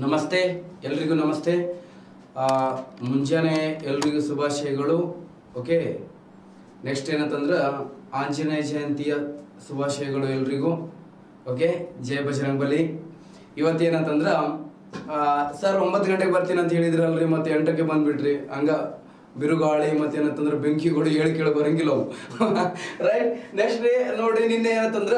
ನಮಸ್ತೆ ಎಲ್ರಿಗೂ ನಮಸ್ತೆ. ಮುಂಜಾನೆ ಎಲ್ರಿಗೂ ಶುಭಾಶಯಗಳು. ಓಕೆ, ನೆಕ್ಸ್ಟ್ ಏನಂತಂದ್ರೆ ಆಂಜನೇಯ ಜಯಂತಿಯ ಶುಭಾಶಯಗಳು ಎಲ್ರಿಗೂ. ಓಕೆ, ಜಯ ಬಜರಂಗ್ ಬಲಿ. ಇವತ್ತೇನಂತಂದ್ರೆ ಸರ್ 9 ಗಂಟೆಗೆ ಬರ್ತೀನಿ ಅಂತ ಹೇಳಿದ್ರಲ್ರಿ, ಮತ್ತೆ 8ಕ್ಕೆ ಬಂದ್ಬಿಟ್ರಿ. ಹಂಗ ಬಿರುಗಾಳಿ ಮತ್ತೇನಂತಂದ್ರೆ ಬೆಂಕಿಗಳು ಕೇಳಿ ಬರಂಗಿಲ್ಲ ಅವು. ರೈಟ್. ನೆಕ್ಸ್ಟ್ ಡೇ ನೋಡಿ, ನಿನ್ನೆ ಏನಂತಂದ್ರ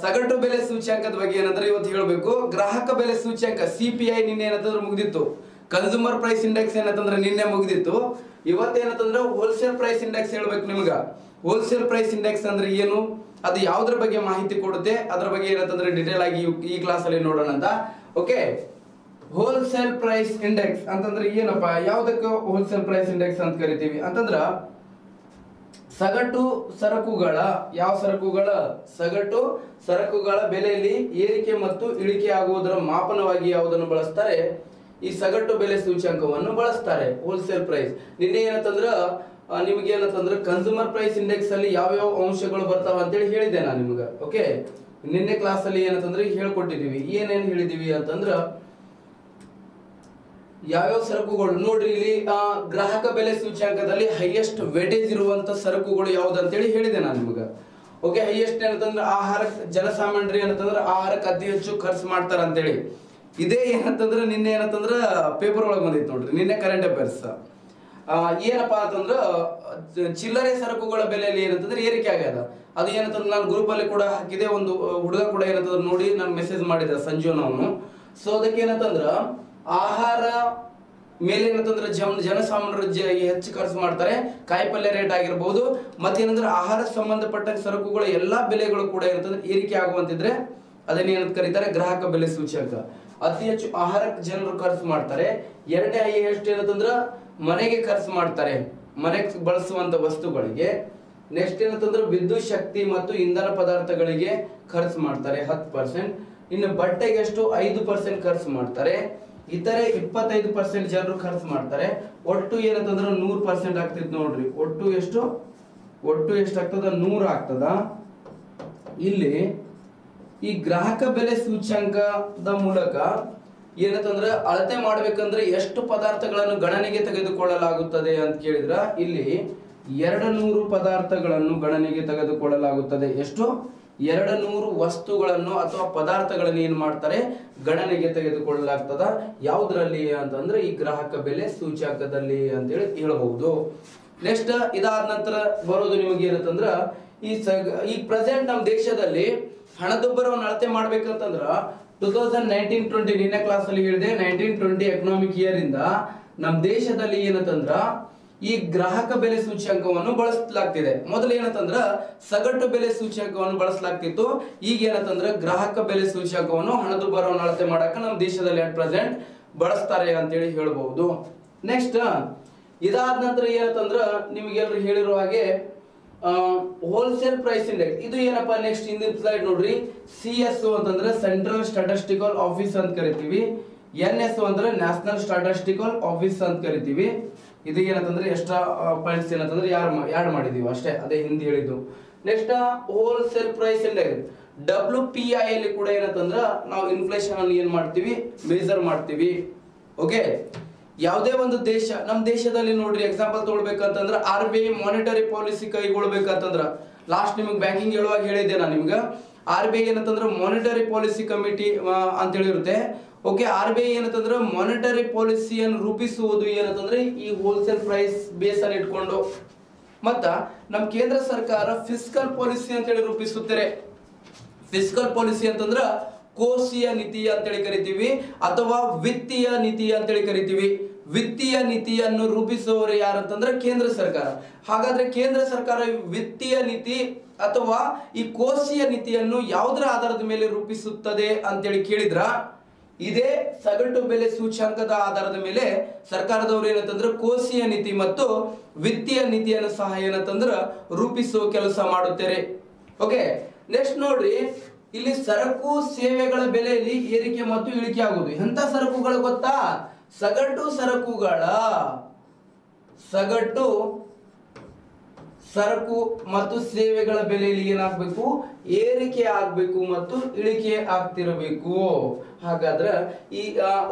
ಸಗಟು ಬೆಲೆ ಸೂಚ್ಯಾಂಕದ ಬಗ್ಗೆ ಏನಂದ್ರೆ ಇವತ್ತು ಹೇಳಬೇಕು. ಗ್ರಾಹಕ ಬೆಲೆ ಸೂಚ್ಯಾಂಕ CPI ನಿನ್ನೆ ಏನಂತಂದ್ರೆ ಮುಗಿದಿತ್ತು. ಕನ್ಸ್ಯೂಮರ್ ಪ್ರೈಸ್ ಇಂಡೆಕ್ಸ್ ಏನಂತಂದ್ರೆ ನಿನ್ನೆ ಮುಗಿದಿತ್ತು. ಇವತ್ತೇನಂತಂದ್ರೆ ಹೋಲ್ಸೇಲ್ ಪ್ರೈಸ್ ಇಂಡೆಕ್ಸ್ ಹೇಳ್ಬೇಕು ನಿಮ್ಗ. ಹೋಲ್ಸೇಲ್ ಪ್ರೈಸ್ ಇಂಡೆಕ್ಸ್ ಅಂದ್ರೆ ಏನು, ಅದು ಯಾವ್ದ್ರ ಬಗ್ಗೆ ಮಾಹಿತಿ ಕೊಡುತ್ತೆ, ಅದ್ರ ಬಗ್ಗೆ ಏನಂತಂದ್ರೆ ಡಿಟೇಲ್ ಆಗಿ ಈ ಕ್ಲಾಸ್ ಅಲ್ಲಿ ನೋಡೋಣ ಅಂತ. ಓಕೆ, ಹೋಲ್ಸೇಲ್ ಪ್ರೈಸ್ ಇಂಡೆಕ್ಸ್ ಅಂತಂದ್ರೆ ಏನಪ್ಪ, ಯಾವ್ದಕ್ಕೆ ಹೋಲ್ಸೇಲ್ ಪ್ರೈಸ್ ಇಂಡೆಕ್ಸ್ ಅಂತ ಕರಿತೀವಿ ಅಂತಂದ್ರ ಸಗಟು ಸರಕುಗಳ ಸಗಟು ಸರಕುಗಳ ಬೆಲೆಯಲ್ಲಿ ಏರಿಕೆ ಮತ್ತು ಇಳಿಕೆ ಆಗುವುದರ ಮಾಪನವಾಗಿ ಯಾವುದನ್ನು ಬಳಸ್ತಾರೆ? ಈ ಸಗಟು ಬೆಲೆ ಸೂಚ್ಯಂಕವನ್ನು ಬಳಸ್ತಾರೆ, ಹೋಲ್ಸೇಲ್ ಪ್ರೈಸ್. ನಿನ್ನೆ ಏನಂತಂದ್ರ ನಿಮ್ಗೆ ಏನಂತಂದ್ರೆ ಕನ್ಸ್ಯೂಮರ್ ಪ್ರೈಸ್ ಇಂಡೆಕ್ಸ್ ಅಲ್ಲಿ ಯಾವ್ಯಾವ ಅಂಶಗಳು ಬರ್ತಾವ ಅಂತೇಳಿ ಹೇಳಿದೆ ನಾನು ನಿಮ್ಗೆ. ಓಕೆ, ನಿನ್ನೆ ಕ್ಲಾಸ್ ಅಲ್ಲಿ ಏನಂತಂದ್ರೆ ಹೇಳ್ಕೊಟ್ಟಿದೀವಿ. ಏನೇನ್ ಹೇಳಿದೀವಿ ಅಂತಂದ್ರ ಯಾವ್ಯಾವ ಸರಕುಗಳು ನೋಡ್ರಿ. ಇಲ್ಲಿ ಗ್ರಾಹಕ ಬೆಲೆ ಸೂಚ್ಯಾಂಕದಲ್ಲಿ ಹೈಯೆಸ್ಟ್ ವೇಟೇಜ್ ಇರುವಂತ ಸರಕುಗಳು ಯಾವ್ದಂತೇಳಿ ಹೇಳಿದೆ ನಾನು ನಿಮ್ಗೆ. ಓಕೆ, ಹೈಯೆಸ್ಟ್ ಏನಂತಂದ್ರೆ ಆಹಾರಕ್ಕೆ, ಜನಸಾಮಾನ್ಯರು ಏನಂತಂದ್ರೆ ಆಹಾರಕ್ಕೆ ಅತಿ ಹೆಚ್ಚು ಖರ್ಚು ಮಾಡ್ತಾರ ಅಂತೇಳಿ. ಇದೇ ಏನಂತಂದ್ರೆ ನಿನ್ನೆ ಏನಂತಂದ್ರ ಪೇಪರ್ ಒಳಗೆ ಬಂದಿತ್ತು ನೋಡ್ರಿ, ನಿನ್ನೆ ಕರೆಂಟ್ ಅಫೇರ್ಸ್. ಏನಪ್ಪಾ ಅಂತಂದ್ರ ಚಿಲ್ಲರೆ ಸರಕುಗಳ ಬೆಲೆಯಲ್ಲಿ ಏನಂತಂದ್ರೆ ಏರಿಕೆ ಆಗ್ಯದ. ಅದು ಏನಂತಂದ್ರೆ ನಾನು ಗ್ರೂಪ್ ಅಲ್ಲಿ ಕೂಡ ಹಾಕಿದೆ. ಒಂದು ಹುಡುಗ ಕೂಡ ಏನಂತಂದ್ರೆ ನೋಡಿ ನಾನು ಮೆಸೇಜ್ ಮಾಡಿದ, ಸಂಜೀವನ್ ಅವನು. ಸೊ ಅದಕ್ಕೆ ಏನಂತಂದ್ರ ಆಹಾರ ಮೇಲೆ ಏನಂತಂದ್ರೆ ಜನಸಾಮಾನ್ಯರು ಹೆಚ್ಚು ಖರ್ಚು ಮಾಡ್ತಾರೆ. ಕಾಯಿಪಲ್ಯ ರೇಟ್ ಆಗಿರ್ಬೋದು, ಮತ್ತೇನಂದ್ರೆ ಆಹಾರ ಸಂಬಂಧಪಟ್ಟ ಸರಕುಗಳ ಎಲ್ಲಾ ಬೆಲೆಗಳು ಕೂಡ ಏನಂತಂದ್ರೆ ಏರಿಕೆ ಆಗುವಂತಿದ್ರೆ ಅದನ್ನೇನಂತ ಕರೀತಾರೆ? ಗ್ರಾಹಕ ಬೆಲೆ ಸೂಚ್ಯಂಕ. ಅತಿ ಹೆಚ್ಚು ಆಹಾರಕ್ಕೆ ಜನರು ಖರ್ಚು ಮಾಡ್ತಾರೆ. ಎರಡನೇ ಹೈಯೆಸ್ಟ್ ಏನಂತಂದ್ರ ಮನೆಗೆ ಖರ್ಚು ಮಾಡ್ತಾರೆ, ಮನೆಗೆ ಬಳಸುವಂತ ವಸ್ತುಗಳಿಗೆ. ನೆಕ್ಸ್ಟ್ ಏನಂತಂದ್ರೆ ವಿದ್ಯುತ್ ಶಕ್ತಿ ಮತ್ತು ಇಂಧನ ಪದಾರ್ಥಗಳಿಗೆ ಖರ್ಚು ಮಾಡ್ತಾರೆ 10%. ಇನ್ನು ಬಟ್ಟೆಗೆ ಎಷ್ಟು 5% ಖರ್ಚು ಮಾಡ್ತಾರೆ. ಇತರೆ 25% ಜನರು ಖರ್ಚು ಮಾಡ್ತಾರೆ. ಒಟ್ಟು ಏನಂತಂದ್ರೆ 100% ಆಗ್ತೈತಿ ನೋಡ್ರಿ. ಒಟ್ಟು ಎಷ್ಟಾಗ್ತದ? 100 ಆಗ್ತದ. ಇಲ್ಲಿ ಈ ಗ್ರಾಹಕ ಬೆಲೆ ಸೂಚ್ಯಂಕದ ಮೂಲಕ ಏನಂತಂದ್ರೆ ಅಳತೆ ಮಾಡ್ಬೇಕಂದ್ರೆ ಎಷ್ಟು ಪದಾರ್ಥಗಳನ್ನು ಗಣನೆಗೆ ತೆಗೆದುಕೊಳ್ಳಲಾಗುತ್ತದೆ ಅಂತ ಕೇಳಿದ್ರ, ಇಲ್ಲಿ 200 ಪದಾರ್ಥಗಳನ್ನು ಗಣನೆಗೆ ತೆಗೆದುಕೊಳ್ಳಲಾಗುತ್ತದೆ. ಎಷ್ಟು? 200 ವಸ್ತುಗಳನ್ನು ಅಥವಾ ಪದಾರ್ಥಗಳನ್ನು ಏನ್ ಮಾಡ್ತಾರೆ? ಗಣನೆಗೆ ತೆಗೆದುಕೊಳ್ಳಲಾಗ್ತದ. ಯಾವುದ್ರಲ್ಲಿ ಅಂತಂದ್ರೆ ಈ ಗ್ರಾಹಕ ಬೆಲೆ ಸೂಚ್ಯಂಕದಲ್ಲಿ ಅಂತೇಳಿ ಹೇಳಬಹುದು. ನೆಕ್ಸ್ಟ್ ಇದಾದ ನಂತರ ಬರೋದು ನಿಮಗೆ ಏನಂತಂದ್ರ ಈ ಪ್ರೆಸೆಂಟ್ ನಮ್ಮ ದೇಶದಲ್ಲಿ ಹಣದುಬ್ಬರವನ್ನು ಅಳತೆ ಮಾಡ್ಬೇಕಂತಂದ್ರ 2019-20 ನಿನ್ನೆ ಕ್ಲಾಸ್ ಅಲ್ಲಿ ಹೇಳಿದೆ, 1920 ಎಕನಾಮಿಕ್ ಇಯರ್ ಇಂದ ನಮ್ಮ ದೇಶದಲ್ಲಿ ಏನಂತಂದ್ರ ಈ ಗ್ರಾಹಕ ಬೆಲೆ ಸೂಚ್ಯಂಕವನ್ನು ಬಳಸಲಾಗ್ತಿದೆ. ಮೊದಲು ಏನಂತಂದ್ರ ಸಗಟು ಬೆಲೆ ಸೂಚ್ಯಂಕವನ್ನು ಬಳಸಲಾಗ್ತಿತ್ತು. ಈಗ ಏನಂತಂದ್ರ ಗ್ರಾಹಕ ಬೆಲೆ ಸೂಚ್ಯಂಕವನ್ನು ಹಣದುಬ್ಬರವನ್ನು ಅಳತೆ ಮಾಡಕ ನಮ್ಮ ದೇಶದಲ್ಲಿ ಅಟ್ ಪ್ರೆಸೆಂಟ್ ಬಳಸ್ತಾರೆ ಅಂತೇಳಿ ಹೇಳ್ಬಹುದು. ನೆಕ್ಸ್ಟ್ ಇದಾದ ನಂತರ ಏನಂತಂದ್ರ ನಿಮ್ಗೆಲ್ರು ಹೇಳಿರೋ ಹಾಗೆ ಹೋಲ್ಸೇಲ್ ಪ್ರೈಸ್ ಇಂಡೆಕ್ಸ್ ಇದು ಏನಪ್ಪಾ? ನೆಕ್ಸ್ಟ್ ಹಿಂದಿನ ಸ್ಲೈಡ್ ನೋಡ್ರಿ. CSO ಅಂತಂದ್ರೆ ಸೆಂಟ್ರಲ್ ಸ್ಟಾಟಿಸ್ಟಿಕಲ್ ಆಫೀಸ್ ಅಂತ ಕರಿತೀವಿ. NSO ಅಂದ್ರೆ ನ್ಯಾಷನಲ್ ಸ್ಟಾಟಿಸ್ಟಿಕಲ್ ಆಫೀಸ್ ಅಂತ ಕರಿತೀವಿ. ಇದು ಏನಂತಂದ್ರೆ ಎಕ್ಸ್ಟ್ರಾ ಪಾಯಿಂಟ್ಸ್ ಏನಂತಂದ್ರೆ ಯಾಡ್ ಮಾಡಿದೀವಿ ಅಷ್ಟೇ, ಅದೇ ಹಿಂದಿ ಹೇಳಿದ್ದು. Next wholesale price index WPI ಅಲ್ಲಿ ಕೂಡ ಏನಂತಂದ್ರ ನಾವು ಇನ್ಫ್ಲೇಷನ್ ಅನ್ನು ಏನ್ ಮಾಡ್ತೀವಿ? ಮೆಜರ್ ಮಾಡ್ತೀವಿ. ಓಕೆ, ಯಾವುದೇ ಒಂದು ದೇಶ, ನಮ್ಮ ದೇಶದಲ್ಲಿ ನೋಡ್ರಿ ಎಕ್ಸಾಂಪಲ್ ತಗೊಳ್ಬೇಕಂತಂದ್ರ RBI ಮಾನಿಟರಿ ಪಾಲಿಸಿ ಕೈಗೊಳ್ಬೇಕಂತಂದ್ರ ಲಾಸ್ಟ್ ನಿಮಗೆ ಬ್ಯಾಂಕಿಂಗ್ ಹೇಳುವಾಗ ಹೇಳಿದ್ದೆ ನಾನು ನಿಮ್ಗೆ. RBI ಏನಂತಂದ್ರೆ ಮಾನಿಟರಿ ಪಾಲಿಸಿ ಕಮಿಟಿ ಅಂತ ಹೇಳಿರುತ್ತೆ. ಓಕೆ, RBI ಏನಂತಂದ್ರೆ ಮಾನಿಟರಿ ಪಾಲಿಸಿಯನ್ನು ರೂಪಿಸುವುದು ಏನಂತಂದ್ರೆ ಈ ಹೋಲ್ಸೇಲ್ ಪ್ರೈಸ್ ಬೇಸ್ ಅನ್ನು ಇಟ್ಕೊಂಡು. ಮತ್ತ ನಮ್ಮ ಕೇಂದ್ರ ಸರ್ಕಾರ ಫಿಸ್ಕಲ್ ಪಾಲಿಸಿ ಅಂತೇಳಿ ರೂಪಿಸುತ್ತಾರೆ. ಫಿಸ್ಕಲ್ ಪಾಲಿಸಿ ಅಂತಂದ್ರ ಕೋಶೀಯ ನೀತಿ ಅಂತೇಳಿ ಕರಿತೀವಿ, ಅಥವಾ ವಿತ್ತೀಯ ನೀತಿ ಅಂತೇಳಿ ಕರಿತೀವಿ. ವಿತ್ತೀಯ ನೀತಿಯನ್ನು ರೂಪಿಸುವವರು ಯಾರಂತಂದ್ರೆ ಕೇಂದ್ರ ಸರ್ಕಾರ. ಹಾಗಾದ್ರೆ ಕೇಂದ್ರ ಸರ್ಕಾರ ವಿತ್ತೀಯ ನೀತಿ ಅಥವಾ ಈ ಕೋಶೀಯ ನೀತಿಯನ್ನು ಯಾವುದರ ಆಧಾರದ ಮೇಲೆ ರೂಪಿಸುತ್ತದೆ ಅಂತೇಳಿ ಕೇಳಿದ್ರ, ಇದೇ ಸಗಟು ಬೆಲೆ ಸೂಚ್ಯಂಕದ ಆಧಾರದ ಮೇಲೆ ಸರ್ಕಾರದವರು ಏನಂತಂದ್ರೆ ಕೋಶೀಯ ನೀತಿ ಮತ್ತು ವಿತ್ತೀಯ ನೀತಿಯನ್ನು ಸಹ ಏನಂತಂದ್ರ ರೂಪಿಸುವ ಕೆಲಸ ಮಾಡುತ್ತಾರೆ. ಓಕೆ, ನೆಕ್ಸ್ಟ್ ನೋಡ್ರಿ, ಇಲ್ಲಿ ಸರಕು ಸೇವೆಗಳ ಬೆಲೆಯಲ್ಲಿ ಏರಿಕೆ ಮತ್ತು ಇಳಿಕೆ ಆಗುವುದು. ಎಂತ ಸರಕುಗಳು ಗೊತ್ತಾ? ಸಗಟು ಸರಕು ಮತ್ತು ಸೇವೆಗಳ ಬೆಲೆಯಲ್ಲಿ ಏನಾಗಬೇಕು, ಏರಿಕೆ ಆಗಬೇಕು ಮತ್ತು ಇಳಿಕೆ ಆಗ್ತಿರಬೇಕು. ಹಾಗಾದ್ರೆ ಈ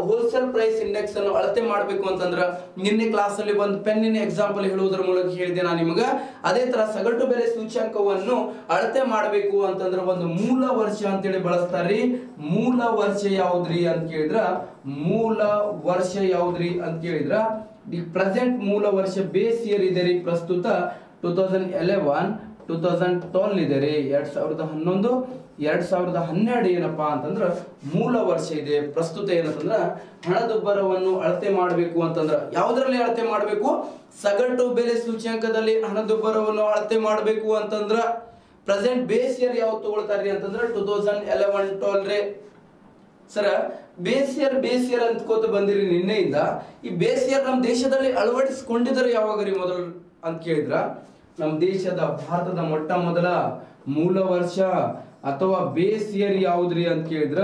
ಹೋಲ್ಸೇಲ್ ಪ್ರೈಸ್ ಇಂಡೆಕ್ಸ್ ಅನ್ನು ಅಳತೆ ಮಾಡಬೇಕು ಅಂತಂದ್ರೆ ನಿನ್ನೆ ಕ್ಲಾಸ್ ಅಲ್ಲಿ ಒಂದು ಪೆನ್ನಿನ ಎಕ್ಸಾಂಪಲ್ ಹೇಳುವುದರ ಮೂಲಕ ಹೇಳಿದೆ ನಾನು ನಿಮಗೆ. ಅದೇ ತರ ಸಗಟು ಬೆಲೆ ಸೂಚ್ಯಂಕವನ್ನು ಅಳತೆ ಮಾಡಬೇಕು ಅಂತಂದ್ರೆ ಒಂದು ಮೂಲ ವರ್ಷ ಅಂತೇಳಿ ಬಳಸ್ತಾರ್ರಿ. ಮೂಲ ವರ್ಷ ಯಾವ್ದ್ರಿ ಅಂತ ಕೇಳಿದ್ರ, ಮೂಲ ವರ್ಷ ಯಾವ್ದ್ರಿ ಅಂತ ಕೇಳಿದ್ರ ದಿ ಪ್ರೆಸೆಂಟ್ ಮೂಲ ವರ್ಷ ಬೇಸ್ ಇಯರ್ ಇದೆ ರೀ. ಪ್ರಸ್ತುತ 2011 2012 ಇದೆ ರೀ. 2011 2012 ಏನಪ್ಪಾ ಅಂತಂದ್ರ ಮೂಲ ವರ್ಷ ಇದೆ. ಪ್ರಸ್ತುತ ಏನಂತಂದ್ರ ಹಣದುಬ್ಬರವನ್ನು ಅಳತೆ ಮಾಡಬೇಕು ಅಂತಂದ್ರ ಯಾವ್ದ್ರಲ್ಲಿ ಅಳತೆ ಮಾಡಬೇಕು, ಸಗಟು ಬೆಲೆ ಸೂಚ್ಯಂಕದಲ್ಲಿ ಹಣದುಬ್ಬರವನ್ನು ಅಳತೆ ಮಾಡಬೇಕು ಅಂತಂದ್ರ ಪ್ರೆಸೆಂಟ್ ಬೇಸ್ ಇಯರ್ ಯಾವ್ದು ತಗೊಳ್ತಾರ್ರಿ ಅಂತಂದ್ರ 2011-12 ರೀ. ಸರ ಬೇಸ್ ಇಯರ್ ಅಂದ್ಕೋತ ಬಂದಿರಿ ನಿನ್ನೆಯಿಂದ. ಈ ಬೇಸ್ ಇಯರ್ ನಮ್ಮ ದೇಶದಲ್ಲಿ ಅಳವಡಿಸಿಕೊಂಡಿದ್ದಾರೆ ಯಾವಾಗ ರೀ ಮೊದಲು ಅಂತ ಕೇಳಿದ್ರ, ನಮ್ಮ ದೇಶದ ಭಾರತದ ಮೊಟ್ಟ ಮೊದಲ ಮೂಲ ವರ್ಷ ಅಥವಾ ಬೇಸ್ ಇಯರ್ ಯಾವ್ದ್ರಿ ಅಂತ ಕೇಳಿದ್ರ,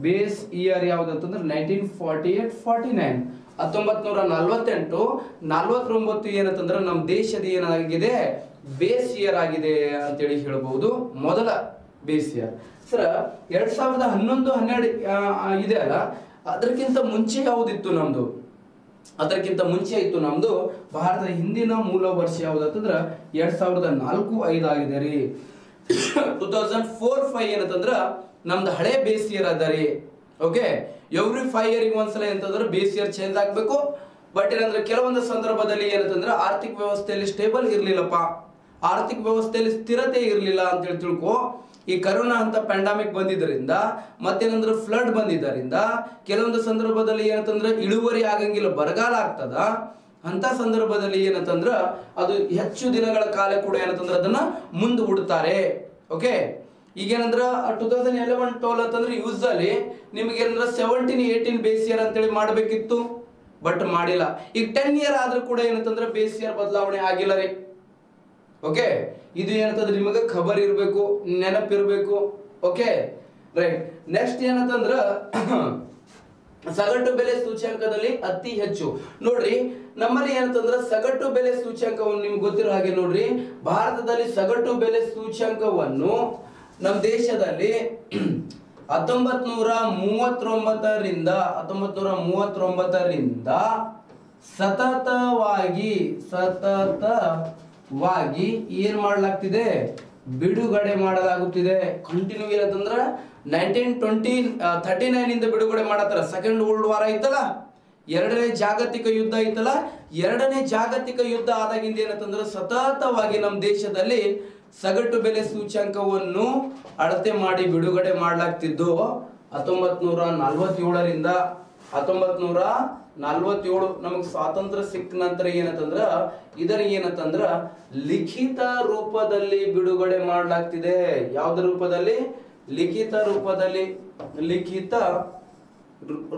ಬೇಸ್ ಇಯರ್ ಯಾವ್ದಂತಂದ್ರೆ 1948-49 1948-49 ಏನಂತಂದ್ರೆ ನಮ್ಮ ದೇಶದ ಏನಾಗಿದೆ ಬೇಸ್ ಇಯರ್ ಆಗಿದೆ ಅಂತೇಳಿ ಹೇಳಬಹುದು. ಮೊದಲ ಬೇಸ್ ಇಯರ್. ಸರ 2011-12 ಇದೆ ಅಲ್ಲ, ಅದಕ್ಕಿಂತ ಮುಂಚೆ ಯಾವ್ದಿತ್ತು ನಮ್ದು, ಅದಕ್ಕಿಂತ ಮುಂಚೆ ಇತ್ತು ನಮ್ದು ಭಾರತದ ಹಿಂದಿನ ಮೂಲ ವರ್ಷ ಯಾವ್ದಂತಂದ್ರ 2004-5 ಆಗಿದೆ ರೀ. 2004-5 ಏನಂತಂದ್ರ ನಮ್ದು ಹಳೆ ಬೇಸ್ ಇಯರ್ ಅದ ರೀ. ಓಕೆ, ಎವ್ರಿ 5 ಇಯರ್ ಒಂದ್ಸಲ ಏನಂತಂದ್ರೆ ಬೇಸ್ ಇಯರ್ ಚೇಂಜ್ ಆಗ್ಬೇಕು. ಬಟ್ ಏನಂದ್ರೆ ಕೆಲವೊಂದು ಸಂದರ್ಭದಲ್ಲಿ ಏನಂತಂದ್ರೆ ಆರ್ಥಿಕ ವ್ಯವಸ್ಥೆಯಲ್ಲಿ ಸ್ಟೇಬಲ್ ಇರ್ಲಿಲ್ಲಪ್ಪ, ಆರ್ಥಿಕ ವ್ಯವಸ್ಥೆಯಲ್ಲಿ ಸ್ಥಿರತೆ ಇರಲಿಲ್ಲ ಅಂತೇಳಿ ತಿಳ್ಕೊ. ಈ ಕರೋನಾ ಅಂತ ಪ್ಯಾಂಡಮಿಕ್ ಬಂದಿದ್ದರಿಂದ ಮತ್ತೇನಂದ್ರೆ ಫ್ಲಡ್ ಬಂದಿದ್ದರಿಂದ ಕೆಲವೊಂದು ಸಂದರ್ಭದಲ್ಲಿ ಏನಂತಂದ್ರೆ ಇಳುವರಿ ಆಗಂಗಿಲ್ಲ, ಬರಗಾಲ ಆಗ್ತದ. ಅಂತ ಸಂದರ್ಭದಲ್ಲಿ ಏನಂತಂದ್ರ ಅದು ಹೆಚ್ಚು ದಿನಗಳ ಕಾಲ ಕೂಡ ಏನಂತಂದ್ರೆ ಅದನ್ನ ಮುಂದೂಡ್ತಾರೆ. ಓಕೆ, ಈಗೇನಂದ್ರ 2011-12 ಅಂತಂದ್ರೆ ಯೂಸಲಿ ನಿಮ್ಗೆ ಏನಂದ್ರೆ 17-18 ಬೇಸ್ ಇಯರ್ ಅಂತೇಳಿ ಮಾಡ್ಬೇಕಿತ್ತು, ಬಟ್ ಮಾಡಿಲ್ಲ. ಈಗ 10 ಇಯರ್ ಆದ್ರೂ ಕೂಡ ಏನಂತಂದ್ರೆ ಬೇಸ್ ಇಯರ್ ಬದಲಾವಣೆ ಆಗಿಲ್ಲ ರೀ. ಓಕೆ, ಇದು ಏನಂತಂದ್ರೆ ನಿಮಗೆ ಖಬರ್ ಇರಬೇಕು, ನೆನಪಿರ್ಬೇಕು. Okay right. ನೆಕ್ಸ್ಟ್ ಏನಂತಂದ್ರ ಸಗಟು ಬೆಲೆ ಸೂಚ್ಯಂಕದಲ್ಲಿ ಅತಿ ಹೆಚ್ಚು ನೋಡ್ರಿ ನಮ್ಮಲ್ಲಿ ಏನಂತಂದ್ರ ಸಗಟು ಬೆಲೆ ಸೂಚ್ಯಂಕವನ್ನು ನಿಮ್ಗೆ ಗೊತ್ತಿರೋ ಹಾಗೆ ನೋಡ್ರಿ, ಭಾರತದಲ್ಲಿ ಸಗಟು ಬೆಲೆ ಸೂಚ್ಯಂಕವನ್ನು ನಮ್ಮ ದೇಶದಲ್ಲಿ 1939ರಿಂದ ಸತತವಾಗಿ ಏನ್ ಮಾಡಲಾಗ್ತಿದೆ, ಬಿಡುಗಡೆ ಮಾಡಲಾಗುತ್ತಿದೆ. ಕಂಟಿನ್ಯೂ ಏನಂತಂದ್ರ 1939 ಇಂದ ಬಿಡುಗಡೆ ಮಾಡತ್ತಾರ. ಸೆಕೆಂಡ್ ವರ್ಲ್ಡ್ ವಾರ್ ಐತಲ್ಲ, ಎರಡನೇ ಜಾಗತಿಕ ಯುದ್ಧ ಐತಲ್ಲ, ಎರಡನೇ ಜಾಗತಿಕ ಯುದ್ಧ ಆದಾಗಿಂದ ಏನಂತಂದ್ರ ಸತತವಾಗಿ ನಮ್ಮ ದೇಶದಲ್ಲಿ ಸಗಟು ಬೆಲೆ ಸೂಚ್ಯಂಕವನ್ನು ಅಳತೆ ಮಾಡಿ ಬಿಡುಗಡೆ ಮಾಡಲಾಗ್ತಿದ್ದು 1947ರಿಂದ 1947 ನಮಗೆ ಸ್ವಾತಂತ್ರ್ಯ ಸಿಕ್ಕ ನಂತರ ಏನಂತಂದ್ರ ಇದರ ಏನಂತಂದ್ರ ಲಿಖಿತ ರೂಪದಲ್ಲಿ ಬಿಡುಗಡೆ ಮಾಡಲಾಗ್ತಿದೆ. ಯಾವ್ದ ರೂಪದಲ್ಲಿ? ಲಿಖಿತ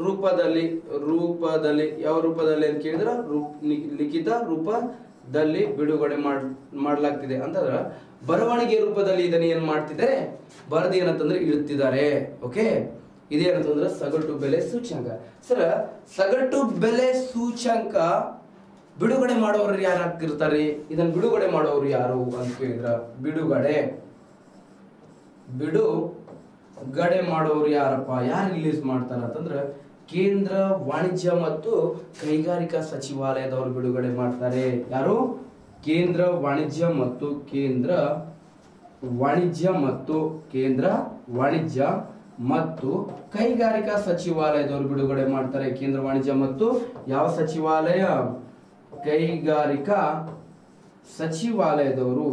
ರೂಪದಲ್ಲಿ. ಯಾವ ರೂಪದಲ್ಲಿ ಅಂತ ಕೇಳಿದ್ರ ಲಿಖಿತ ರೂಪದಲ್ಲಿ ಬಿಡುಗಡೆ ಮಾಡಲಾಗ್ತಿದೆ ಅಂತಂದ್ರ ಬರವಣಿಗೆ ರೂಪದಲ್ಲಿ ಇದನ್ನ ಏನ್ ಮಾಡ್ತಿದ್ದಾರೆ, ಬರದಿ ಏನಂತಂದ್ರೆ ಇಳುತ್ತಿದ್ದಾರೆ. ಓಕೆ, ಇದೇನಂತಂದ್ರೆ ಸಗಟು ಬೆಲೆ ಸೂಚ್ಯಂಕ. ಸರ ಸಗಟು ಬೆಲೆ ಸೂಚ್ಯಂಕ ಬಿಡುಗಡೆ ಮಾಡೋರು ಯಾರು ಆಗ್ತಿರ್ತಾರೆ? ಇದನ್ನ ಬಿಡುಗಡೆ ಮಾಡೋರು ಯಾರು ಅಂತ ಕೇಳಿದ್ರ ಬಿಡುಗಡೆ ಮಾಡೋರು ಯಾರಪ್ಪ, ಯಾರು ರಿಲೀಸ್ ಮಾಡ್ತಾರ ಅಂತಂದ್ರ ಕೇಂದ್ರ ವಾಣಿಜ್ಯ ಮತ್ತು ಕೈಗಾರಿಕಾ ಸಚಿವಾಲಯದವರು ಬಿಡುಗಡೆ ಮಾಡ್ತಾರೆ. ಯಾರು? ಕೇಂದ್ರ ವಾಣಿಜ್ಯ ಮತ್ತು ಕೈಗಾರಿಕಾ ಸಚಿವಾಲಯದವರು ಬಿಡುಗಡೆ ಮಾಡ್ತಾರೆ. ಕೇಂದ್ರ ವಾಣಿಜ್ಯ ಮತ್ತು ಯಾವ ಸಚಿವಾಲಯ? ಕೈಗಾರಿಕಾ ಸಚಿವಾಲಯದವರು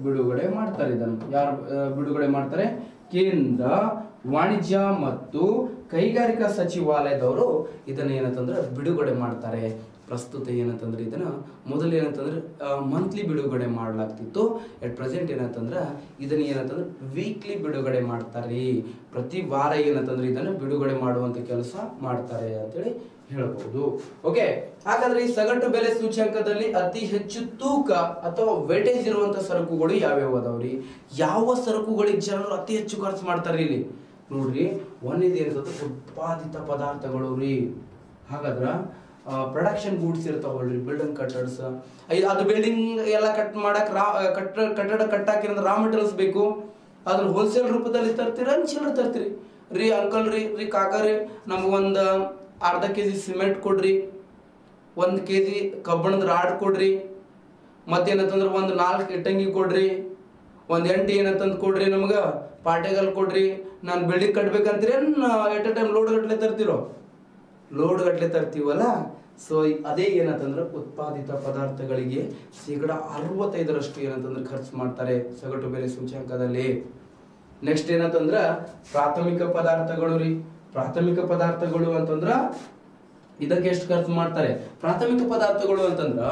ಬಿಡುಗಡೆ ಮಾಡ್ತಾರೆ. ಇದನ್ನು ಯಾರು ಬಿಡುಗಡೆ ಮಾಡ್ತಾರೆ? ಕೇಂದ್ರ ವಾಣಿಜ್ಯ ಮತ್ತು ಕೈಗಾರಿಕಾ ಸಚಿವಾಲಯದವರು ಇದನ್ನ ಏನಂತಂದ್ರೆ ಬಿಡುಗಡೆ ಮಾಡ್ತಾರೆ. ಪ್ರಸ್ತುತ ಏನಂತಂದ್ರೆ ಇದನ್ನ ಮೊದಲು ಏನಂತಂದ್ರೆ ಮಂತ್ಲಿ ಬಿಡುಗಡೆ ಮಾಡಲಾಗ್ತಿತ್ತು. ಎಟ್ ಪ್ರೆಸೆಂಟ್ ಏನಂತಂದ್ರೆ ಇದನ್ನ ಏನಂತಂದ್ರೆ ವೀಕ್ಲಿ ಬಿಡುಗಡೆ ಮಾಡ್ತಾರೆ. ಪ್ರತಿ ವಾರ ಏನಂತಂದ್ರೆ ಇದನ್ನ ಬಿಡುಗಡೆ ಮಾಡುವಂತ ಕೆಲಸ ಮಾಡ್ತಾರೆ ಅಂತೇಳಿ ಹೇಳಬಹುದು. ಓಕೆ, ಹಾಗಾದ್ರೆ ಈ ಸಗಟು ಬೆಲೆ ಸೂಚ್ಯಂಕದಲ್ಲಿ ಅತಿ ಹೆಚ್ಚು ತೂಕ ಅಥವಾ ವೇಟೇಜ್ ಇರುವಂತ ಸರಕುಗಳು ಯಾವ್ಯಾವ ಅದಾವ್ರಿ? ಯಾವ ಸರಕುಗಳಿಗೆ ಜನರು ಅತಿ ಹೆಚ್ಚು ಖರ್ಚು ಮಾಡ್ತಾರೆ ಇಲ್ಲಿ ನೋಡ್ರಿ. ಒಂದೇದು ಏನಂತಂದ್ರೆ ಉತ್ಪಾದಿತ ಪದಾರ್ಥಗಳು ರೀ. ಹಾಗಾದ್ರ ಪ್ರೊಡಕ್ಷನ್ ಗೂಡ್ಸ್ ಇರ್ತಾವಲ್ರಿ, ಬಿಲ್ಡಿಂಗ್ ಕಟ್ಟಡ್ಸ್, ಅದು ಬಿಲ್ಡಿಂಗ್ ಎಲ್ಲ ಕಟ್ಟಡ ಕಟ್ಟಾಕಿರಂದ್ರೆ ರಾ ಮೆಟೀರಿಯಲ್ಸ್ ಬೇಕು. ಅದನ್ನ ಹೋಲ್ಸೇಲ್ ರೂಪದಲ್ಲಿ ತರ್ತೀರ, ಚಿಲ್ಲರೆ ತರ್ತೀರಿ. ರೀ ಅಂಕಲ್ ರೀ ಕಾಕ ರೀ, ನಮಗೊಂದು ಅರ್ಧ kg ಸಿಮೆಂಟ್ ಕೊಡ್ರಿ, 1 kg ಕಬ್ಬಣದ ರಾಡ್ ಕೊಡ್ರಿ, ಮತ್ತೇನಂತಂದ್ರೆ ಒಂದು 4 ಇಟ್ಟಂಗಿ ಕೊಡ್ರಿ, ಒಂದು 8 ಏನಂತಂದು ಕೊಡ್ರಿ, ನಮ್ಗೆ ಪಾಟೆಗಲ್ ಕೊಡ್ರಿ, ನಾನು ಬಿಲ್ಡಿಂಗ್ ಕಟ್ಬೇಕಂತೀರಿ. ಎಟ್ ಎ ಟೈಮ್ ಲೋಡ್ ಗಟ್ಟಲೆ ತರ್ತಿರೋ? ಲೋಡ್ ಗಟ್ಟಲೆ ತರ್ತೀವಲ್ಲ. ಸೊ ಅದೇ ಏನಂತಂದ್ರೆ ಉತ್ಪಾದಿತ ಪದಾರ್ಥಗಳಿಗೆ 65% ಏನಂತಂದ್ರೆ ಖರ್ಚು ಮಾಡ್ತಾರೆ ಸಗಟು ಬೆಲೆ ಸೂಚ್ಯಂಕದಲ್ಲಿ. ನೆಕ್ಸ್ಟ್ ಏನಂತಂದ್ರ ಪ್ರಾಥಮಿಕ ಪದಾರ್ಥಗಳು ರೀ. ಪ್ರಾಥಮಿಕ ಪದಾರ್ಥಗಳು ಅಂತಂದ್ರ ಇದಕ್ಕೆ ಎಷ್ಟು ಖರ್ಚು ಮಾಡ್ತಾರೆ? ಪ್ರಾಥಮಿಕ ಪದಾರ್ಥಗಳು ಅಂತಂದ್ರ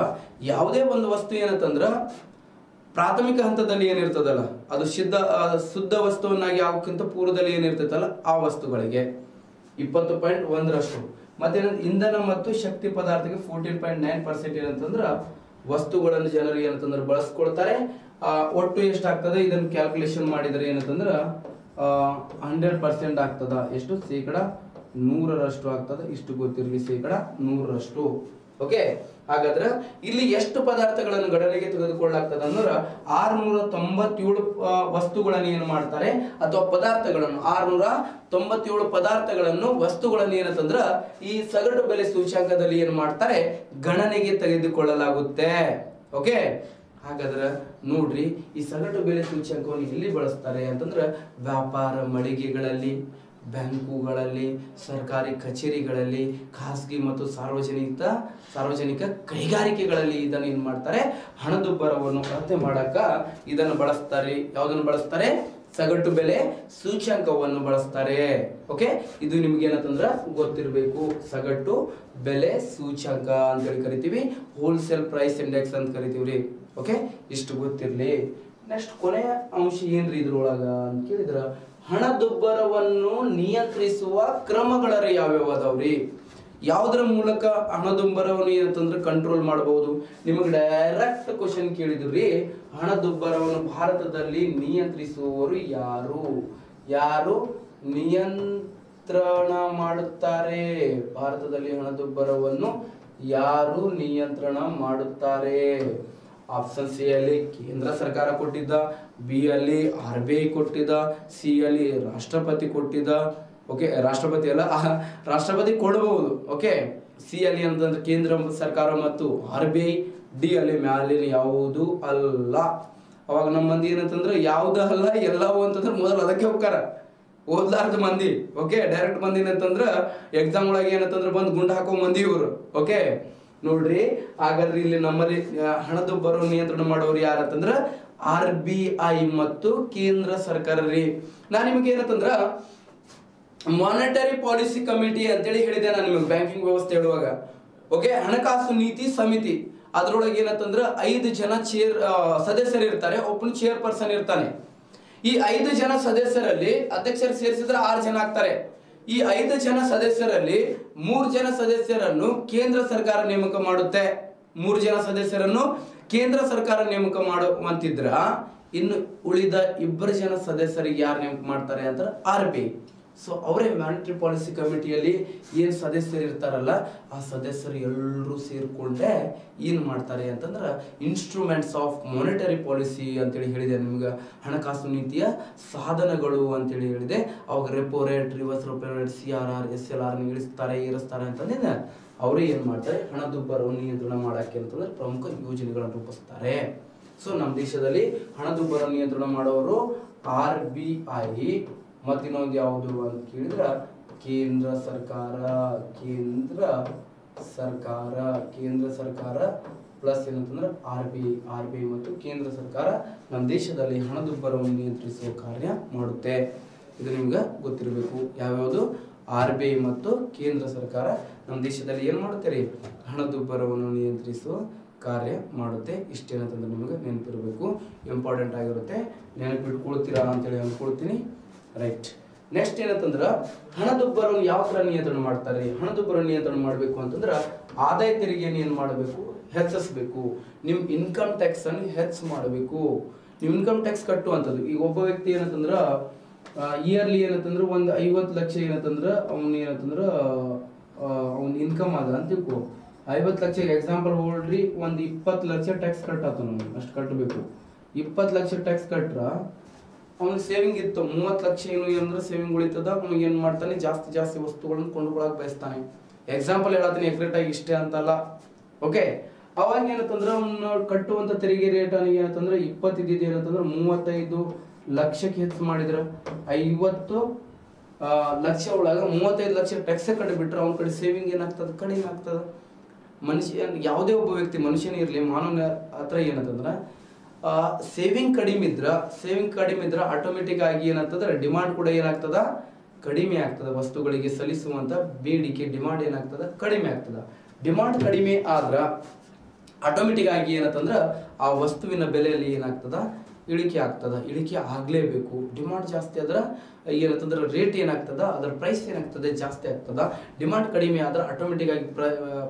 ಯಾವುದೇ ಒಂದು ವಸ್ತು ಏನಂತಂದ್ರ ಪ್ರಾಥಮಿಕ ಹಂತದಲ್ಲಿ ಏನಿರ್ತದಲ್ಲ, ಅದು ಶುದ್ಧ ವಸ್ತುವನ್ನಾಗಿ ಆಗೋಕ್ಕಿಂತ ಪೂರ್ವದಲ್ಲಿ ಏನಿರ್ತೈತಲ್ಲ ಆ ವಸ್ತುಗಳಿಗೆ 20.1%. ಮತ್ತೆ ಇಂಧನ ಮತ್ತು ಶಕ್ತಿ ಪದಾರ್ಥಕ್ಕೆ 14.9% ಏನಂತಂದ್ರ ವಸ್ತುಗಳನ್ನು ಜನರು ಏನಂತಂದ್ರೆ ಬಳಸ್ಕೊಳ್ತಾರೆ. ಒಟ್ಟು ಎಷ್ಟಾಗ್ತದೆ ಇದನ್ನು ಕ್ಯಾಲ್ಕುಲೇಷನ್ ಮಾಡಿದರೆ ಏನಂತಂದ್ರ 100% ಆಗ್ತದ. ಎಷ್ಟು? 100% ಆಗ್ತದ. ಇಷ್ಟು ಗೊತ್ತಿರಲಿ, 100%. ಓಕೆ, ಹಾಗಾದ್ರೆ ಇಲ್ಲಿ ಎಷ್ಟು ಪದಾರ್ಥಗಳನ್ನು ಗಣನೆಗೆ ತೆಗೆದುಕೊಳ್ಳಲಾಗ್ತದೆ ಅಂದ್ರೆ 697 ವಸ್ತುಗಳನ್ನು ಏನು ಮಾಡ್ತಾರೆ ಅಥವಾ ಪದಾರ್ಥಗಳನ್ನು 697 ಪದಾರ್ಥಗಳನ್ನು ವಸ್ತುಗಳನ್ನು ಏನಂತಂದ್ರ ಈ ಸಗಟು ಬೆಲೆ ಸೂಚ್ಯಂಕದಲ್ಲಿ ಏನು ಮಾಡ್ತಾರೆ? ಗಣನೆಗೆ ತೆಗೆದುಕೊಳ್ಳಲಾಗುತ್ತೆ. ಓಕೆ, ಹಾಗಾದ್ರೆ ನೋಡ್ರಿ, ಈ ಸಗಟು ಬೆಲೆ ಸೂಚ್ಯಂಕವನ್ನು ಎಲ್ಲಿ ಬಳಸ್ತಾರೆ ಅಂತಂದ್ರೆ ವ್ಯಾಪಾರ ಮಳಿಗೆಗಳಲ್ಲಿ, ಬ್ಯಾಂಕುಗಳಲ್ಲಿ, ಸರ್ಕಾರಿ ಕಚೇರಿಗಳಲ್ಲಿ, ಖಾಸಗಿ ಮತ್ತು ಸಾರ್ವಜನಿಕ ಕೈಗಾರಿಕೆಗಳಲ್ಲಿ ಇದನ್ನು ಏನ್ ಮಾಡ್ತಾರೆ? ಹಣದುಬ್ಬರವನ್ನು ಅಳತೆ ಮಾಡಕ ಇದನ್ನು ಬಳಸ್ತಾರೆ. ಯಾವುದನ್ನು ಬಳಸ್ತಾರೆ? ಸಗಟು ಬೆಲೆ ಸೂಚ್ಯಂಕವನ್ನು ಬಳಸ್ತಾರೆ. ಓಕೆ, ಇದು ನಿಮ್ಗೆ ಏನಂತಂದ್ರ ಗೊತ್ತಿರಬೇಕು. ಸಗಟು ಬೆಲೆ ಸೂಚ್ಯಂಕ ಅಂತೇಳಿ ಕರಿತೀವಿ, ಹೋಲ್ಸೇಲ್ ಪ್ರೈಸ್ ಇಂಡೆಕ್ಸ್ ಅಂತ ಕರಿತೀವ್ರಿ. ಓಕೆ, ಇಷ್ಟು ಗೊತ್ತಿರ್ಲಿ. ನೆಕ್ಸ್ಟ್ ಕೊನೆಯ ಅಂಶ ಏನ್ರಿ ಇದ್ರೊಳಗ ಅಂತ ಕೇಳಿದ್ರ, ಹಣದುಬ್ಬರವನ್ನು ನಿಯಂತ್ರಿಸುವ ಕ್ರಮಗಳರಿ ಯಾವ್ಯಾವ ಅದಾವ್ರಿ? ಯಾವುದರ ಮೂಲಕ ಹಣದುಬ್ಬರವನ್ನು ಏನಂತಂದ್ರೆ ಕಂಟ್ರೋಲ್ ಮಾಡಬಹುದು? ನಿಮಗೆ ಡೈರೆಕ್ಟ್ ಕ್ವಶನ್ ಕೇಳಿದ್ರಿ, ಹಣದುಬ್ಬರವನ್ನು ಭಾರತದಲ್ಲಿ ನಿಯಂತ್ರಿಸುವವರು ಯಾರು ನಿಯಂತ್ರಣ ಮಾಡುತ್ತಾರೆ? ಭಾರತದಲ್ಲಿ ಹಣದುಬ್ಬರವನ್ನು ಯಾರು ನಿಯಂತ್ರಣ ಮಾಡುತ್ತಾರೆ? ಆಪ್ಷನ್ ಸಿ ಅಲ್ಲಿ ಕೇಂದ್ರ ಸರ್ಕಾರ ಕೊಟ್ಟಿದ್ದ, ಬಿ ಅಲ್ಲಿ RBI ಕೊಟ್ಟಿದ್ದ, ಸಿ ಅಲ್ಲಿ ರಾಷ್ಟ್ರಪತಿ ಕೊಟ್ಟಿದ್ದ. ಓಕೆ, ರಾಷ್ಟ್ರಪತಿ ಅಲ್ಲ, ರಾಷ್ಟ್ರಪತಿ ಕೊಡಬಹುದು. ಓಕೆ, ಸಿ ಅಲ್ಲಿ ಅಂತಂದ್ರೆ ಕೇಂದ್ರ ಸರ್ಕಾರ ಮತ್ತು RBI, ಡಿ ಅಲ್ಲಿ ಮ್ಯಾಲಿನ ಯಾವುದು ಅಲ್ಲ. ಅವಾಗ ನಮ್ಮ ಮಂದಿ ಏನಂತಂದ್ರೆ ಯಾವ್ದು ಅಲ್ಲ ಎಲ್ಲವೂ ಅಂತಂದ್ರೆ ಮೊದಲು ಅದಕ್ಕೆ ಹೋಗ್ತಾರ, ಓದ್ಲಾರ್ದ ಮಂದಿ. ಓಕೆ, ಡೈರೆಕ್ಟ್ ಮಂದಿ ಏನಂತಂದ್ರ ಎಕ್ಸಾಮ್ ಒಳಗೆ ಏನಂತಂದ್ರೆ ಬಂದು ಗುಂಡು ಹಾಕೋ ಮಂದಿ ಇವರು. ಓಕೆ ನೋಡ್ರಿ, ಹಾಗಾದ್ರೆ ಇಲ್ಲಿ ನಮ್ಮಲ್ಲಿ ಹಣದುಬ್ಬರ ನಿಯಂತ್ರಣ ಮಾಡೋರು ಯಾರಂತಂದ್ರ RBI ಮತ್ತು ಕೇಂದ್ರ ಸರ್ಕಾರ ರೀ. ನಾನು ನಿಮ್ಗೆ ಏನಂತಂದ್ರ ಮಾನಿಟರಿ ಪಾಲಿಸಿ ಕಮಿಟಿ ಅಂತೇಳಿ ಹೇಳಿದೆ ನಾನು ನಿಮಗೆ ಬ್ಯಾಂಕಿಂಗ್ ವ್ಯವಸ್ಥೆ ಹೇಳುವಾಗ. ಓಕೆ, ಹಣಕಾಸು ನೀತಿ ಸಮಿತಿ ಅದ್ರೊಳಗೆ ಏನಂತಂದ್ರ 5 ಜನ ಸದಸ್ಯರು ಇರ್ತಾರೆ, ಒಬ್ಬನು ಚೇರ್ಪರ್ಸನ್ ಇರ್ತಾನೆ. ಈ 5 ಜನ ಸದಸ್ಯರಲ್ಲಿ ಅಧ್ಯಕ್ಷರು ಸೇರಿಸಿದ್ರೆ 6 ಜನ ಆಗ್ತಾರೆ. ಈ 5 ಜನ ಸದಸ್ಯರಲ್ಲಿ 3 ಜನ ಸದಸ್ಯರನ್ನು ಕೇಂದ್ರ ಸರ್ಕಾರ ನೇಮಕ ಮಾಡುತ್ತೆ. 3 ಜನ ಸದಸ್ಯರನ್ನು ಕೇಂದ್ರ ಸರ್ಕಾರ ನೇಮಕ ಮಾಡುವಂತಿದ್ರ, ಇನ್ನು ಉಳಿದ 2 ಜನ ಸದಸ್ಯರಿಗೆ ಯಾರು ನೇಮಕ ಮಾಡ್ತಾರೆ ಅಂತ RBI. ಸೊ ಅವರೇ ಮಾನಿಟರಿ ಪಾಲಿಸಿ ಕಮಿಟಿಯಲ್ಲಿ ಏನ್ ಸದಸ್ಯರು ಇರ್ತಾರಲ್ಲ ಆ ಸದಸ್ಯರು ಎಲ್ಲರೂ ಸೇರ್ಕೊಂಡೆ ಏನ್ ಮಾಡ್ತಾರೆ ಅಂತಂದ್ರ ಇನ್ಸ್ಟ್ರೂಮೆಂಟ್ಸ್ ಆಫ್ ಮಾನಿಟರಿ ಪಾಲಿಸಿ ಅಂತೇಳಿ ಹೇಳಿದೆ ನಿಮ್ಗೆ. ಹಣಕಾಸು ನೀತಿಯ ಸಾಧನಗಳು ಅಂತೇಳಿ ಹೇಳಿದೆ. ಅವಾಗ repo rate, reverse repo rate, CRR, SLR ಇರಿಸ್ತಾರೆ ಅಂತಂದಿದ್ದೆ. ಅವರೇ ಏನ್ ಮಾಡ್ತಾರೆ? ಹಣದುಬ್ಬರವನ್ನು ನಿಯಂತ್ರಣ ಮಾಡಕ್ಕೆ ಅಂತಂದ್ರೆ ಪ್ರಮುಖ ಯೋಜನೆಗಳನ್ನು ರೂಪಿಸ್ತಾರೆ. ಸೊ ನಮ್ಮ ದೇಶದಲ್ಲಿ ಹಣದುಬ್ಬರ ನಿಯಂತ್ರಣ ಮಾಡೋರು RBI, ಮತ್ತಿನ್ನೊಂದು ಯಾವುದು ಅಂತ ಕೇಳಿದ್ರ ಕೇಂದ್ರ ಸರ್ಕಾರ ಪ್ಲಸ್ ಏನಂತಂದ್ರೆ RBI ಮತ್ತು ಕೇಂದ್ರ ಸರ್ಕಾರ ನಮ್ಮ ದೇಶದಲ್ಲಿ ಹಣದುಬ್ಬರವನ್ನು ನಿಯಂತ್ರಿಸುವ ಕಾರ್ಯ ಮಾಡುತ್ತೆ. ಇದು ನಿಮ್ಗೆ ಗೊತ್ತಿರಬೇಕು. ಯಾವ್ಯಾವುದು? RBI ಮತ್ತು ಕೇಂದ್ರ ಸರ್ಕಾರ ನಮ್ಮ ದೇಶದಲ್ಲಿ ಏನ್ ಮಾಡುತ್ತಾರೆ? ಹಣದುಬ್ಬರವನ್ನು ನಿಯಂತ್ರಿಸುವ ಕಾರ್ಯ ಮಾಡುತ್ತೆ. ಇಷ್ಟೇನಂತಂದ್ರೆ ನಿಮಗೆ ನೆನಪಿರಬೇಕು, ಇಂಪಾರ್ಟೆಂಟ್ ಆಗಿರುತ್ತೆ. ನೆನಪಿಟ್ಕೊಳ್ತೀರಾ ಅಂತೇಳಿ ಅನ್ಕೊಳ್ತೀನಿ. ರೈಟ್, ನೆಕ್ಸ್ಟ್ ಏನಂತಂದ್ರ ಹಣದುಬ್ಬರವನ್ನು ಯಾವ ತರ ನಿಯಂತ್ರಣ ಮಾಡ್ತಾರೆ? ಹಣದುಬ್ಬರ ನಿಯಂತ್ರಣ ಮಾಡಬೇಕು ಅಂತಂದ್ರ ಆದಾಯ ತೆರಿಗೆಯನ್ನು ಏನ್ ಮಾಡಬೇಕು? ಹೆಚ್ಚಿಸಬೇಕು. ನಿಮ್ ಇನ್ಕಮ್ ಟ್ಯಾಕ್ಸ್ ಅನ್ನು ಹೆಚ್ಚು ಮಾಡಬೇಕು. ನೀವು ಇನ್ಕಮ್ ಟ್ಯಾಕ್ಸ್ ಕಟ್ಟುವಂಥದ್ದು. ಈಗ ಒಬ್ಬ ವ್ಯಕ್ತಿ ಏನಂತಂದ್ರ ಇಯರ್ಲಿ ಏನಂತಂದ್ರ ಒಂದು 50 ಲಕ್ಷ ಏನಂತಂದ್ರ ಅವ್ನ ಇನ್ಕಮ್ ಅದ ಅಂತ ತಿಳ್ಕೊ. 50 ಲಕ್ಷ ಎಕ್ಸಾಂಪಲ್ ಹೋಗ್ರಿ, ಒಂದು 20 ಲಕ್ಷ ಟ್ಯಾಕ್ಸ್ ಕಟ್ಟಾತ ನಮ್ಗೆ, ಅಷ್ಟು ಕಟ್ಟಬೇಕು. 20 ಲಕ್ಷ ಟ್ಯಾಕ್ಸ್ ಕಟ್ರ ಅವ್ನಿಗೆ ಸೇವಿಂಗ್ ಇತ್ತು 30 ಲಕ್ಷ ಏನು ಅಂದ್ರೆ ಸೇವಿಂಗ್ ಉಳಿತದ. ಅವ್ನಿಗೆ ಏನ್ ಮಾಡ್ತಾನೆ, ಜಾಸ್ತಿ ಜಾಸ್ತಿ ವಸ್ತುಗಳನ್ನ ಕೊಂಡ್ಕೊಳಕ್ ಬಯಸ್ತಾನೆ. ಎಕ್ಸಾಂಪಲ್ ಹೇಳತ್ತೀನಿ, ಎಕ್ಸಾಕ್ಟ್ ಆಗಿ ಇಷ್ಟೇ ಅಂತಲ್ಲ. ಓಕೆ, ಅವಾಗ ಏನಂತಂದ್ರೆ ಅವ್ನ ಕಟ್ಟುವಂತ ತೆರಿಗೆ ರೇಟ್ ಏನಂತಂದ್ರೆ 20 ಇದ್ದಿದ್ದು ಏನಂತಂದ್ರೆ 35 ಲಕ್ಷಕ್ಕೆ ಹೆಚ್ಚು ಮಾಡಿದ್ರ 50 ಲಕ್ಷ ಒಳಗ 35 ಲಕ್ಷ ಟ್ಯಾಕ್ಸ್ ಕಟ್ಟಿಬಿಟ್ರೆ ಅವ್ನ ಕಡೆ ಸೇವಿಂಗ್ ಏನಾಗ್ತದ, ಕಡಿಮೆ ಆಗ್ತದ. ಮನುಷ್ಯ ಯಾವುದೇ ಒಬ್ಬ ವ್ಯಕ್ತಿ ಮನುಷ್ಯನೇ ಇರಲಿ ಮಾನವನ ಹತ್ರ ಏನಂತಂದ್ರ ಸೇವಿಂಗ್ ಕಡಿಮೆ ಇದ್ರ ಆಟೋಮೆಟಿಕ್ ಆಗಿ ಏನಂತಂದ್ರೆ ಡಿಮಾಂಡ್ ಕೂಡ ಏನಾಗ್ತದ, ಕಡಿಮೆ ಆಗ್ತದ. ವಸ್ತುಗಳಿಗೆ ಸಲ್ಲಿಸುವಂತ ಬೇಡಿಕೆ ಡಿಮಾಂಡ್ ಏನಾಗ್ತದ, ಕಡಿಮೆ ಆಗ್ತದ. ಡಿಮಾಂಡ್ ಕಡಿಮೆ ಆದ್ರ ಆಟೋಮೆಟಿಕ್ ಆಗಿ ಏನಂತಂದ್ರ ಆ ವಸ್ತುವಿನ ಬೆಲೆಯಲ್ಲಿ ಏನಾಗ್ತದ, ಇಳಿಕೆ ಆಗ್ತದ. ಇಳಿಕೆ ಆಗ್ಲೇಬೇಕು. ಡಿಮಾಂಡ್ ಜಾಸ್ತಿ ಆದ್ರ ಏನಂತಂದ್ರೆ ರೇಟ್ ಏನಾಗ್ತದ, ಅದರ ಪ್ರೈಸ್ ಏನಾಗ್ತದೆ, ಜಾಸ್ತಿ ಆಗ್ತದ. ಡಿಮಾಂಡ್ ಕಡಿಮೆ ಆದ್ರೆ ಆಟೋಮೆಟಿಕ್ ಆಗಿ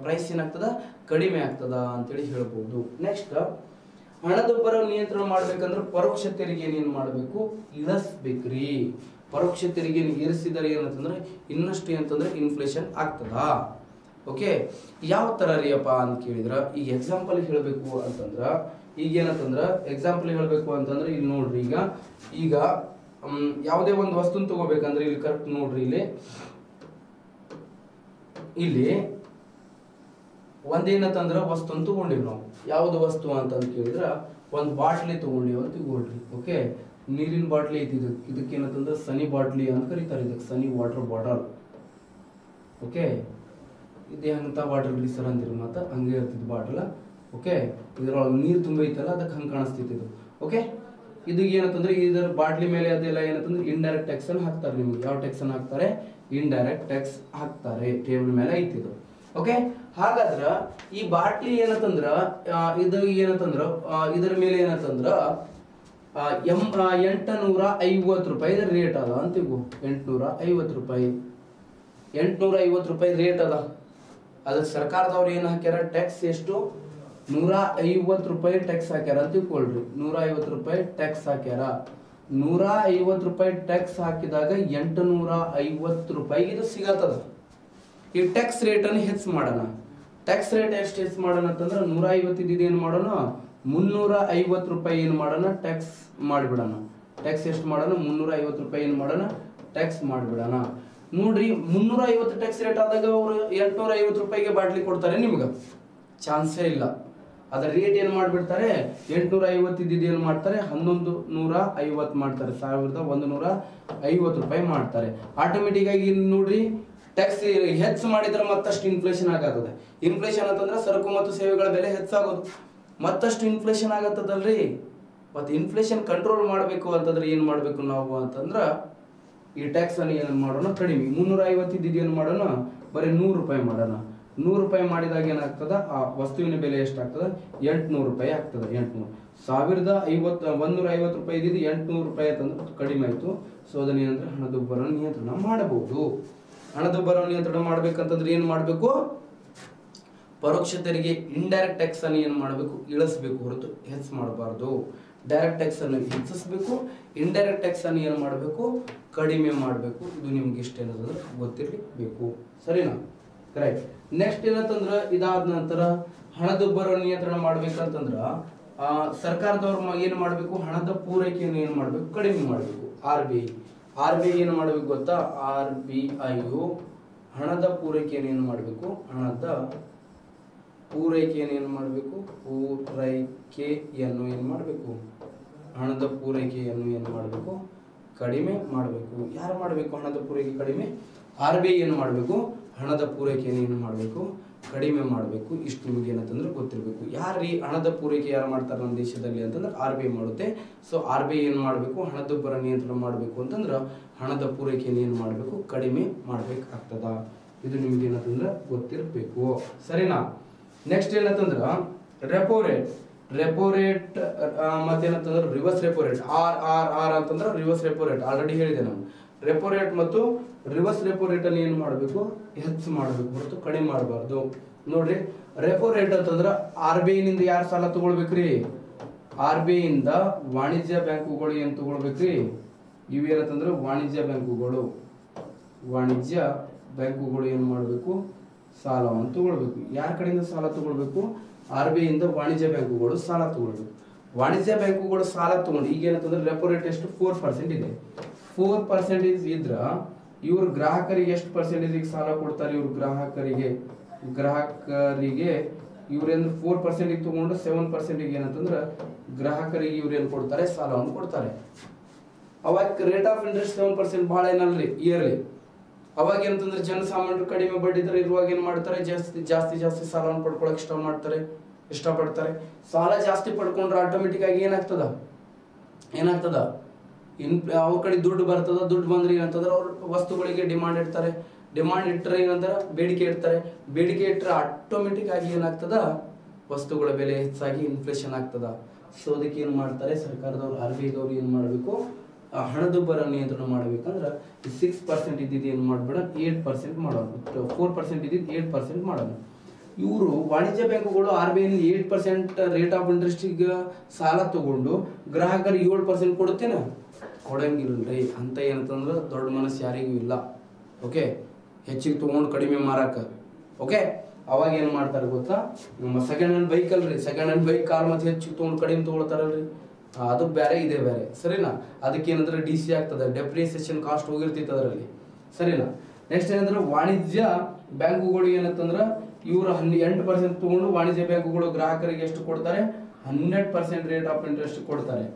ಪ್ರೈಸ್ ಏನಾಗ್ತದ, ಕಡಿಮೆ ಆಗ್ತದ ಅಂತೇಳಿ ಹೇಳ್ಬೋದು. ನೆಕ್ಸ್ಟ್, ಹಣದುಬ್ಬರ ನಿಯಂತ್ರಣ ಮಾಡ್ಬೇಕಂದ್ರೆ ಪರೋಕ್ಷ ತೆರಿಗೆಯನ್ನು ಏನ್ ಮಾಡ್ಬೇಕು, ಇಳಿಸ್ಬೇಕ್ರಿ. ಪರೋಕ್ಷ ತೆರಿಗೆಯನ್ನು ಏರಿಸಿದರೆ ಏನಂತಂದ್ರೆ ಇನ್ನಷ್ಟು ಏನಂತಂದ್ರೆ ಇನ್ಫ್ಲೇಷನ್ ಆಗ್ತದ. ಓಕೆ, ಯಾವ ತರ ರೀಪ್ಪ ಅಂತ ಕೇಳಿದ್ರ, ಈಗ ಎಕ್ಸಾಂಪಲ್ ಹೇಳ್ಬೇಕು ಅಂತಂದ್ರ ಈಗ ಏನಂತಂದ್ರ ಎಕ್ಸಾಂಪಲ್ ಹೇಳ್ಬೇಕು ಅಂತಂದ್ರೆ ಇಲ್ಲಿ ನೋಡ್ರಿ, ಈಗ ಯಾವುದೇ ಒಂದು ವಸ್ತು ತಗೋಬೇಕಂದ್ರೆ ಇಲ್ಲಿ ಕರೆಕ್ಟ್ ನೋಡ್ರಿ, ಇಲ್ಲಿ ಒಂದೇನಂತಂದ್ರ ವಸ್ತು ತಗೊಂಡಿವಿ ನಾವು. ಯಾವ್ದು ವಸ್ತು ಅಂತ ಕೇಳಿದ್ರ ಒಂದು ಬಾಟ್ಲಿ ತಗೊಂಡಿವಿ ಅಂತ ತಗೊಳ್ರಿ. ಓಕೆ, ನೀರಿನ ಬಾಟ್ಲಿ ಐತಿ. ಇದಕ್ಕೆ ಏನಂತಂದ್ರೆ ಸನಿ ಬಾಟ್ಲಿ ಅಂತ ಕರೀತಾರೆ. ಇದಕ್ಕೆ ಸನಿ ವಾಟರ್ ಬಾಟಲ್. ಓಕೆ, ಇದೇ ಹಂತ ವಾಟರ್ ಗ್ಲೀಸರ್ ಅಂತೀರಿ, ಮತ್ತ ಹಂಗೆ ಇರ್ತಿದ್ ಬಾಟಲ್. ಓಕೆ, ಇದ್ರೊಳಗೆ ನೀರು ತುಂಬೈತಲ್ಲ, ಅದಕ್ಕೆ ಹಂಗೆ ಕಾಣಿಸ್ತಿತ್ತು ಇದು. ಓಕೆ, ಇದು ಏನಂತಂದ್ರೆ ಇದರ ಬಾಟ್ಲಿ ಮೇಲೆ ಅದೆಲ್ಲ ಏನಂತಂದ್ರೆ ಇಂಡೈರೆಕ್ಟ್ ಟ್ಯಾಕ್ಸ್ ಅನ್ನು ಹಾಕ್ತಾರೆ. ನಿಮ್ಗೆ ಯಾವ ಟ್ಯಾಕ್ಸ್ ಅನ್ನು ಹಾಕ್ತಾರೆ, ಇಂಡೈರೆಕ್ಟ್ ಟ್ಯಾಕ್ಸ್ ಹಾಕ್ತಾರೆ. ಟೇಬಲ್ ಮೇಲೆ ಐತಿದು. ಓಕೆ, ಹಾಗಾದ್ರ ಈ ಬಾಟ್ಲಿ ಏನಂತಂದ್ರ ಇದು ಏನಂತಂದ್ರ ಇದರ ಮೇಲೆ ಏನಂತಂದ್ರ 850 ರೂಪಾಯಿ ರೇಟ್ ಅದ ಅಂತಿಗು. 850 ರೂಪಾಯಿ, 850 ರೂಪಾಯಿ ರೇಟ್ ಅದ. ಅದಕ್ಕೆ ಸರ್ಕಾರದವ್ರು ಏನ್ ಹಾಕ್ಯಾರ, ಟ್ಯಾಕ್ಸ್ ಎಷ್ಟು, 150 ರೂಪಾಯಿ ಟ್ಯಾಕ್ಸ್ ಹಾಕ್ಯಾರ ಅಂತ ತಿಳ್ಕೊಳ್ರಿ. 150 ರೂಪಾಯಿ ಟ್ಯಾಕ್ಸ್ ಹಾಕ್ಯಾರ. 150 ರೂಪಾಯಿ ಟ್ಯಾಕ್ಸ್ ಹಾಕಿದಾಗ 850 ರೂಪಾಯಿಗೆ ಇದು ಸಿಗತ್ತದ. ಈ ಟ್ಯಾಕ್ಸ್ ರೇಟ್ ಅನ್ನು ಹೆಚ್ಚು ಮಾಡೋಣ. ಟ್ಯಾಕ್ಸ್ ರೇಟ್ ಎಷ್ಟು ಹೆಚ್ಚು ಮಾಡೋಣ ಅಂತಂದ್ರೆ 150 ಇದ್ದಿದ್ದು ಏನು ಮಾಡೋಣ, 350 ರೂಪಾಯಿ ಏನು ಮಾಡೋಣ, ಟ್ಯಾಕ್ಸ್ ಮಾಡಿಬಿಡೋಣ. ಟ್ಯಾಕ್ಸ್ ಎಷ್ಟು ಮಾಡೋಣ, 350 ರೂಪಾಯಿ ಏನು ಮಾಡೋಣ, ಟ್ಯಾಕ್ಸ್ ಮಾಡಿಬಿಡೋಣ. ನೋಡ್ರಿ, 350 ಟ್ಯಾಕ್ಸ್ ರೇಟ್ ಆದಾಗ ಅವರು 850 ರೂಪಾಯಿಗೆ ಬಾಟ್ಲಿ ಕೊಡ್ತಾರೆ ನಿಮ್ಗೆ, ಚಾನ್ಸೇ ಇಲ್ಲ. ಅದರ ರೇಟ್ ಏನ್ ಮಾಡ್ಬಿಡ್ತಾರೆ, 850 ಇದ್ದಿದ್ದು ಏನ್ ಮಾಡ್ತಾರೆ, 1150 ಮಾಡ್ತಾರೆ. 1150 ರೂಪಾಯಿ ಮಾಡ್ತಾರೆ. ಆಟೋಮೆಟಿಕ್ ಆಗಿ ನೋಡ್ರಿ, ಟ್ಯಾಕ್ಸ್ ಹೆಚ್ಚು ಮಾಡಿದ್ರೆ ಮತ್ತಷ್ಟು ಇನ್ಫ್ಲೇಷನ್ ಆಗತ್ತದೆ. ಇನ್ಫ್ಲೇಷನ್ ಅಂತಂದ್ರೆ ಸರಕು ಮತ್ತು ಸೇವೆಗಳ ಬೆಲೆ ಹೆಚ್ಚಾಗೋದು, ಮತ್ತಷ್ಟು ಇನ್ಫ್ಲೇಷನ್ ಆಗತ್ತದಲ್ರಿ. ಮತ್ತೆ ಇನ್ಫ್ಲೇಷನ್ ಕಂಟ್ರೋಲ್ ಮಾಡಬೇಕು ಅಂತಂದ್ರೆ ಏನ್ ಮಾಡ್ಬೇಕು ನಾವು ಅಂತಂದ್ರ ಈ ಟ್ಯಾಕ್ಸ್ ಅನ್ನು ಏನ್ ಮಾಡೋಣ, ಕಡಿಮೆ. 350 ಇದ್ದಿದ್ದು ಏನ್ ಮಾಡೋಣ, ಬರೀ 100 ರೂಪಾಯಿ ಮಾಡೋಣ. 100 ರೂಪಾಯಿ ಮಾಡಿದಾಗ ಏನಾಗ್ತದ, ಆ ವಸ್ತುವಿನ ಬೆಲೆ ಎಷ್ಟಾಗ್ತದ, 800 ರೂಪಾಯಿ ಆಗ್ತದೆ. 150 ರೂಪಾಯಿ ಇದ್ದಿದ್ದು 800 ರೂಪಾಯಿ ಅಂತಂದ್ರೆ ಕಡಿಮೆ ಆಯ್ತು. ಸೊ ಅದನ್ನ ಏನಂದ್ರೆ ಹಣದುಬ್ಬರ ನಿಯಂತ್ರಣ ಮಾಡಬಹುದು. ಹಣದುಬ್ಬರ ನಿಯಂತ್ರಣ ಮಾಡ್ಬೇಕಂತಂದ್ರೆ ಏನ್ ಮಾಡ್ಬೇಕು, ಪರೋಕ್ಷ ತೆರಿಗೆ ಇಂಡೈರೆಕ್ಟ್ ಟ್ಯಾಕ್ಸ್ ಅನ್ನು ಏನ್ ಮಾಡಬೇಕು, ಇಳಿಸಬೇಕು ಹೊರತು ಹೆಚ್ಚು ಮಾಡಬಾರ್ದು. ಡೈರೆಕ್ಟ್ ಟ್ಯಾಕ್ಸ್ ಅನ್ನು ಹೆಚ್ಚಿಸಬೇಕು, ಇಂಡೈರೆಕ್ಟ್ ಟ್ಯಾಕ್ಸ್ ಅನ್ನು ಏನ್ ಮಾಡಬೇಕು, ಕಡಿಮೆ ಮಾಡಬೇಕು. ಇದು ನಿಮ್ಗೆ ಇಷ್ಟ ಏನಾದ್ರು ಗೊತ್ತಿರಬೇಕು, ಸರಿನಾ? ರೈಟ್. ನೆಕ್ಸ್ಟ್ ಏನಂತಂದ್ರ ಇದಾದ ನಂತರ ಹಣದುಬ್ಬರ ನಿಯಂತ್ರಣ ಮಾಡ್ಬೇಕಂತಂದ್ರ ಸರ್ಕಾರದವ್ರ ಏನ್ ಮಾಡ್ಬೇಕು, ಹಣದ ಪೂರೈಕೆಯನ್ನು ಏನ್ ಮಾಡ್ಬೇಕು, ಕಡಿಮೆ ಮಾಡಬೇಕು. ಆರ್ ಬಿ ಐ ಏನ್ ಮಾಡ್ಬೇಕು ಗೊತ್ತಾ, RBI ಹಣದ ಪೂರೈಕೆಯನ್ನು ಏನ್ ಮಾಡ್ಬೇಕು, ಹಣದ ಪೂರೈಕೆಯನ್ನು ಏನ್ ಮಾಡ್ಬೇಕು, ಹಣದ ಪೂರೈಕೆಯನ್ನು ಏನ್ ಮಾಡ್ಬೇಕು, ಕಡಿಮೆ ಮಾಡಬೇಕು. ಯಾರು ಮಾಡಬೇಕು ಹಣದ ಪೂರೈಕೆ ಕಡಿಮೆ? RBI ಏನು ಮಾಡಬೇಕು, ಹಣದ ಪೂರೈಕೆಯನ್ನು ಏನು ಮಾಡಬೇಕು, ಕಡಿಮೆ ಮಾಡಬೇಕು. ಇಷ್ಟು ನಿಮಗೆ ಏನಂತಂದ್ರೆ ಗೊತ್ತಿರಬೇಕು. ಯಾರೀ ಹಣದ ಪೂರೈಕೆ ಯಾರು ಮಾಡ್ತಾರೆ ನಮ್ಮ ದೇಶದಲ್ಲಿ ಅಂತಂದ್ರೆ RBI ಮಾಡುತ್ತೆ. ಸೊ RBI ಏನು ಮಾಡಬೇಕು, ಹಣದುಬ್ಬರ ನಿಯಂತ್ರಣ ಮಾಡಬೇಕು ಅಂತಂದ್ರೆ ಹಣದ ಪೂರೈಕೆಯನ್ನು ಏನು ಮಾಡಬೇಕು, ಕಡಿಮೆ ಮಾಡ್ಬೇಕಾಗ್ತದ. ಇದು ನಿಮ್ಗೆ ಏನಂತಂದ್ರೆ ಗೊತ್ತಿರಬೇಕು, ಸರಿನಾ? ನೆಕ್ಸ್ಟ್ ಏನಂತಂದ್ರ ರೆಪೋ ರೇಟ್ ಮತ್ತೇನಂತಂದ್ರೆ ರಿವರ್ಸ್ ರೆಪೋ ರೇಟ್. ಆರ್ ಅಂತಂದ್ರೆ ರಿವರ್ಸ್ ರೆಪೋ ರೇಟ್ ಆಲ್ರೆಡಿ ಹೇಳಿದೆ ನಾನು. ರೆಪೋ ರೇಟ್ ಮತ್ತು ರಿವರ್ಸ್ ರೆಪೋ ರೇಟ್ ಅನ್ನು ಏನು ಮಾಡಬೇಕು, ಹೆಚ್ಚು ಮಾಡಬೇಕು ಹೊರತು ಕಡಿಮೆ ಮಾಡಬಾರ್ದು. ನೋಡ್ರಿ, ರೆಪೋ ರೇಟ್ ಅಂತಂದ್ರೆ RBI ನಿಂದ ಯಾರು ಸಾಲ ತಗೊಳ್ಬೇಕ್ರಿ, RBI ಇಂದ ವಾಣಿಜ್ಯ ಬ್ಯಾಂಕುಗಳು ಏನ್ ತಗೊಳ್ಬೇಕ್ರಿ, ಇವೇನಂತಂದ್ರೆ ವಾಣಿಜ್ಯ ಬ್ಯಾಂಕುಗಳು ಏನ್ ಮಾಡಬೇಕು, ಸಾಲವನ್ನು ತಗೊಳ್ಬೇಕು. ಯಾರ ಕಡೆಯಿಂದ ಸಾಲ ತಗೊಳ್ಬೇಕು? RBI ಇಂದ ವಾಣಿಜ್ಯ ಬ್ಯಾಂಕುಗಳು ಸಾಲ ತಗೊಳ್ಬೇಕು. ವಾಣಿಜ್ಯ ಬ್ಯಾಂಕುಗಳು ಸಾಲ ತಗೊಂಡು ಈಗ ಏನಂತಂದ್ರೆ ರೆಪೋ ರೇಟ್ ಎಷ್ಟು 4% ಇದೆ. 4% ಇದ್ರ ಇವ್ರು ಗ್ರಾಹಕರಿಗೆ ಎಷ್ಟು ಪರ್ಸೆಂಟೇಜ್ ಸಾಲ ಕೊಡ್ತಾರೆ? ಇವ್ರು ಗ್ರಾಹಕರಿಗೆ ಇವ್ರೇನು 4% ತಗೊಂಡು 7% ಏನಂತಂದ್ರೆ ಗ್ರಾಹಕರಿಗೆ ಇವ್ರು ಏನು ಕೊಡ್ತಾರೆ? ಸಾಲವನ್ನು ಕೊಡ್ತಾರೆ. ಅವಾಗ ರೇಟ್ ಆಫ್ ಇಂಟ್ರೆಸ್ಟ್ 7% ಬಹಳ ಏನಲ್ರಿ ಇಯರ್ಲಿ. ಅವಾಗ ಏನಂತಂದ್ರೆ ಜನಸಾಮಾನ್ಯರು ಕಡಿಮೆ ಬಡ್ಡಿ ದರ ಇರುವಾಗ ಏನ್ ಮಾಡ್ತಾರೆ? ಜಾಸ್ತಿ ಸಾಲವನ್ನು ಪಡ್ಕೊಳಕ್ ಇಷ್ಟಪಡ್ತಾರೆ. ಸಾಲ ಜಾಸ್ತಿ ಪಡ್ಕೊಂಡ್ರೆ ಆಟೋಮೆಟಿಕ್ ಆಗಿ ಏನಾಗ್ತದ ಅವ್ರ ಕಡೆ ದುಡ್ಡು ಬರ್ತದ. ದುಡ್ಡು ಬಂದ್ರೆ ಏನಂತಂದ್ರೆ ಅವ್ರ ವಸ್ತುಗಳಿಗೆ ಡಿಮಾಂಡ್ ಇಡ್ತಾರೆ. ಡಿಮಾಂಡ್ ಇಟ್ಟರೆ ಏನಂತಾರ? ಬೇಡಿಕೆ ಇಡ್ತಾರೆ. ಬೇಡಿಕೆ ಇಟ್ಟರೆ ಆಟೋಮೆಟಿಕ್ ಆಗಿ ಏನಾಗ್ತದ? ವಸ್ತುಗಳ ಬೆಲೆ ಹೆಚ್ಚಾಗಿ ಇನ್ಫ್ಲೇಷನ್ ಆಗ್ತದ. ಸೊ ಅದಕ್ಕೆ ಏನ್ ಮಾಡ್ತಾರೆ? ಸರ್ಕಾರದವ್ರು RBI ದವ್ರು ಏನ್ ಮಾಡ್ಬೇಕು? ಹಣದುಬ್ಬರ ನಿಯಂತ್ರಣ ಮಾಡ್ಬೇಕಂದ್ರೆ 6% ಇದ್ದಿದ್ದು ಏನ್ ಮಾಡ್ಬೇಡ 8% ಮಾಡೋಣ. 4% ಇದ್ದಿದ್ದು 8% ಮಾಡೋಣ. ಇವರು ವಾಣಿಜ್ಯ ಬ್ಯಾಂಕುಗಳು RBI 8% ರೇಟ್ ಆಫ್ ಇಂಟ್ರೆಸ್ಟ್ ಸಾಲ ತಗೊಂಡು ಗ್ರಾಹಕರಿಗೆ 7% ಕೊಡುತ್ತೇನೆ? ಕೊಡಂಗಿಲ್ರಿ. ಅಂತ ಏನಂತಂದ್ರೆ ದೊಡ್ಡ ಮನಸ್ಸು ಯಾರಿಗೂ ಇಲ್ಲ. ಓಕೆ, ಹೆಚ್ಚಿಗೆ ತಗೊಂಡು ಕಡಿಮೆ ಮಾರಾಕ. ಓಕೆ, ಅವಾಗ ಏನ್ ಮಾಡ್ತಾರೆ ಗೊತ್ತಾ? ನಮ್ಮ ಸೆಕೆಂಡ್ ಹ್ಯಾಂಡ್ ಬೈಕ್ ಕಾರ್ ಮತ್ತೆ ಹೆಚ್ಚಿಗೆ ತಗೊಂಡು ಕಡಿಮೆ ತಗೊಳ್ತಾರಲ್ರಿ, ಅದು ಬೇರೆ ಇದೆ ಬೇರೆ. ಸರಿನಾ? ಅದಕ್ಕೆ ಏನಂದ್ರೆ DC ಆಗ್ತದೆ, ಡೆಪ್ರಿಸಿಯೇಷನ್ ಕಾಸ್ಟ್ ಹೋಗಿರ್ತೈತೆ ಅದರಲ್ಲಿ. ಸರಿನಾ? ನೆಕ್ಸ್ಟ್ ಏನಂದ್ರೆ ವಾಣಿಜ್ಯ ಬ್ಯಾಂಕುಗಳು ಏನಂತಂದ್ರೆ ಇವರು 8% ತಗೊಂಡು ವಾಣಿಜ್ಯ ಬ್ಯಾಂಕುಗಳು ಗ್ರಾಹಕರಿಗೆ ಎಷ್ಟು ಕೊಡ್ತಾರೆ? 100% ರೇಟ್ ಆಫ್ ಇಂಟ್ರೆಸ್ಟ್ ಕೊಡ್ತಾರೆ.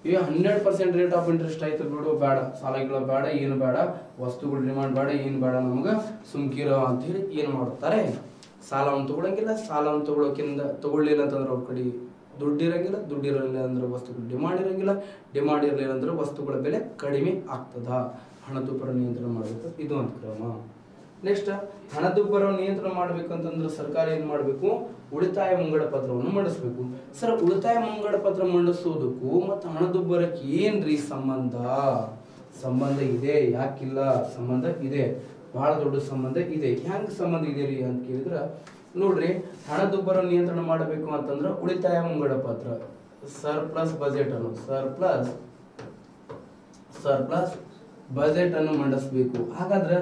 ಈಗ 100% ರೇಟ್ ಆಫ್ ಇಂಟ್ರೆಸ್ಟ್ ಆಯ್ತು ಬಿಡು, ಬೇಡ ಸಾಲಗಳು ಬೇಡ, ಏನು ಬೇಡ, ವಸ್ತುಗಳು ಡಿಮಾಂಡ್ ಬೇಡ, ಏನು ಬೇಡ, ನಮ್ಗೆ ಸುಮ್ಕಿರೋ ಅಂತ ಹೇಳಿ ಏನ್ ಮಾಡ್ತಾರೆ? ಸಾಲವನ್ನು ತಗೊಳಂಗಿಲ್ಲ. ಸಾಲವನ್ನು ತಗೊಳ್ಳಿಲ್ಲ ಅಂತಂದ್ರೆ ಅವ್ರ ಕಡೆ ದುಡ್ಡು ಇರಂಗಿಲ್ಲ ಅಂದ್ರೆ ವಸ್ತುಗಳು ಡಿಮಾಂಡ್ ಇರಲಿಲ್ಲ ಅಂದ್ರೆ ವಸ್ತುಗಳ ಬೆಲೆ ಕಡಿಮೆ ಆಗ್ತದ. ಹಣದುಬ್ಬರ ನಿಯಂತ್ರಣ ಮಾಡಬೇಕು, ಇದು ಒಂದು ಕ್ರಮ. ನೆಕ್ಸ್ಟ್, ಹಣದುಬ್ಬರ ನಿಯಂತ್ರಣ ಮಾಡ್ಬೇಕಂತಂದ್ರೆ ಸರ್ಕಾರ ಏನ್ ಮಾಡ್ಬೇಕು? ಉಳಿತಾಯ ಮುಂಗಡ ಪತ್ರವನ್ನು ಮಂಡಿಸ್ಬೇಕು. ಸರ್, ಉಳಿತಾಯ ಮುಂಗಡ ಪತ್ರ ಮಂಡಿಸೋದಕ್ಕೂ ಮತ್ತು ಹಣದುಬ್ಬರಕ್ಕೆ ಏನ್ರಿ ಸಂಬಂಧ ಇದೆ? ಯಾಕಿಲ್ಲ? ಸಂಬಂಧ ಇದೆ, ಬಹಳ ದೊಡ್ಡ ಸಂಬಂಧ ಇದೆ. ಹೆಂಗ್ ಸಂಬಂಧ ಇದೆ ರೀ ಅಂತ ಕೇಳಿದ್ರ, ನೋಡ್ರಿ, ಹಣದುಬ್ಬರ ನಿಯಂತ್ರಣ ಮಾಡಬೇಕು ಅಂತಂದ್ರೆ ಉಳಿತಾಯ ಮುಂಗಡ ಪತ್ರ ಸರ್ಪ್ಲಸ್ ಬಜೆಟ್ ಅನ್ನು ಮಂಡಿಸಬೇಕು. ಹಾಗಾದ್ರೆ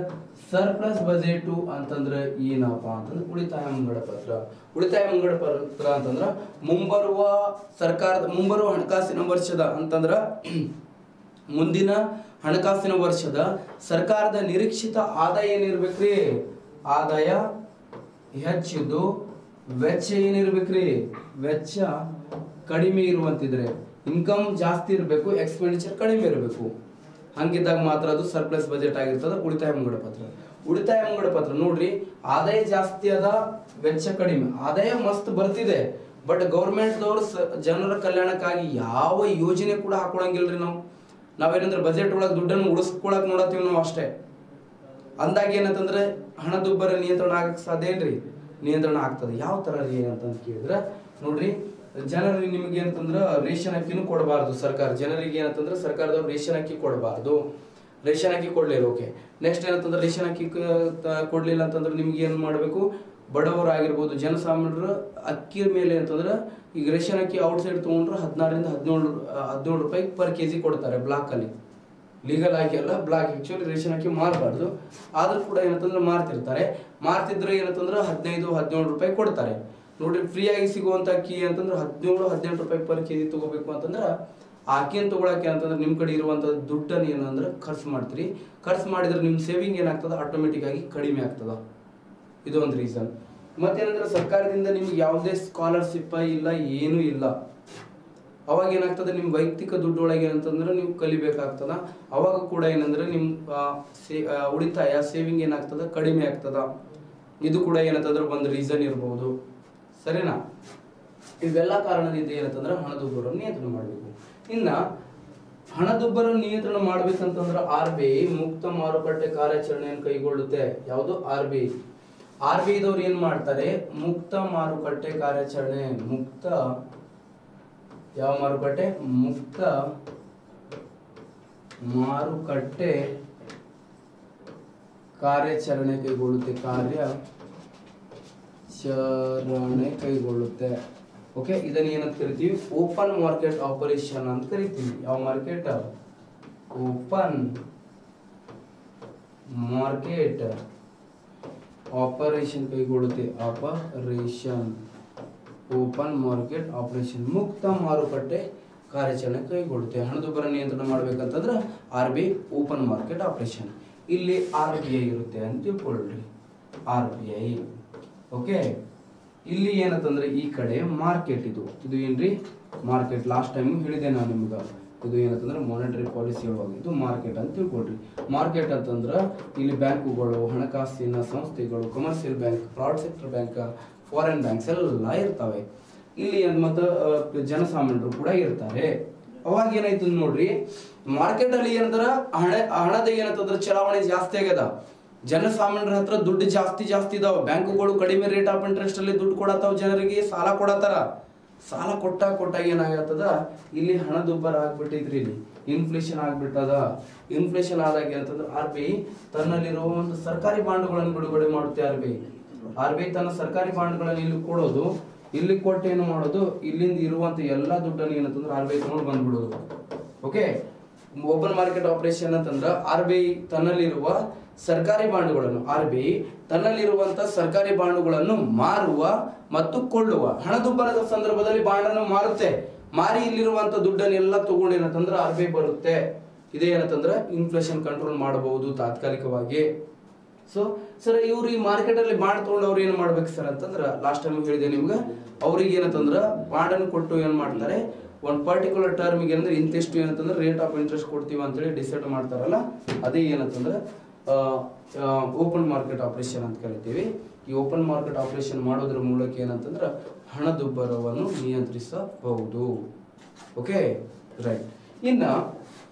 ಸರ್ಪ್ಲಸ್ ಬಜೆಟ್ ಅಂತಂದ್ರೆ ಏನಪ್ಪ ಅಂತಂದ್ರೆ ಉಳಿತಾಯ ಮುಂಗಡ ಪತ್ರ ಅಂತಂದ್ರ ಮುಂಬರುವ ಹಣಕಾಸಿನ ವರ್ಷದ ಅಂತಂದ್ರ ಮುಂದಿನ ಹಣಕಾಸಿನ ವರ್ಷದ ಸರ್ಕಾರದ ನಿರೀಕ್ಷಿತ ಆದಾಯ ಏನಿರ್ಬೇಕ್ರಿ? ಆದಾಯ ಹೆಚ್ಚಿದ್ದು ವೆಚ್ಚ ಏನಿರ್ಬೇಕ್ರಿ? ವೆಚ್ಚ ಕಡಿಮೆ ಇರುವಂತಿದ್ರೆ, ಇನ್ಕಮ್ ಜಾಸ್ತಿ ಇರಬೇಕು, ಎಕ್ಸ್ಪೆಂಡಿಚರ್ ಕಡಿಮೆ ಇರಬೇಕು. ಹಂಗಿದ್ದಾಗ ಮಾತ್ರ ಅದು ಸರ್ಪ್ಲಸ್ ಬಜೆಟ್ ಆಗಿರ್ತದ. ಉಳಿತಾಯ ಮುಂಗಡ ಪತ್ರ ನೋಡ್ರಿ, ಆದಾಯ ಜಾಸ್ತಿ ಅದ, ವೆಚ್ಚ ಕಡಿಮೆ. ಆದಾಯ ಮಸ್ತ್ ಬರ್ತಿದೆ, ಬಟ್ ಗೌರ್ಮೆಂಟ್ ದವ್ರು ಜನರ ಕಲ್ಯಾಣಕ್ಕಾಗಿ ಯಾವ ಯೋಜನೆ ಕೂಡ ಹಾಕೊಳಂಗಿಲ್ರಿ. ನಾವೇನಂದ್ರೆ ಬಜೆಟ್ ಒಳಗೆ ದುಡ್ಡನ್ನು ಉಳಿಸ್ಕೊಳಕ್ ನೋಡತ್ತೀವಿ ನಾವು ಅಷ್ಟೇ. ಅಂದಾಗ ಏನಂತಂದ್ರೆ ಹಣದುಬ್ಬರ ನಿಯಂತ್ರಣ ಆಗಕ್ಕೆ ಸಾಧ್ಯ ಏನ್ರಿ? ನಿಯಂತ್ರಣ ಆಗ್ತದೆ. ಯಾವ ತರ ರೀ ಅಂತಂತ ಕೇಳಿದ್ರೆ, ನೋಡ್ರಿ, ಜನರಿಗೆ ನಿಮ್ಗೆ ಏನಂತಂದ್ರೆ ರೇಷನ್ ಅಕ್ಕಿನೂ ಕೊಡಬಾರ್ದು ಸರ್ಕಾರ. ಜನರಿಗೆ ಏನಂತಂದ್ರೆ ಸರ್ಕಾರದವ್ರು ರೇಷನ್ ಅಕ್ಕಿ ಕೊಡಬಾರ್ದು. ರೇಷನ್ ಅಕ್ಕಿ ಕೊಡ್ಲಿಲ್ಲ. ಓಕೆ, ನೆಕ್ಸ್ಟ್ ಏನಂತಂದ್ರೆ ರೇಷನ್ ಅಕ್ಕಿ ಕೊಡ್ಲಿಲ್ಲ ಅಂತಂದ್ರೆ ನಿಮ್ಗೆ ಏನ್ ಮಾಡ್ಬೇಕು? ಬಡವರಾಗಿರ್ಬೋದು, ಜನಸಾಮಾನ್ಯರು ಅಕ್ಕಿ ಮೇಲೆ ಅಂತಂದ್ರೆ ಈಗ ರೇಷನ್ ಅಕ್ಕಿ ಔಟ್ಸೈಡ್ ತಗೊಂಡ್ರೆ 16 ರಿಂದ 17 ರೂಪಾಯಿ ಪರ್ ಕೆಜಿ ಕೊಡ್ತಾರೆ. ಬ್ಲಾಕ್ ಅಲ್ಲಿ ಲೀಗಲ್ ಆಗಿ ಅಲ್ಲ, ಬ್ಲಾಕ್ ಆಕ್ಚುಲಿ ರೇಷನ್ ಅಕ್ಕಿ ಮಾರಬಾರ್ದು. ಆದ್ರೂ ಕೂಡ ಏನಂತಂದ್ರೆ ಮಾರ್ತಿದ್ರೆ ಏನಂತಂದ್ರೆ 15-17 ರೂಪಾಯಿ ಕೊಡ್ತಾರೆ. ನೋಡ್ರಿ, ಫ್ರೀ ಆಗಿ ಸಿಗುವಂತ ಅಕ್ಕಿ ಅಂತಂದ್ರೆ 17-18 ರೂಪಾಯಿ ಪರ್ ಕೆಜಿ ತಗೋಬೇಕು ಅಂತಂದ್ರೆ ಆ ಅಕ್ಕಿಯನ್ನು ತಗೊಳಕ್ಕೆ ಅಂತಂದ್ರೆ ನಿಮ್ ಕಡೆ ಇರುವಂತ ದುಡ್ಡನ್ನು ಏನಂದ್ರೆ ಖರ್ಚು ಮಾಡ್ತೀರಿ. ಖರ್ಚು ಮಾಡಿದ್ರೆ ನಿಮ್ ಸೇವಿಂಗ್ ಏನಾಗ್ತದ? ಆಟೋಮೆಟಿಕ್ ಆಗಿ ಕಡಿಮೆ ಆಗ್ತದ. ಇದು ಒಂದು ರೀಸನ್. ಮತ್ತೇನಂದ್ರೆ ಸರ್ಕಾರದಿಂದ ನಿಮ್ಗೆ ಯಾವುದೇ ಸ್ಕಾಲರ್ಶಿಪ್ ಇಲ್ಲ, ಏನೂ ಇಲ್ಲ. ಅವಾಗ ಏನಾಗ್ತದೆ? ನಿಮ್ ವೈಯಕ್ತಿಕ ದುಡ್ಡೊಳಗೆ ಏನಂತಂದ್ರೆ ನೀವು ಕಲಿಬೇಕಾಗ್ತದ. ಅವಾಗ ಕೂಡ ಏನಂದ್ರೆ ನಿಮ್ ಉಳಿತಾಯ ಸೇವಿಂಗ್ ಏನಾಗ್ತದ? ಕಡಿಮೆ ಆಗ್ತದ. ಇದು ಕೂಡ ಏನಂತಂದ್ರೆ ಒಂದು ರೀಸನ್ ಇರಬಹುದು. ಸರಿನಾ? ಇವೆಲ್ಲ ಕಾರಣದಿಂದ ಏನಂತಂದ್ರೆ ಹಣದುಬ್ಬರ ನಿಯಂತ್ರಣ ಮಾಡಬೇಕು. ಇನ್ನ ಹಣದುಬ್ಬರ ನಿಯಂತ್ರಣ ಮಾಡ್ಬೇಕಂತಂದ್ರೆ RBI ಮುಕ್ತ ಮಾರುಕಟ್ಟೆ ಕಾರ್ಯಾಚರಣೆಯನ್ನು ಕೈಗೊಳ್ಳುತ್ತೆ. ಯಾವುದು? RBI ದವ್ರು ಏನ್ ಮಾಡ್ತಾರೆ? ಮುಕ್ತ ಮಾರುಕಟ್ಟೆ ಕಾರ್ಯಾಚರಣೆ. ಯಾವ ಮಾರುಕಟ್ಟೆ? ಮುಕ್ತ ಮಾರುಕಟ್ಟೆ ಕಾರ್ಯಾಚರಣೆ ಕೈಗೊಳ್ಳುತ್ತೆ. ಓಕೆ, ಇದನ್ನ ಏನಂತ ಕರಿತೀವಿ? ಓಪನ್ ಮಾರ್ಕೆಟ್ ಆಪರೇಷನ್ ಅಂತ ಕರಿತೀವಿ. ಯಾವ ಮಾರ್ಕೆಟ್? ಓಪನ್ ಮಾರ್ಕೆಟ್ ಆಪರೇಷನ್ ಕೈಗೊಳ್ಳುತ್ತೆ. ಆಪರೇಷನ್ ಓಪನ್ ಮಾರ್ಕೆಟ್ ಆಪರೇಷನ್ ಮುಕ್ತ ಮಾರುಕಟ್ಟೆ ಕಾರ್ಯಾಚರಣೆ ಕೈಗೊಳ್ಳುತ್ತೆ. ಹಣದುಬ್ಬರ ನಿಯಂತ್ರಣ ಮಾಡ್ಬೇಕಂತಂದ್ರೆ RBI ಓಪನ್ ಮಾರ್ಕೆಟ್ ಆಪರೇಷನ್. ಇಲ್ಲಿ RBI ಇರುತ್ತೆ ಅಂತ ತಿಳ್ಕೊಳ್ರಿ. RBI okay. ಇಲ್ಲಿ ಏನಂತಂದ್ರೆ ಈ ಕಡೆ ಮಾರ್ಕೆಟ್ ಇದು ಏನ್ರಿ ಮಾರ್ಕೆಟ್. ಲಾಸ್ಟ್ ಟೈಮ್ ಹೇಳಿದೆ ನಾನು ನಿಮ್ಗೆ, ಇದು ಏನಂತಂದ್ರೆ ಮಾನಿಟರಿ ಪಾಲಿಸಿ ಒಳಗೆ ಇದು ಮಾರ್ಕೆಟ್ ಅಂತ ತಿಳ್ಕೊಳ್ರಿ. ಮಾರ್ಕೆಟ್ ಅಂತಂದ್ರೆ ಇಲ್ಲಿ ಬ್ಯಾಂಕುಗಳು, ಹಣಕಾಸಿನ ಸಂಸ್ಥೆಗಳು, commercial bank, private sector bank, foreign banks ಎಲ್ಲ ಇರ್ತವೆ. ಇಲ್ಲಿ ಮತ್ತು ಜನಸಾಮಾನ್ಯರು ಕೂಡ ಇರ್ತಾರೆ. ಅವಾಗ ಏನಾಯ್ತು ನೋಡ್ರಿ, ಮಾರ್ಕೆಟ್ ಅಲ್ಲಿ ಏನಂದ್ರ ಹಣದ ಏನಂತಂದ್ರೆ ಚಲಾವಣೆ ಜಾಸ್ತಿ ಆಗ್ಯದ. ಜನಸಾಮಾನ್ಯರ ಹತ್ರ ದುಡ್ಡು ಜಾಸ್ತಿ ಇದಾವ. ಬ್ಯಾಂಕುಗಳು ಕಡಿಮೆ ರೇಟ್ ಆಫ್ ಇಂಟ್ರೆಸ್ಟ್ ಅಲ್ಲಿ ದುಡ್ಡು ಕೊಡತಾವ, ಜನರಿಗೆ ಸಾಲ ಕೊಡತಾರ. ಸಾಲ ಕೊಟ್ಟಾಗ ಏನಾಗತ್ತದ, ಇಲ್ಲಿ ಹಣದುಬ್ಬರ ಆಗ್ಬಿಟ್ಟೈತ್ರಿ. ಇಲ್ಲಿ ಇನ್ಫ್ಲೇಷನ್ ಆಗ್ಬಿಟ್ಟದ. ಇನ್ಫ್ಲೇಷನ್ ಆದಾಗ ಏನಂತಂದ್ರೆ RBI ತನ್ನಲ್ಲಿರುವ ಒಂದು ಸರ್ಕಾರಿ ಬಾಂಡ್ಗಳನ್ನು ಬಿಡುಗಡೆ ಮಾಡುತ್ತೆ. RBI ತನ್ನ ಸರ್ಕಾರಿ ಬಾಂಡ್ಗಳನ್ನು ಇಲ್ಲಿ ಕೊಡೋದು, ಇಲ್ಲಿ ಕೊಟ್ಟು ಏನು ಮಾಡೋದು, ಇಲ್ಲಿಂದ ಇರುವಂತ ಎಲ್ಲಾ ದುಡ್ಡನ್ನು ಏನಂತಂದ್ರೆ RBI ತಗೊಂಡು ಬಂದ್ಬಿಡೋದು. ಓಕೆ. ಓಪನ್ ಮಾರ್ಕೆಟ್ ಆಪರೇಷನ್ ಅಂತಂದ್ರ RBI ತನ್ನಲ್ಲಿರುವ ಸರ್ಕಾರಿ ಬಾಂಡ್ಗಳನ್ನು, RBI ತನ್ನಲ್ಲಿರುವಂತ ಸರ್ಕಾರಿ ಬಾಂಡ್ಗಳನ್ನು ಮಾರುವ ಮತ್ತು ಕೊಳ್ಳುವ. ಹಣದುಬ್ಬರದ ಸಂದರ್ಭದಲ್ಲಿ ಬಾಂಡನ್ನು ಮಾರುತ್ತೆ, ಮಾರಿ ಇಲ್ಲಿರುವಂತ ದುಡ್ಡನ್ನೆಲ್ಲ ತಗೊಂಡು ಏನಂತಂದ್ರೆ RBI ಬರುತ್ತೆ. ಇದೇ ಏನಂತಂದ್ರೆ ಇನ್ಫ್ಲೇಷನ್ ಕಂಟ್ರೋಲ್ ಮಾಡಬಹುದು ತಾತ್ಕಾಲಿಕವಾಗಿ. ಸೊ ಸರ್, ಇವ್ರು ಈ ಮಾರ್ಕೆಟ್ ಅಲ್ಲಿ ಬಾಂಡ್ ತಗೊಂಡು ಅವ್ರು ಏನ್ ಮಾಡ್ಬೇಕು ಸರ್ ಅಂತಂದ್ರ, ಲಾಸ್ಟ್ ಟೈಮ್ ಹೇಳಿದೆ ನಿಮ್ಗೆ, ಅವ್ರಿಗೆ ಏನಂತಂದ್ರ ಬಾಂಡ್ ಅನ್ನು ಕೊಟ್ಟು ಏನ್ ಮಾಡ್ತಾರೆ, ಒಂದು ಪರ್ಟಿಕ್ಯುಲರ್ ಟರ್ಮಿಗೆ ಏನಂದ್ರೆ ಇಂತಿಷ್ಟು ಏನಂತಂದ್ರೆ ರೇಟ್ ಆಫ್ ಇಂಟ್ರೆಸ್ಟ್ ಕೊಡ್ತೀವಿ ಅಂತೇಳಿ ಡಿಸೈಡ್ ಮಾಡ್ತಾರಲ್ಲ, ಅದೇ ಏನಂತಂದ್ರೆ ಓಪನ್ ಮಾರ್ಕೆಟ್ ಆಪರೇಷನ್ ಅಂತ ಕರಿತೀವಿ. ಈ ಓಪನ್ ಮಾರ್ಕೆಟ್ ಆಪರೇಷನ್ ಮಾಡೋದ್ರ ಮೂಲಕ ಏನಂತಂದ್ರೆ ಹಣದುಬ್ಬರವನ್ನು ನಿಯಂತ್ರಿಸಬಹುದು. Okay, right. ಇನ್ನ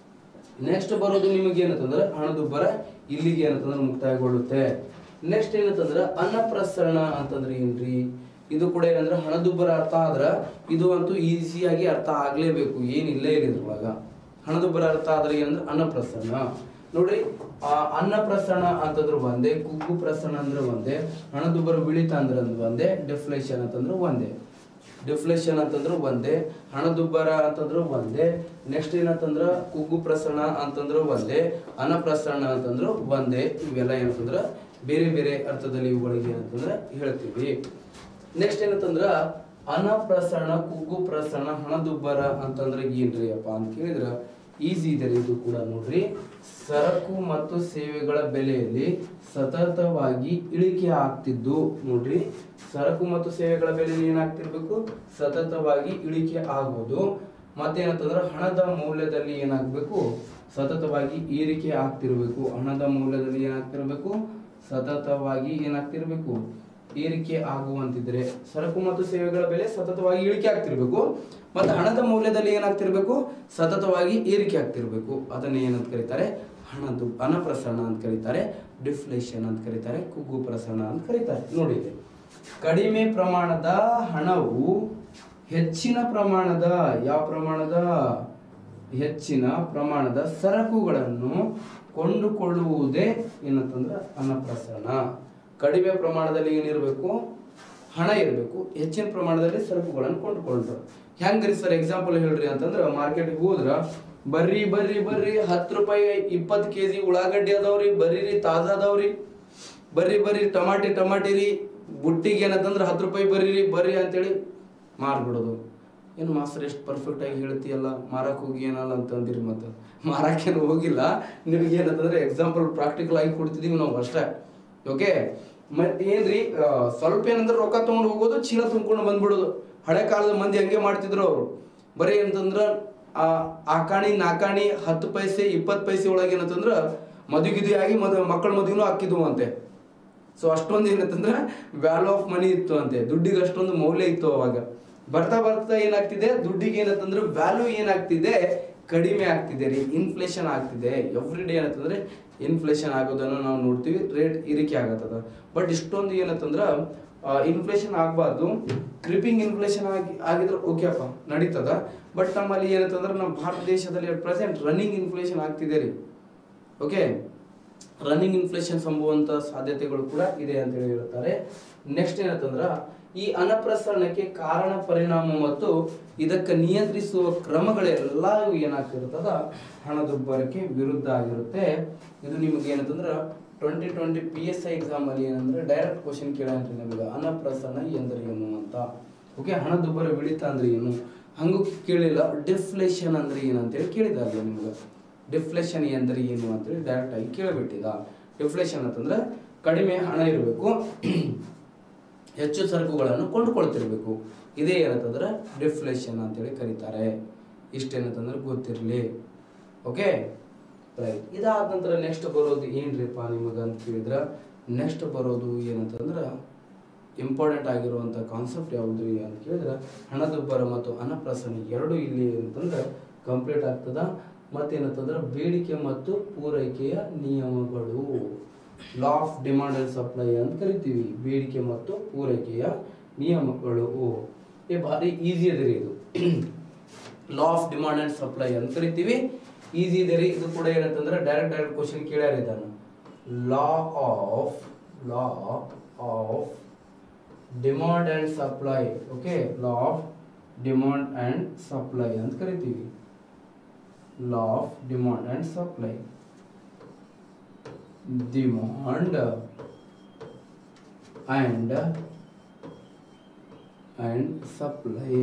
ನೆಕ್ಸ್ಟ್ ಬರೋದು ನಿಮಗೆ ಏನಂತಂದ್ರೆ ಹಣದುಬ್ಬರ ಇಲ್ಲಿಗೆ ಏನಂತಂದ್ರೆ ಮುಕ್ತಾಯಗೊಳ್ಳುತ್ತೆ. ನೆಕ್ಸ್ಟ್ ಏನಂತಂದ್ರೆ ಅನ್ನಪ್ರಸರಣ ಅಂತಂದ್ರೆ ಏನ್ರಿ, ಇದು ಕೂಡ ಏನಂದ್ರೆ ಹಣದುಬ್ಬರ ಅರ್ಥ ಆದ್ರ ಇದು ಅಂತೂ ಈಸಿಯಾಗಿ ಅರ್ಥ ಆಗ್ಲೇಬೇಕು, ಏನಿಲ್ಲೇ ಇಲ್ಲ ಇದ್ರೊಳಗ. ಹಣದುಬ್ಬರ ಅರ್ಥ ಆದ್ರೆ ಏನಂದ್ರೆ ಅನ್ನಪ್ರಸರಣ. ನೋಡ್ರಿ, ಅನ್ನಪ್ರಸರಣ ಅಂತಂದ್ರೆ ಒಂದೇ, ಕುಗ್ಗು ಪ್ರಸರಣ ಅಂದ್ರೆ ಒಂದೇ, ಹಣದುಬ್ಬರ ಇಳಿತ ಅಂದ್ರೆ ಒಂದೇ, ಡಿಫ್ಲೇಷನ್ ಅಂತಂದ್ರೆ ಒಂದೇ. ಡಿಫ್ಲೇಷನ್ ಅಂತಂದ್ರೆ ಒಂದೇ, ಹಣದುಬ್ಬರ ಅಂತಂದ್ರೆ ಒಂದೇ, ನೆಕ್ಸ್ಟ್ ಏನಂತಂದ್ರ ಕುಗ್ಗು ಪ್ರಸರಣ ಅಂತಂದ್ರೆ ಒಂದೇ, ಅನ್ನಪ್ರಸರಣ ಅಂತಂದ್ರೆ ಒಂದೇ. ಇವೆಲ್ಲ ಏನಂತಂದ್ರ ಬೇರೆ ಬೇರೆ ಅರ್ಥದಲ್ಲಿ ಇವುಗಳಿಗೆ ಏನಂತಂದ್ರೆ ಹೇಳ್ತೀವಿ. ನೆಕ್ಸ್ಟ್ ಏನಂತಂದ್ರ ಅನ್ನಪ್ರಸರಣ, ಕುಗ್ಗು ಪ್ರಸರಣ, ಹಣದುಬ್ಬರ ಅಂತಂದ್ರೆ ಏನ್ರಿ ಅಪ್ಪ ಅಂತ ಕೇಳಿದ್ರ ಈಸಿ ಇದೆ ಇದು ಕೂಡ. ನೋಡ್ರಿ, ಸರಕು ಮತ್ತು ಸೇವೆಗಳ ಬೆಲೆಯಲ್ಲಿ ಸತತವಾಗಿ ಇಳಿಕೆ ಆಗ್ತಿದ್ದು. ನೋಡ್ರಿ, ಸರಕು ಮತ್ತು ಸೇವೆಗಳ ಬೆಲೆಯಲ್ಲಿ ಏನಾಗ್ತಿರ್ಬೇಕು, ಸತತವಾಗಿ ಇಳಿಕೆ ಆಗುವುದು. ಮತ್ತೇನಂತಂದ್ರೆ ಹಣದ ಮೌಲ್ಯದಲ್ಲಿ ಏನಾಗ್ಬೇಕು, ಸತತವಾಗಿ ಏರಿಕೆ ಆಗ್ತಿರ್ಬೇಕು. ಹಣದ ಮೌಲ್ಯದಲ್ಲಿ ಏನಾಗ್ತಿರ್ಬೇಕು, ಸತತವಾಗಿ ಏನಾಗ್ತಿರ್ಬೇಕು, ಏರಿಕೆ ಆಗುವಂತಿದ್ರೆ ಸರಕು ಮತ್ತು ಸೇವೆಗಳ ಬೆಲೆ ಸತತವಾಗಿ ಇಳಿಕೆ ಆಗ್ತಿರ್ಬೇಕು, ಮತ್ತೆ ಹಣದ ಮೌಲ್ಯದಲ್ಲಿ ಏನಾಗ್ತಿರ್ಬೇಕು, ಸತತವಾಗಿ ಏರಿಕೆ ಆಗ್ತಿರ್ಬೇಕು. ಅದನ್ನ ಏನಂತ ಕರೀತಾರೆ, ಅನ್ನಪ್ರಸರಣ ಅಂತ ಕರೀತಾರೆ, ಡಿಫ್ಲೇಷನ್ ಅಂತ ಕರೀತಾರೆ, ಕುಗ್ಗು ಪ್ರಸರಣ ಅಂತ ಕರೀತಾರೆ. ನೋಡಿ, ಕಡಿಮೆ ಪ್ರಮಾಣದ ಹಣವು ಹೆಚ್ಚಿನ ಪ್ರಮಾಣದ, ಯಾವ ಪ್ರಮಾಣದ, ಹೆಚ್ಚಿನ ಪ್ರಮಾಣದ ಸರಕುಗಳನ್ನು ಕೊಂಡುಕೊಳ್ಳುವುದೇ ಏನಂತಂದ್ರೆ ಅನ್ನಪ್ರಸರಣ. ಕಡಿಮೆ ಪ್ರಮಾಣದಲ್ಲಿ ಏನಿರಬೇಕು, ಹಣ ಇರಬೇಕು, ಹೆಚ್ಚಿನ ಪ್ರಮಾಣದಲ್ಲಿ ಸರಕುಗಳನ್ನು ಕೊಂಡುಕೊಂಡ್ರು. ಹೆಂಗ್ರಿ ಸರ್ ಎಕ್ಸಾಂಪಲ್ ಹೇಳ್ರಿ ಅಂತಂದ್ರೆ, ಮಾರ್ಕೆಟ್ಗೆ ಹೋದ್ರ ಬರ್ರಿ 10 ರೂಪಾಯಿ 20 kg ಉಳ್ಳಾಗಡ್ಡಿ ಅದಾವ್ರಿ, ಬರ್ರಿ ತಾಜಾ ಅದಾವ್ರಿ, ಬರ್ರಿ ಟಮಾಟಿ ರೀ, ಬುಟ್ಟಿಗೆ ಏನಂತಂದ್ರೆ 10 ರೂಪಾಯಿ ಬರ್ರಿ ಅಂತೇಳಿ ಮಾರ್ಬಿಡೋದು. ಏನು ಮಾಸ್ಟರ್ ಎಷ್ಟು ಪರ್ಫೆಕ್ಟ್ ಆಗಿ ಹೇಳ್ತೀಯಲ್ಲ, ಮಾರಕ್ ಹೋಗಿ ಏನಲ್ಲ ಅಂತಂದಿರಿ. ಮತ್ತೆ ಮಾರಕ್ಕೇನು ಹೋಗಿಲ್ಲ, ನಿಮ್ಗೆ ಏನಂತಂದ್ರೆ ಎಕ್ಸಾಂಪಲ್ ಪ್ರಾಕ್ಟಿಕಲ್ ಆಗಿ ಕೊಡ್ತಿದೀವಿ ನಾವು ಅಷ್ಟೇ. ಓಕೆ, ಮತ್ತೆ ಏನ್ರಿ, ಸ್ವಲ್ಪ ಏನಂದ್ರೆ ರೊಕ್ಕ ತಗೊಂಡು ಹೋಗೋದು, ಚೀಲ ತುಂಬ್ಕೊಂಡು ಬಂದ್ಬಿಡೋದು. ಹಳೆ ಕಾಲದ ಮಂದಿ ಹಂಗೆ ಮಾಡ್ತಿದ್ರು ಅವರು. ಬರೀ ಅಂತಂದ್ರ ಆಕಾಣಿ ನಾಕಾಣಿ 10 ಪೈಸೆ 20 ಪೈಸೆ ಒಳಗೆ ಏನಂತಂದ್ರ ಮದುವೆ ಆಗಿ ಮಕ್ಕಳ ಮದುವೆನೂ ಹಾಕಿದ್ವು ಅಂತೆ. ಸೊ ಅಷ್ಟೊಂದು ಏನಂತಂದ್ರೆ ವ್ಯಾಲ್ಯೂ ಆಫ್ ಮನಿ ಇತ್ತು ಅಂತೆ, ದುಡ್ಡಿಗೆ ಅಷ್ಟೊಂದು ಮೌಲ್ಯ ಇತ್ತು ಅವಾಗ. ಬರ್ತಾ ಏನಾಗ್ತಿದೆ, ದುಡ್ಡಿಗೆ ಏನಂತಂದ್ರೆ ವ್ಯಾಲ್ಯೂ ಏನಾಗ್ತಿದೆ, ಕಡಿಮೆ ಆಗ್ತಿದೆ ರೀ. ಇನ್ಫ್ಲೇಷನ್ ಆಗ್ತಿದೆ. ಎವ್ರಿ ಡೇ ಏನಂತಂದ್ರೆ ಇನ್ಫ್ಲೇಷನ್ ಆಗೋದನ್ನು ನಾವು ನೋಡ್ತೀವಿ, ರೇಟ್ ಏರಿಕೆ ಆಗತ್ತದ. ಬಟ್ ಇಷ್ಟೊಂದು ಏನಂತಂದ್ರ ಇನ್ಫ್ಲೇಷನ್ ಆಗಬಾರ್ದು. ಕ್ರಿಪಿಂಗ್ ಇನ್ಫ್ಲೇಷನ್ ಆಗಿದ್ರೆ ಓಕೆ ಅಪ್ಪ, ನಡೀತದ. ಬಟ್ ನಮ್ಮಲ್ಲಿ ಏನಂತಂದ್ರೆ ನಮ್ಮ ಭಾರತ ದೇಶದಲ್ಲಿ ಪ್ರೆಸೆಂಟ್ ರನ್ನಿಂಗ್ ಇನ್ಫ್ಲೇಷನ್ ಆಗ್ತಿದೆ ರೀ. ಓಕೆ, ರನ್ನಿಂಗ್ ಇನ್ಫ್ಲೇಷನ್ ಸಂಭವಿಸುವಂತ ಸಾಧ್ಯತೆಗಳು ಕೂಡ ಇದೆ ಅಂತ ಹೇಳಿ ಹೇಳ್ತಾರೆ. ನೆಕ್ಸ್ಟ್ ಏನಂತಂದ್ರ ಈ ಹಣಪ್ರಸರಣಕ್ಕೆ ಕಾರಣ ಪರಿಣಾಮ ಮತ್ತು ಇದಕ್ಕೆ ನಿಯಂತ್ರಿಸುವ ಕ್ರಮಗಳೆಲ್ಲ ಏನಾಗ್ತಿರ್ತದ ಹಣದುಬ್ಬರಕ್ಕೆ ವಿರುದ್ಧ ಆಗಿರುತ್ತೆ. ಇದು ನಿಮಗೆ ಏನಂತಂದ್ರೆ 2020 PSI ಎಕ್ಸಾಮ್ ಅಲ್ಲಿ ಏನಂದ್ರೆ ಡೈರೆಕ್ಟ್ ಕ್ವಶನ್ ಕೇಳಂತ್ರಿ ನಿಮಗೆ ಹಣಪ್ರಸರಣ ಎಂದರೆ ಏನು ಅಂತ. ಓಕೆ, ಹಣದುಬ್ಬರ ಇಳಿತ ಅಂದ್ರೆ ಏನು ಹಂಗೂ ಕೇಳಿಲ್ಲ. ಡಿಫ್ಲೇಷನ್ ಅಂದ್ರೆ ಏನಂತೇಳಿ ಕೇಳಿದಾರೆ ನಿಮ್ಗೆ. ಡಿಫ್ಲೇಷನ್ ಎಂದರೆ ಏನು ಅಂತೇಳಿ ಡೈರೆಕ್ಟ್ ಆಗಿ ಕೇಳಿಬಿಟ್ಟಿದ. ಡಿಫ್ಲೇಷನ್ ಅಂತಂದ್ರೆ ಕಡಿಮೆ ಹಣ ಇರಬೇಕು, ಹೆಚ್ಚು ಸರಕುಗಳನ್ನು ಕೊಂಡುಕೊಳ್ತಿರ್ಬೇಕು. ಇದೇ ಏನಂತಂದ್ರೆ ಡಿಫ್ಲೇಷನ್ ಅಂತೇಳಿ ಕರೀತಾರೆ. ಇಷ್ಟೇನಂತಂದ್ರೆ ಗೊತ್ತಿರಲಿ. Okay right. ಇದಾದ ನಂತರ ನೆಕ್ಸ್ಟ್ ಬರೋದು ಏನ್ರಿಪ್ಪ ನಿಮಗೆ ಅಂತ ಕೇಳಿದ್ರೆ, ನೆಕ್ಸ್ಟ್ ಬರೋದು ಏನಂತಂದ್ರೆ ಇಂಪಾರ್ಟೆಂಟ್ ಆಗಿರುವಂಥ ಕಾನ್ಸೆಪ್ಟ್ ಯಾವುದ್ರಿ ಅಂತ ಕೇಳಿದ್ರೆ ಹಣದುಬ್ಬರ ಮತ್ತು ಹಣಪ್ರಸರಣ ಎರಡು ಇಲ್ಲಿ ಅಂತಂದ್ರೆ ಕಂಪ್ಲೀಟ್ ಆಗ್ತದ. ಮತ್ತೇನಂತಂದ್ರೆ ಬೇಡಿಕೆ ಮತ್ತು ಪೂರೈಕೆಯ ನಿಯಮಗಳು, law of demand and supply ಅಂತ ಕರಿತೀವಿ. ಬೇಡಿಕೆ ಮತ್ತು ಪೂರೈಕೆಯ ನಿಯಮಗಳು ಭಾರಿ ಈಸಿ ಅದ್ರಿ ಇದು. Law of demand and supply ಅಂತ ಕರಿತೀವಿ. ಈಸಿ ಇದೆ ರೀ. ಇದು ಕೂಡ ಏನಂತಂದ್ರೆ ಡೈರೆಕ್ಟ್ ಕ್ವಶನ್ ಕೇಳ್ಯಾರ ಇದನ್ನು. Law of demand and supply. Okay, law of demand and supply ಅಂತ ಕರಿತೀವಿ. Law of demand and supply. Demand and supply.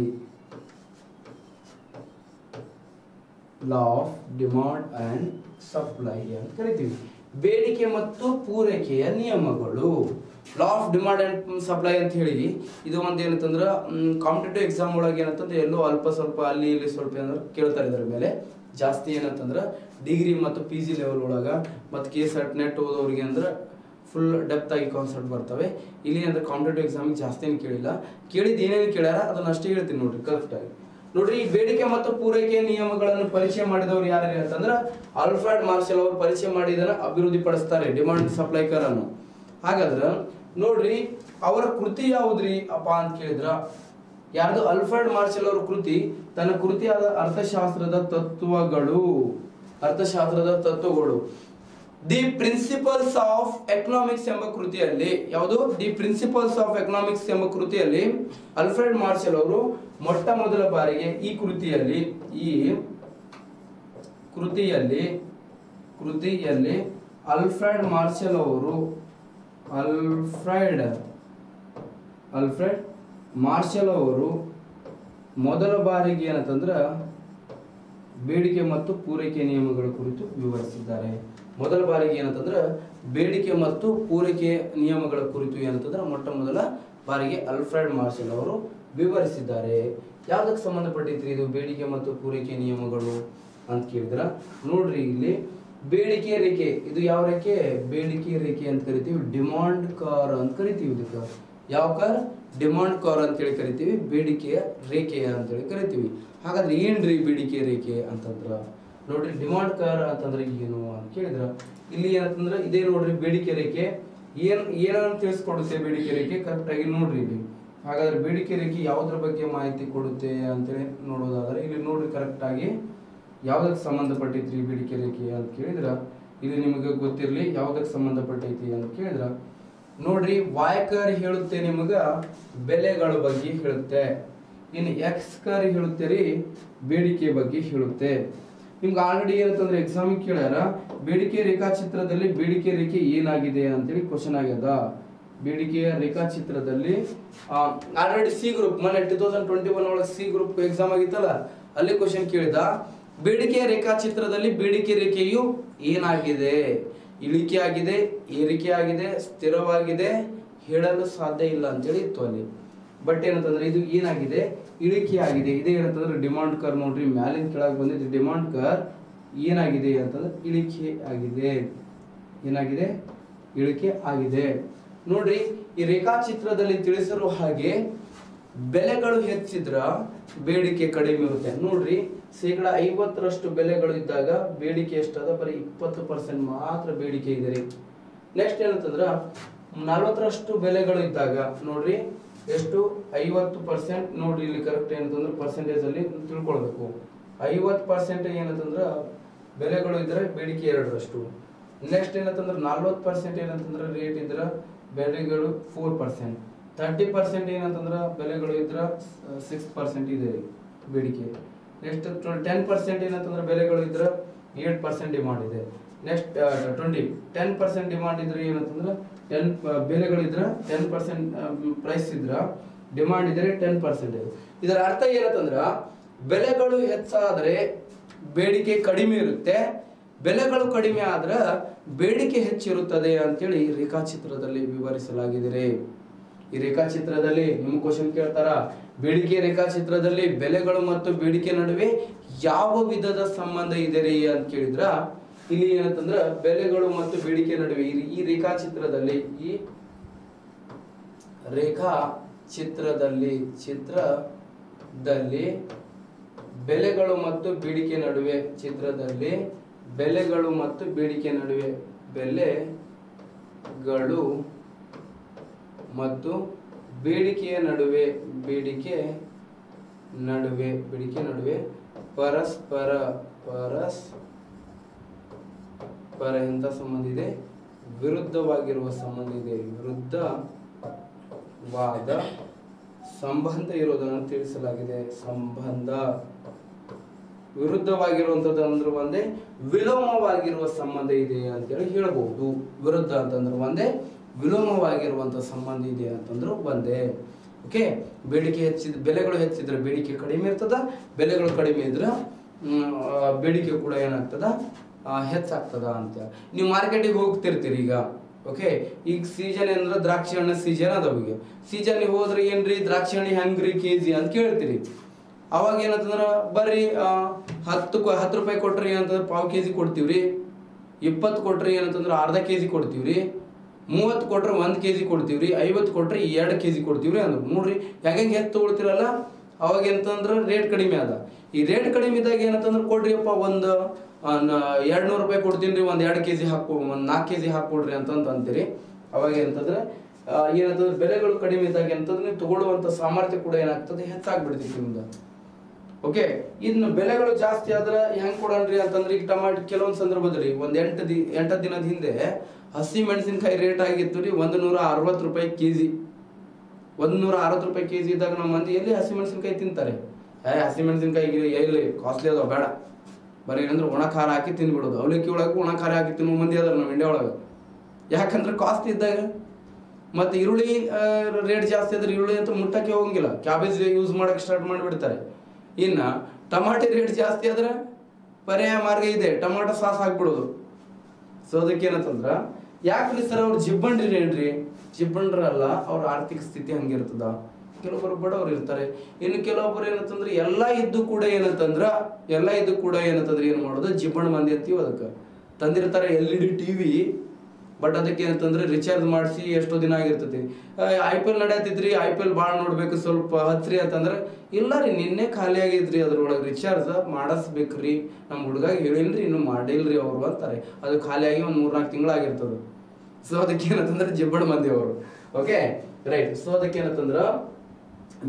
Law of demand and supply ಅಂತ ಕರಿತೀವಿ. ಬೇಡಿಕೆ ಮತ್ತು ಪೂರೈಕೆಯ ನಿಯಮಗಳು. Law of demand and supply ಅಂತ ಹೇಳಿ ಇದು ಒಂದು ಏನಂತಂದ್ರೆ ಕಾಂಪಿಟೇಟಿವ್ ಎಕ್ಸಾಮ್ ಒಳಗೆ ಏನಂತಂದ್ರೆ ಎಲ್ಲೋ ಅಲ್ಪ ಸ್ವಲ್ಪ ಅಲ್ಲಿ ಇಲ್ಲಿ ಸ್ವಲ್ಪ ಏನಾದ್ರು ಕೇಳ್ತಾರೆ. ಇದರ ಮೇಲೆ ಜಾಸ್ತಿ ಏನಂತಂದ್ರೆ ಡಿಗ್ರಿ ಮತ್ತು PG ಲೆವೆಲ್ ಒಳಗೆ ಮತ್ತು KSET ನೆಟ್ ಓದೋರಿಗೆ ಅಂದ್ರೆ ಫುಲ್ ಡೆಪ್ತ್ ಆಗಿ ಕಾನ್ಸೆಪ್ಟ್ ಬರ್ತವೆ. ಇಲ್ಲಿ ಅಂದ್ರೆ ಕಾಂಪಿಟೇಟಿವ್ ಎಕ್ಸಾಮಿಗೆ ಜಾಸ್ತಿ ಏನು ಕೇಳಿಲ್ಲ. ಕೇಳಿದ್ದು ಏನೇನು ಕೇಳ್ಯಾರ ಅದನ್ನ ಅಷ್ಟೇ ಹೇಳ್ತೀನಿ ನೋಡ್ರಿ ಕರೆಕ್ಟಾಗಿ. ನೋಡ್ರಿ, ಈ ಬೇಡಿಕೆ ಮತ್ತು ಪೂರೈಕೆ ನಿಯಮಗಳನ್ನು ಪರಿಚಯ ಮಾಡಿದವರು ಯಾರು ಅಂತಂದ್ರೆ ಆಲ್ಫ್ರೆಡ್ ಮಾರ್ಷಲ್ ಅವರು ಪರಿಚಯ ಮಾಡಿದನ್ನ ಅಭಿವೃದ್ಧಿ ಪಡಿಸ್ತಾರೆ ಡಿಮಾಂಡ್ ಸಪ್ಲೈ ಕರ್ ಅನ್ನು. ಹಾಗಾದ್ರೆ ನೋಡ್ರಿ, ಅವರ ಕೃತಿ ಯಾವುದ್ರಿ ಅಪ್ಪ ಅಂತ ಕೇಳಿದ್ರ ಯಾರ್ದು? ಆಲ್ಫ್ರೆಡ್ ಮಾರ್ಷಲ್ ಅವರ ಕೃತಿ. ತನ್ನ ಕೃತಿಯಾದ ಅರ್ಥಶಾಸ್ತ್ರದ ತತ್ವಗಳು ದಿ ಪ್ರಿನ್ಸಿಪಲ್ಸ್ ಆಫ್ ಎಕನಾಮಿಕ್ಸ್ ಎಂಬ ಕೃತಿಯಲ್ಲಿ, ಯಾವುದು? ದಿ ಪ್ರಿನ್ಸಿಪಲ್ಸ್ ಆಫ್ ಎಕನಾಮಿಕ್ಸ್ ಎಂಬ ಕೃತಿಯಲ್ಲಿ ಆಲ್ಫ್ರೆಡ್ ಮಾರ್ಷಲ್ ಅವರು ಮೊಟ್ಟ ಮೊದಲ ಬಾರಿಗೆ ಈ ಕೃತಿಯಲ್ಲಿ ಆಲ್ಫ್ರೆಡ್ ಮಾರ್ಷಲ್ ಅವರು ಮೊದಲ ಬಾರಿಗೆ ಏನಂತಂದ್ರೆ ಬೇಡಿಕೆ ಮತ್ತು ಪೂರೈಕೆ ನಿಯಮಗಳ ಕುರಿತು ವಿವರಿಸಿದ್ದಾರೆ. ಮೊದಲ ಬಾರಿಗೆ ಏನಂತಂದ್ರೆ ಬೇಡಿಕೆ ಮತ್ತು ಪೂರೈಕೆ ನಿಯಮಗಳ ಕುರಿತು ಏನಂತಂದ್ರೆ ಮೊಟ್ಟ ಮೊದಲ ಬಾರಿಗೆ ಆಲ್ಫ್ರೆಡ್ ಮಾರ್ಷಲ್ ಅವರು ವಿವರಿಸಿದ್ದಾರೆ. ಯಾವುದಕ್ಕೆ ಸಂಬಂಧಪಟ್ಟೈತ್ರಿ ಇದು ಬೇಡಿಕೆ ಮತ್ತು ಪೂರೈಕೆ ನಿಯಮಗಳು ಅಂತ ಕೇಳಿದ್ರ? ನೋಡ್ರಿ, ಇಲ್ಲಿ ಬೇಡಿಕೆ ರೇಖೆ, ಇದು ಯಾವ ರೇಖೆ? ಬೇಡಿಕೆ ರೇಖೆ ಅಂತ ಕರಿತೀವಿ. ಡಿಮಾಂಡ್ ಕಾರ್ ಅಂತ ಕರಿತೀವಿ. ಇದಕ್ಕೆ ಯಾವ ಕಾರ್? ಡಿಮಾಂಡ್ ಕಾರ್ ಅಂತೇಳಿ ಕರಿತೀವಿ. ಬೇಡಿಕೆಯ ರೇಖೆ ಅಂತೇಳಿ ಕರಿತೀವಿ. ಹಾಗಾದ್ರೆ ಏನ್ರಿ ಬೇಡಿಕೆ ರೇಖೆ ಅಂತಂದ್ರ? ನೋಡ್ರಿ, ಡಿಮಾಂಡ್ ಕಾರ್ ಅಂತಂದ್ರೆ ಏನು ಅಂತ ಕೇಳಿದ್ರ ಇಲ್ಲಿ ಏನಂತಂದ್ರೆ ಇದೇ ನೋಡ್ರಿ ಬೇಡಿಕೆ ರೇಖೆ. ಏನನ್ನ ತಿಳಿಸ್ಕೊಡುತ್ತೆ ಬೇಡಿಕೆ ರೇಖೆ? ಕರೆಕ್ಟ್ ಆಗಿ ನೋಡ್ರಿ ಇಲ್ಲಿ. ಹಾಗಾದ್ರೆ ಬೇಡಿಕೆ ರೇಖೆ ಯಾವುದ್ರ ಬಗ್ಗೆ ಮಾಹಿತಿ ಕೊಡುತ್ತೆ ಅಂತೇಳಿ ನೋಡೋದಾದ್ರೆ ಇಲ್ಲಿ ನೋಡ್ರಿ, ಕರೆಕ್ಟ್ ಆಗಿ ಯಾವ್ದಕ್ಕೆ ಸಂಬಂಧಪಟ್ಟೈತ್ರಿ ಬೇಡಿಕೆ ರೇಖೆ ಅಂತ ಕೇಳಿದ್ರ ಇದು ನಿಮಗೆ ಗೊತ್ತಿರಲಿ ಯಾವ್ದಕ್ಕೆ ಸಂಬಂಧಪಟ್ಟೈತಿ ಅಂತ ಕೇಳಿದ್ರ ನೋಡ್ರಿ, ವಾಯಕರ್ ಹೇಳುತ್ತೆ ನಿಮಗ ಬೆಲೆಗಳ ಬಗ್ಗೆ ಹೇಳುತ್ತೆ. ಇನ್ನು ಎಕ್ಸ್ ಕರ್ ಹೇಳುತ್ತೆ ರೀ ಬೇಡಿಕೆ ಬಗ್ಗೆ ಹೇಳುತ್ತೆ. ನಿಮ್ಗೆ ಆಲ್ರೆಡಿ ಏನಂತಂದ್ರೆ ಎಕ್ಸಾಮಿಗೆ ಕೇಳ್ಯಾರ ಬೇಡಿಕೆ ರೇಖಾಚಿತ್ರದಲ್ಲಿ ಬೇಡಿಕೆ ರೇಖೆ ಏನಾಗಿದೆ ಅಂತೇಳಿ ಕ್ವಶನ್ ಆಗ್ಯದ. ಬೇಡಿಕೆಯ ರೇಖಾಚಿತ್ರದಲ್ಲಿ ಆಲ್ರೆಡಿ ಸಿ ಗ್ರೂಪ್ ಮೊನ್ನೆ 2021 ಒಳಗೆ ಸಿ ಗ್ರೂಪ್ ಎಕ್ಸಾಮ್ ಆಗಿತ್ತಲ್ಲ, ಅಲ್ಲಿ ಕ್ವಶನ್ ಕೇಳಿದ ಬೇಡಿಕೆಯ ರೇಖಾಚಿತ್ರದಲ್ಲಿ ಬೇಡಿಕೆ ರೇಖೆಯು ಏನಾಗಿದೆ? ಇಳಿಕೆ ಆಗಿದೆ, ಏರಿಕೆ ಆಗಿದೆ, ಸ್ಥಿರವಾಗಿದೆ, ಹೇಳಲು ಸಾಧ್ಯ ಇಲ್ಲ ಅಂತೇಳಿ ಇತ್ತು ಅಲ್ಲಿ. ಬಟ್ ಏನಂತಂದ್ರೆ ಇದು ಏನಾಗಿದೆ? ಇಳಿಕೆ ಆಗಿದೆ. ಇದೇ ಏನಂತಂದ್ರೆ ಡಿಮಾಂಡ್ ಕರ್. ನೋಡ್ರಿ, ಮ್ಯಾಲಿನ ಕೆಳಗೆ ಬಂದಿದ್ದು ಡಿಮಾಂಡ್ ಕರ್ ಏನಾಗಿದೆ ಅಂತಂದ್ರೆ ಇಳಿಕೆ ಆಗಿದೆ. ಏನಾಗಿದೆ? ಇಳಿಕೆ ಆಗಿದೆ. ನೋಡ್ರಿ, ಈ ರೇಖಾಚಿತ್ರದಲ್ಲಿ ತಿಳಿಸಿರುವ ಹಾಗೆ ಬೆಲೆಗಳು ಹೆಚ್ಚಿದ್ರ ಬೇಡಿಕೆ ಕಡಿಮೆ ಇರುತ್ತೆ. ನೋಡ್ರಿ, 50% ಬೆಲೆಗಳು ಇದ್ದಾಗ ಬೇಡಿಕೆ ಎಷ್ಟದ? ಬರೀ 20% ಮಾತ್ರ ಬೇಡಿಕೆ ಇದೆ ರೀ. ನೆಕ್ಸ್ಟ್ ಏನಂತಂದ್ರ 40% ಬೆಲೆಗಳು ಇದ್ದಾಗ ನೋಡ್ರಿ ಎಷ್ಟು? 50%. ನೋಡ್ರಿ ಇಲ್ಲಿ ಕರೆಕ್ಟ್ ಏನಂತಂದ್ರೆ ಪರ್ಸೆಂಟೇಜ್ ಅಲ್ಲಿ ತಿಳ್ಕೊಳ್ಬೇಕು. 50% ಏನಂತಂದ್ರ ಬೆಲೆಗಳು ಇದ್ರೆ ಬೇಡಿಕೆ 2ರಷ್ಟು. ನೆಕ್ಸ್ಟ್ ಏನಂತಂದ್ರೆ 40% ಏನಂತಂದ್ರೆ ರೇಟ್ ಇದ್ರ ಬೆಲೆಗಳು 4%. 30% ಏನಂತಂದ್ರೆ ಬೆಲೆಗಳು ಇದ್ರ 6% ಇದೆ ಬೇಡಿಕೆ. ನೆಕ್ಸ್ಟ್ 10% ಏನಂತಂದ್ರೆ ಬೆಲೆಗಳು ಇದ್ರ 8% ಡಿಮಾಂಡ್ ಇದೆ. ನೆಕ್ಸ್ಟ್ 10% ಡಿಮಾಂಡ್ ಇದ್ರೆ ಏನಂತಂದ್ರೆ 10 ಬೆಲೆಗಳು ಇದ್ರ 10% ಪ್ರೈಸ್ ಇದ್ರ ಡಿಮಾಂಡ್ ಇದ್ರೆ 10%. ಇದರ ಅರ್ಥ ಏನಂತಂದ್ರ ಬೆಲೆಗಳು ಹೆಚ್ಚಾದ್ರೆ ಬೇಡಿಕೆ ಕಡಿಮೆ ಇರುತ್ತೆ, ಬೆಲೆಗಳು ಕಡಿಮೆ ಆದ್ರೆ ಬೇಡಿಕೆ ಹೆಚ್ಚಿರುತ್ತದೆ ಅಂತೇಳಿ ರೇಖಾಚಿತ್ರದಲ್ಲಿ ವಿವರಿಸಲಾಗಿದೆ. ಈ ರೇಖಾಚಿತ್ರದಲ್ಲಿ ನಿಮ್ಮ ಕ್ವಶನ್ ಕೇಳ್ತಾರ, ಬೇಡಿಕೆ ರೇಖಾಚಿತ್ರದಲ್ಲಿ ಬೆಲೆಗಳು ಮತ್ತು ಬೇಡಿಕೆ ನಡುವೆ ಯಾವ ವಿಧದ ಸಂಬಂಧ ಇದೆ ರೀ ಅಂತ ಕೇಳಿದ್ರ, ಇಲ್ಲಿ ಏನಂತಂದ್ರ ಬೆಲೆಗಳು ಮತ್ತು ಬೇಡಿಕೆ ನಡುವೆ ಈ ರೇಖಾಚಿತ್ರದಲ್ಲಿ ಬೆಲೆಗಳು ಮತ್ತು ಬೇಡಿಕೆ ನಡುವೆ ಬೆಲೆಗಳು ಮತ್ತು ಬೇಡಿಕೆ ನಡುವೆ ಪರಸ್ಪರ ಎಂತ ಸಂಬಂಧ ಇದೆ, ವಿರುದ್ಧವಾಗಿರುವ ಸಂಬಂಧ ಇದೆ, ವಿರುದ್ಧವಾದ ಸಂಬಂಧ ಇರೋದನ್ನು ತಿಳಿಸಲಾಗಿದೆ. ಸಂಬಂಧ ವಿರುದ್ಧವಾಗಿರುವಂತದ್ದು ಅಂದ್ರೆ ಒಂದೇ, ವಿಲೋಮವಾಗಿರುವ ಸಂಬಂಧ ಇದೆ ಅಂತೇಳಿ ಹೇಳಬಹುದು. ವಿರುದ್ಧ ಅಂತಂದ್ರೆ ಒಂದೇ, ವಿಲೋಮವಾಗಿರುವಂತ ಸಂಬಂಧ ಇದೆ ಅಂತಂದ್ರೆ ಒಂದೇ. ಓಕೆ, ಬೆಲೆಗಳು ಹೆಚ್ಚಿದ್ರೆ ಬೇಡಿಕೆ ಕಡಿಮೆ ಇರ್ತದ, ಬೆಲೆಗಳು ಕಡಿಮೆ ಇದ್ರೆ ಬೇಡಿಕೆ ಕೂಡ ಏನಾಗ್ತದ, ಹೆಚ್ಚಾಗ್ತದ ಅಂತ. ನೀವು ಮಾರ್ಕೆಟಿಗೆ ಹೋಗ್ತಿರ್ತೀರಿ ಈಗ. ಓಕೆ, ಈಗ ಸೀಸನ್ ಅಂದ್ರೆ ದ್ರಾಕ್ಷಿ ಹಣ್ಣು ಸೀಸನ್ ಅದಾವ. ಈಗ ಸೀಸನ್ ಹೋದ್ರೆ ಏನ್ರಿ ದ್ರಾಕ್ಷಿ ಹಣ್ಣಿ ಹೆಂಗ್ರಿ ಕೆಜಿ ಅಂತ ಕೇಳ್ತೀರಿ. ಅವಾಗ ಏನಂತಂದ್ರ ಬರ್ರಿ 10 ರೂಪಾಯಿ ಕೊಟ್ರಿ ಏನಂತಂದ್ರೆ ಪಾವ್ ಕೆಜಿ ಕೊಡ್ತೀವ್ರಿ, 20 ಕೊಟ್ರಿ ಏನಂತಂದ್ರೆ ಅರ್ಧ ಕೆಜಿ ಕೊಡ್ತೀವ್ರಿ, 30 ಕೊಟ್ರೆ 1 ಕೆಜಿ ಕೊಡ್ತೀವ್ರಿ, 50 ಕೊಟ್ರೆ 2 ಕೆಜಿ ಕೊಡ್ತೀವ್ರಿ ಅಂದ್ರೆ ನೋಡ್ರಿ ಹೆಂಗೆ ಹೆಚ್ಚು ತಗೊಳ್ತಿರಲ್ಲ. ಅವಾಗ ಎಂತಂದ್ರ ರೇಟ್ ಕಡಿಮೆ ಅದ. ಈ ರೇಟ್ ಕಡಿಮೆ ಇದ್ದಾಗ ಏನಂತಂದ್ರೆ ಕೊಡ್ರಿಯಪ್ಪ ಒಂದು 200 ರೂಪಾಯಿ ಕೊಡ್ತೀನಿ, ಒಂದ್ 2 ಕೆಜಿ ಹಾಕೊ, ಒಂದ್ 4 ಕೆಜಿ ಹಾಕೊಡ್ರಿ ಅಂತೀರಿ. ಅವಾಗ ಏನಂತಂದ್ರೆ ಬೆಲೆಗಳು ಕಡಿಮೆ ಇದ್ದಾಗ ಎಂತಂದ್ರೆ ನೀವು ತಗೊಳ್ಳುವಂತ ಸಾಮರ್ಥ್ಯ ಕೂಡ ಏನಾಗ್ತದೆ, ಹೆಚ್ಚಾಗ್ಬಿಡ್ತೈತಿ ನಿಮ್ದು. ಓಕೆ, ಇನ್ನು ಬೆಲೆಗಳು ಜಾಸ್ತಿ ಆದ್ರೆ ಹೆಂಗ್ ಕೊಡನ್ರಿ ಅಂತಂದ್ರೆ, ಈಗ ಟಮಾಟೋ ಕೆಲವೊಂದು ಸಂದರ್ಭದಲ್ಲಿ ಒಂದ್ 8 ದಿನದ ಹಿಂದೆ ಹಸಿ ಮೆಣಸಿನಕಾಯಿ ರೇಟ್ ಆಗಿತ್ತು ರೀ 160 ರೂಪಾಯಿ ಕೆಜಿ. 160 ರೂಪಾಯಿ ಕೆಜಿ ಇದ್ದಾಗ ನಮ್ಮ ಮಂದಿ ಎಲ್ಲಿ ಹಸಿ ಮೆಣಸಿನಕಾಯಿ ತಿಂತಾರೆ? ಹಸಿ ಮೆಣಸಿನಕಾಯಿ ಎಲ್ಲಿ ಕಾಸ್ಟ್ಲಿ ಅದಾವ, ಬೇಡ ಬರೀ ಏನಂದ್ರೆ ಒಣ ಖಾರ ಹಾಕಿ ತಿಂದ್ಬಿಡೋದು. ಅವಲಕ್ಕಿ ಒಳಗೂ ಒಣ ಖಾರ ಹಾಕಿ ತಿನ್ನುವ ಮಂದಿ ಅದಾರ ನಮ್ಮ ಇಂಡಿಯಾ ಒಳಗೆ. ಯಾಕಂದ್ರೆ ಕಾಸ್ಟ್ಲಿ ಇದ್ದಾಗ. ಮತ್ತೆ ಈರುಳ್ಳಿ ರೇಟ್ ಜಾಸ್ತಿ ಆದ್ರೆ ಈರುಳ್ಳಿ ಅಂತ ಮುಟ್ಟಕ್ಕೆ ಹೋಗಂಗಿಲ್ಲ, ಕ್ಯಾಬೇಜ್ ಯೂಸ್ ಮಾಡಕ್ಕೆ ಸ್ಟಾರ್ಟ್ ಮಾಡಿಬಿಡ್ತಾರೆ. ಇನ್ನ ಟಮಾಟೆ ರೇಟ್ ಜಾಸ್ತಿ ಆದ್ರೆ ಪರ್ಯಾಯ ಮಾರ್ಗ ಇದೆ, ಟೊಮಾಟೊ ಸಾಸ್ ಹಾಕ್ಬಿಡೋದು. ಸೊ ಅದಕ್ಕೇನಂತಂದ್ರ ಯಾಕ್ರಿ ಸರ್ ಅವ್ರು ಜಿಬ್ಬಂಡ್ರಿ ಏನ್ರಿ? ಜಿಬ್ಬಂಡ್ರಲ್ಲ, ಅವ್ರ ಆರ್ಥಿಕ ಸ್ಥಿತಿ ಹಂಗಿರ್ತದ. ಕೆಲವೊಬ್ಬರು ಬಡವ್ರು ಇರ್ತಾರೆ, ಇನ್ನು ಕೆಲವೊಬ್ಬರು ಏನಂತಂದ್ರೆ ಎಲ್ಲ ಇದ್ದು ಕೂಡ ಏನಂತಂದ್ರೆ ಏನ್ ಮಾಡೋದು, ಜಿಬ್ಬಣ್ಣ ಮಂದಿ ಅಂತೀವಿ. ಅದಕ್ಕೆ ತಂದಿರ್ತಾರೆ LED TV, ಬಟ್ ಅದಕ್ಕೆ ಏನಂತಂದ್ರೆ ರಿಚಾರ್ಜ್ ಮಾಡಿಸಿ ಎಷ್ಟೋ ದಿನ ಆಗಿರ್ತೈತಿ. IPL ನಡೆಯತೈತ್ರಿ, IPL ಭಾಳ ನೋಡ್ಬೇಕು, ಸ್ವಲ್ಪ ಹಚ್ರಿ ಅಂತಂದ್ರೆ ಇಲ್ಲ ರೀ ನಿನ್ನೆ ಖಾಲಿ ಆಗಿದ್ರಿ, ಅದ್ರೊಳಗೆ ರಿಚಾರ್ಜ್ ಮಾಡಿಸ್ಬೇಕ್ರಿ, ನಮ್ಮ ಹುಡುಗಾಗಿ ಹೇಳಿಲ್ರಿ, ಇನ್ನು ಮಾಡಿಲ್ರಿ ಅವರು ಅಂತಾರೆ. ಅದು ಖಾಲಿ ಆಗಿ ಒಂದು 3-4 ತಿಂಗಳಾಗಿರ್ತದೆ. ಸೊ ಅದಕ್ಕೆ ಏನಂತಂದ್ರೆ ಜಿಬ್ಬಣ್ಣ ಮಂದಿ ಅವರು. Okay right. ಸೊ ಅದಕ್ಕೆ ಏನಂತಂದ್ರ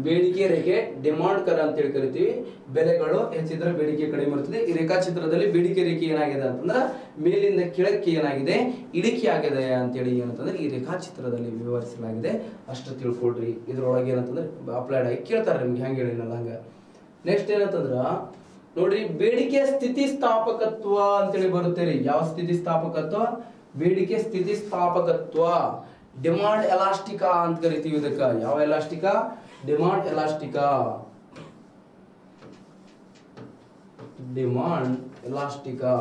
ಬೇಡಿಕೆ ರೇಖೆ ಡಿಮಾಂಡ್ ಕರ್ ಅಂತೇಳಿ ಕರಿತೀವಿ. ಬೆಲೆಗಳು ಹೆಚ್ಚಿದ್ರೆ ಬೇಡಿಕೆ ಕಡಿಮೆ ಇರ್ತದೆ. ಈ ರೇಖಾಚಿತ್ರದಲ್ಲಿ ಬೇಡಿಕೆ ರೇಖೆ ಏನಾಗಿದೆ ಅಂತಂದ್ರೆ ಮೇಲಿಂದ ಕೆಳಕ್ಕೆ ಏನಾಗಿದೆ, ಇಳಿಕೆ ಆಗಿದೆ ಅಂತೇಳಿ ಏನಂತಂದ್ರೆ ಈ ರೇಖಾಚಿತ್ರದಲ್ಲಿ ವಿವರಿಸಲಾಗಿದೆ. ಅಷ್ಟು ತಿಳ್ಕೊಳ್ರಿ. ಇದ್ರೊಳಗೆ ಏನಂತಂದ್ರೆ ಅಪ್ಲೈಡ್ ಆಗಿ ಕೇಳ್ತಾರೆ ನಿಮ್ಗೆ, ಹೆಂಗೆ ಹೇಳಿನಲ್ಲ ಹಂಗ. ನೆಕ್ಸ್ಟ್ ಏನಂತಂದ್ರ ನೋಡ್ರಿ, ಬೇಡಿಕೆ ಸ್ಥಿತಿಸ್ಥಾಪಕತ್ವ ಅಂತೇಳಿ ಬರುತ್ತೆ ರೀ. ಯಾವ ಸ್ಥಿತಿಸ್ಥಾಪಕತ್ವ? ಬೇಡಿಕೆ ಸ್ಥಿತಿಸ್ಥಾಪಕತ್ವ. ಡಿಮಾಂಡ್ ಎಲಾಸ್ಟಿಕಾ ಅಂತ ಕರಿತೀವಿ ಇದಕ್ಕ. ಯಾವ ಎಲಾಸ್ಟಿಕಾ? ಡಿಮಾಂಡ್ ಎಲಾಸ್ಟಿಕಾ. ಡಿಮಾಂಡ್ ಎಲಾಸ್ಟಿಕಾ.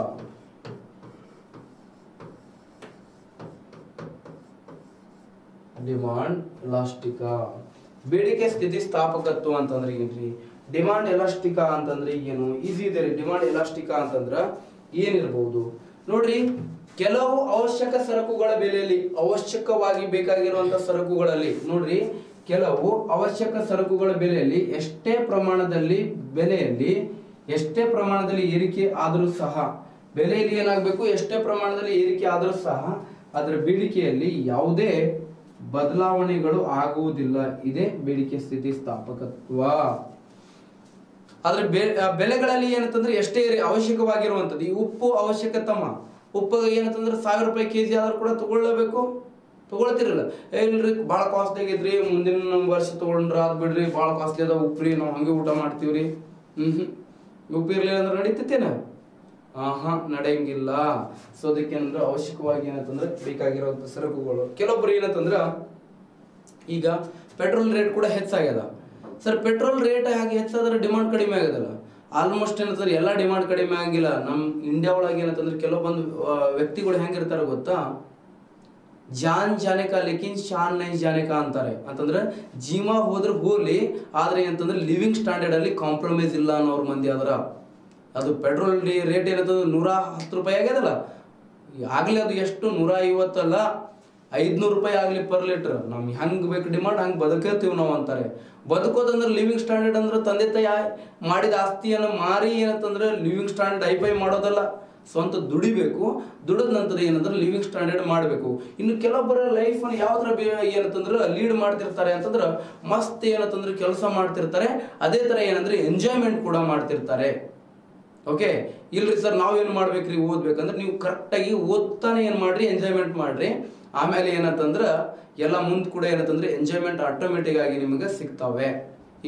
ಡಿಮಾಂಡ್ ಎಲಾಸ್ಟಿಕಾ. ಬೇಡಿಕೆ ಸ್ಥಿತಿಸ್ಥಾಪಕತ್ವ ಅಂತಂದ್ರೆ ಏನ್ರಿ? ಡಿಮಾಂಡ್ ಎಲಾಸ್ಟಿಕಾ ಅಂತಂದ್ರೆ ಏನು? ಈಸಿ ಇದೆ ರೀ. ಡಿಮಾಂಡ್ ಎಲಾಸ್ಟಿಕಾ ಅಂತಂದ್ರ ಏನಿರಬಹುದು ನೋಡ್ರಿ, ಕೆಲವು ಅವಶ್ಯಕ ಸರಕುಗಳ ಬೆಲೆಯಲ್ಲಿ, ಅವಶ್ಯಕವಾಗಿ ಬೇಕಾಗಿರುವಂತ ಸರಕುಗಳಲ್ಲಿ ನೋಡ್ರಿ, ಕೆಲವು ಅವಶ್ಯಕ ಸರಕುಗಳ ಬೆಲೆಯಲ್ಲಿ ಎಷ್ಟೇ ಪ್ರಮಾಣದಲ್ಲಿ ಏರಿಕೆ ಆದರೂ ಸಹ, ಬೆಲೆಯಲ್ಲಿ ಏನಾಗಬೇಕು, ಎಷ್ಟೇ ಪ್ರಮಾಣದಲ್ಲಿ ಏರಿಕೆ ಆದರೂ ಸಹ ಅದರ ಬೇಡಿಕೆಯಲ್ಲಿ ಯಾವುದೇ ಬದಲಾವಣೆಗಳು ಆಗುವುದಿಲ್ಲ. ಇದೇ ಬೇಡಿಕೆ ಸ್ಥಿತಿಸ್ಥಾಪಕತ್ವ. ಆದ್ರೆ ಬೆಲೆಗಳಲ್ಲಿ ಏನಂತಂದ್ರೆ ಎಷ್ಟೇ ಅವಶ್ಯಕವಾಗಿರುವಂತದ್ದು, ಈ ಉಪ್ಪು ಅವಶ್ಯಕತಮ್ಮ, ಉಪ್ಪು ಏನಂತಂದ್ರೆ 1000 ರೂಪಾಯಿ ಕೆಜಿ ಆದ್ರೂ ಕೂಡ ತಗೊಳ್ಳಬೇಕು. ತೊಗೊಳ್ತಿರಲ್ಲ. ಇಲ್ರಿ ಭಾಳ ಕಾಸ್ಟ್ಲಿ ಆಗೈತ್ರಿ, ಮುಂದಿನ ವರ್ಷ ತೊಗೊಂಡ್ರ ಅದು ಬಿಡ್ರಿ, ಭಾಳ ಕಾಸ್ಟ್ಲಿ ಅದ ಉಪ್ರಿ, ನಾವು ಹಂಗೆ ಊಟ ಮಾಡ್ತೀವ್ರಿ. ಉಪ್ಪು ಇರ್ಲಿಲ್ಲ ಅಂದ್ರೆ ನಡೀತೈತೇನ? ನಡೆಯಂಗಿಲ್ಲ. ಸೊ ಅದಕ್ಕೇನಂದ್ರೆ ಅವಶ್ಯಕವಾಗಿ ಏನಂತಂದ್ರೆ ಬೇಕಾಗಿರೋಂಥ ಸರಕುಗಳು. ಕೆಲವೊಬ್ರು ಏನಂತಂದ್ರ ಈಗ ಪೆಟ್ರೋಲ್ ರೇಟ್ ಕೂಡ ಹೆಚ್ಚಾಗ್ಯದ. ಸರ್ ಪೆಟ್ರೋಲ್ ರೇಟ್ ಹಾಗೆ ಹೆಚ್ಚಾದ್ರೆ ಡಿಮಾಂಡ್ ಕಡಿಮೆ ಆಗೋದಲ್ಲ. ಆಲ್ಮೋಸ್ಟ್ ಏನಂತಂದ್ರೆ ಎಲ್ಲ ಡಿಮಾಂಡ್ ಕಡಿಮೆ ಆಗಿಲ್ಲ. ನಮ್ಮ ಇಂಡಿಯಾ ಒಳಗೆ ಏನಂತಂದ್ರೆ ಕೆಲವೊಂದು ವ್ಯಕ್ತಿಗಳು ಹೆಂಗಿರ್ತಾರೆ ಗೊತ್ತಾ, ಜಾನ್ ಜಾನೆ ಕಾ ಲೇಕಿನ್ ಶಾನ್ ನೈ ಜಾನೆ ಕಾ ಅಂತಾರೆ. ಅಂತಂದ್ರೆ ಜೀವ ಹೋದ್ರೆ ಹೋಗ್ಲಿ, ಆದ್ರೆ ಏನಂತಂದ್ರೆ ಲಿವಿಂಗ್ ಸ್ಟ್ಯಾಂಡರ್ಡ್ ಅಲ್ಲಿ ಕಾಂಪ್ರಮೈಸ್ ಇಲ್ಲ ಅನ್ನೋರು ಮಂದಿ ಆದ್ರ. ಅದು ಪೆಟ್ರೋಲ್ ರೇಟ್ ಏನಂತಂದ್ರೆ 110 ರೂಪಾಯಿ ಆಗ್ಯದಲ್ಲ, ಆಗ್ಲಿ ಅದು ಎಷ್ಟು 150 ಅಲ್ಲ 500 ರೂಪಾಯಿ ಆಗ್ಲಿ ಪರ್ ಲೀಟರ್. ನಮ್ಗೆ ಹೆಂಗ್ ಬೇಕು ಡಿಮಾಂಡ್ ಹಂಗೆ ಬದುಕತ್ತೀವಿ ನಾವು ಅಂತಾರೆ. ಬದುಕೋದಂದ್ರೆ ಲಿವಿಂಗ್ ಸ್ಟ್ಯಾಂಡರ್ಡ್ ಅಂದ್ರೆ ತಂದೆ ತಾಯಿ ಮಾಡಿದ ಆಸ್ತಿಯನ್ನು ಮಾರಿ ಏನಂತಂದ್ರೆ ಲಿವಿಂಗ್ ಸ್ಟ್ಯಾಂಡರ್ಡ್ ಹೈಫೈ ಮಾಡೋದಲ್ಲ, ಸ್ವಂತ ದುಡಿಬೇಕು. ದುಡಿದ ನಂತರ ಏನಂದ್ರೆ ಲಿವಿಂಗ್ ಸ್ಟ್ಯಾಂಡರ್ಡ್ ಮಾಡಬೇಕು. ಇನ್ನು ಕೆಲವೊಬ್ಬರ ಲೈಫ್ ಅನ್ನು ಯಾವ್ದ್ರ ಏನಂತಂದ್ರೆ ಲೀಡ್ ಮಾಡ್ತಿರ್ತಾರೆ ಅಂತಂದ್ರೆ ಮಸ್ತ್ ಏನಂತಂದ್ರೆ ಕೆಲಸ ಮಾಡ್ತಿರ್ತಾರೆ, ಅದೇ ತರ ಏನಂದ್ರೆ ಎಂಜಾಯ್ಮೆಂಟ್ ಕೂಡ ಮಾಡ್ತಿರ್ತಾರೆ. ಓಕೆ, ಇಲ್ರಿ ಸರ್ ನಾವೇನು ಮಾಡ್ಬೇಕ್ರಿ, ಓದ್ಬೇಕಂದ್ರೆ ನೀವು ಕರೆಕ್ಟಾಗಿ ಓದ್ತಾನೆ ಏನು ಮಾಡ್ರಿ, ಎಂಜಾಯ್ಮೆಂಟ್ ಮಾಡ್ರಿ. ಆಮೇಲೆ ಏನಂತಂದ್ರೆ ಎಲ್ಲ ಮುಂದೆ ಕೂಡ ಏನಂತಂದ್ರೆ ಎಂಜಾಯ್ಮೆಂಟ್ ಆಟೋಮೆಟಿಕ್ ಆಗಿ ನಿಮಗೆ ಸಿಗ್ತಾವೆ.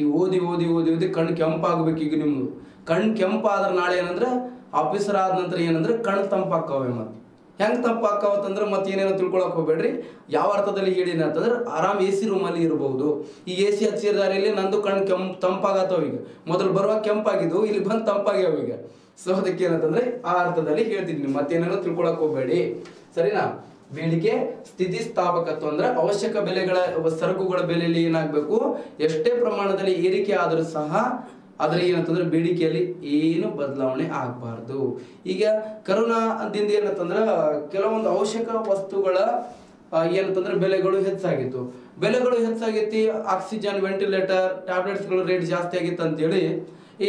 ಈಗ ಓದಿ ಓದಿ ಓದಿ ಓದಿ ಕಣ್ಣು ಕೆಂಪಾಗಬೇಕು. ಈಗ ನಿಮ್ದು ಕಣ್ಣು ಕೆಂಪಾದ್ರೆ ನಾಳೆ ಏನಂದ್ರೆ ಆಫೀಸರ್ ಆದ ನಂತರ ಏನಂದ್ರೆ ಕಣ್ಣು ತಂಪಾಕ್ಕವೆ. ಮತ್ತೆ ಹೆಂಗೆ ತಂಪಾಕ್ಕವತ್ತಂದ್ರೆ ಮತ್ತೆ ಏನೇನೋ ತಿಳ್ಕೊಳಕ್ ಹೋಗ್ಬೇಡ್ರಿ. ಯಾವ ಅರ್ಥದಲ್ಲಿ ಹೇಳಿನ ಅಂತಂದ್ರೆ ಆರಾಮ್ AC ರೂಮಲ್ಲಿ ಇರಬಹುದು. ಈ AC ಹಚ್ಚಿದಾರಲ್ಲಿ ನಂದು ಕಣ್ಣು ತಂಪಾಗತ್ತವ. ಈಗ ಮೊದಲು ಬರುವಾಗ ಕೆಂಪಾಗಿದ್ದು, ಇಲ್ಲಿ ಬಂದು ತಂಪಾಗ್ಯಾವ ಈಗ. ಸೊ ಅದಕ್ಕೆ ಏನಂತಂದ್ರೆ ಆ ಅರ್ಥದಲ್ಲಿ ಹೇಳ್ತಿದ್ವಿ, ಮತ್ತೇನೇನೋ ತಿಳ್ಕೊಳಕ್ ಹೋಗ್ಬೇಡಿ, ಸರಿನಾ. ಬೇಡಿಕೆ ಸ್ಥಿತಿಸ್ಥಾಪಕತ್ವ ಅಂದ್ರೆ ಅವಶ್ಯಕ ಬೆಲೆಗಳ ಸರಕುಗಳ ಬೆಲೆಯಲ್ಲಿ ಏನಾಗಬೇಕು, ಎಷ್ಟೇ ಪ್ರಮಾಣದಲ್ಲಿ ಏರಿಕೆ ಆದರೂ ಸಹ ಅದರ ಏನಂತಂದ್ರೆ ಬೇಡಿಕೆಯಲ್ಲಿ ಏನು ಬದಲಾವಣೆ ಆಗಬಾರ್ದು. ಈಗ ಕರೋನಾದಿಂದ ಏನಂತಂದ್ರೆ ಕೆಲವೊಂದು ಅವಶ್ಯಕ ವಸ್ತುಗಳ ಏನಂತಂದ್ರೆ ಬೆಲೆಗಳು ಹೆಚ್ಚಾಗಿತ್ತು. ಬೆಲೆಗಳು ಹೆಚ್ಚಾಗೈತಿ, ಆಕ್ಸಿಜನ್, ವೆಂಟಿಲೇಟರ್, ಟ್ಯಾಬ್ಲೆಟ್ಸ್ಗಳು ರೇಟ್ ಜಾಸ್ತಿ ಆಗಿತ್ತು ಅಂತೇಳಿ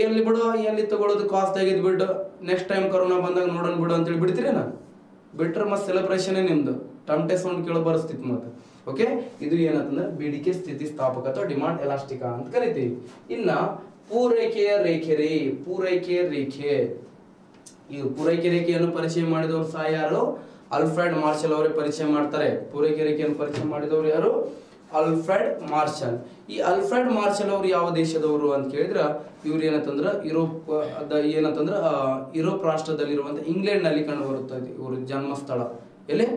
ಎಲ್ಲಿ ಬಿಡು, ಎಲ್ಲಿ ತಗೊಳ್ಳೋದು ಕಾಸ್ಟ್ ಆಗಿದ್ದು ಬಿಡು, ನೆಕ್ಸ್ಟ್ ಟೈಮ್ ಕರೋನಾ ಬಂದಾಗ ನೋಡೋಣ ಬಿಡು ಅಂತೇಳಿ ಬಿಡ್ತೀರೇನ? ಬಿಟ್ರೆ ಮತ್ತೆ ಸೆಲೆಬ್ರೇಷನ್ ನಿಮ್ದು ಟಮ್ಟೆ ಸೌಂಡ್ ಕೇಳೋ ಬರಸ್ತಿತ್ತು ಮತ್ತೆ. ಓಕೆ, ಇದು ಏನಂತಂದ್ರೆ ಬೇಡಿಕೆ ಸ್ಥಿತಿಸ್ಥಾಪಕತ್ವ, ಡಿಮಾಂಡ್ ಎಲಾಸ್ಟಿಕಾ ಅಂತ ಕರಿತೀವಿ. ಇನ್ನ ಪೂರೈಕೆಯ ರೇಖೆ ರೀ, ಪೂರೈಕೆಯ ರೇಖೆ. ಈ ಪೂರೈಕೆ ರೇಖೆಯನ್ನು ಪರಿಚಯ ಮಾಡಿದವರು ಸಹ ಯಾರು? ಆಲ್ಫ್ರೆಡ್ ಮಾರ್ಷಲ್ ಅವರೇ ಪರಿಚಯ ಮಾಡ್ತಾರೆ. ಪೂರೈಕೆ ರೇಖೆಯನ್ನು ಪರಿಚಯ ಮಾಡಿದವರು ಯಾರು? Alfred marshal. ಈ ಆಲ್ಫ್ರೆಡ್ ಮಾರ್ಷಲ್ ಅವರು ಯಾವ ದೇಶದವರು ಅಂತ ಕೇಳಿದ್ರೆ, ಇವ್ರು ಏನಂತಂದ್ರ ಯುರೋಪ್ ರಾಷ್ಟ್ರದಲ್ಲಿರುವಂತ ಇಂಗ್ಲೆಂಡ್ ನಲ್ಲಿ ಕಂಡು ಬರುತ್ತದೆ ಇವ್ರ ಜನ್ಮಸ್ಥಳ. ಎಲ್ಲಿ?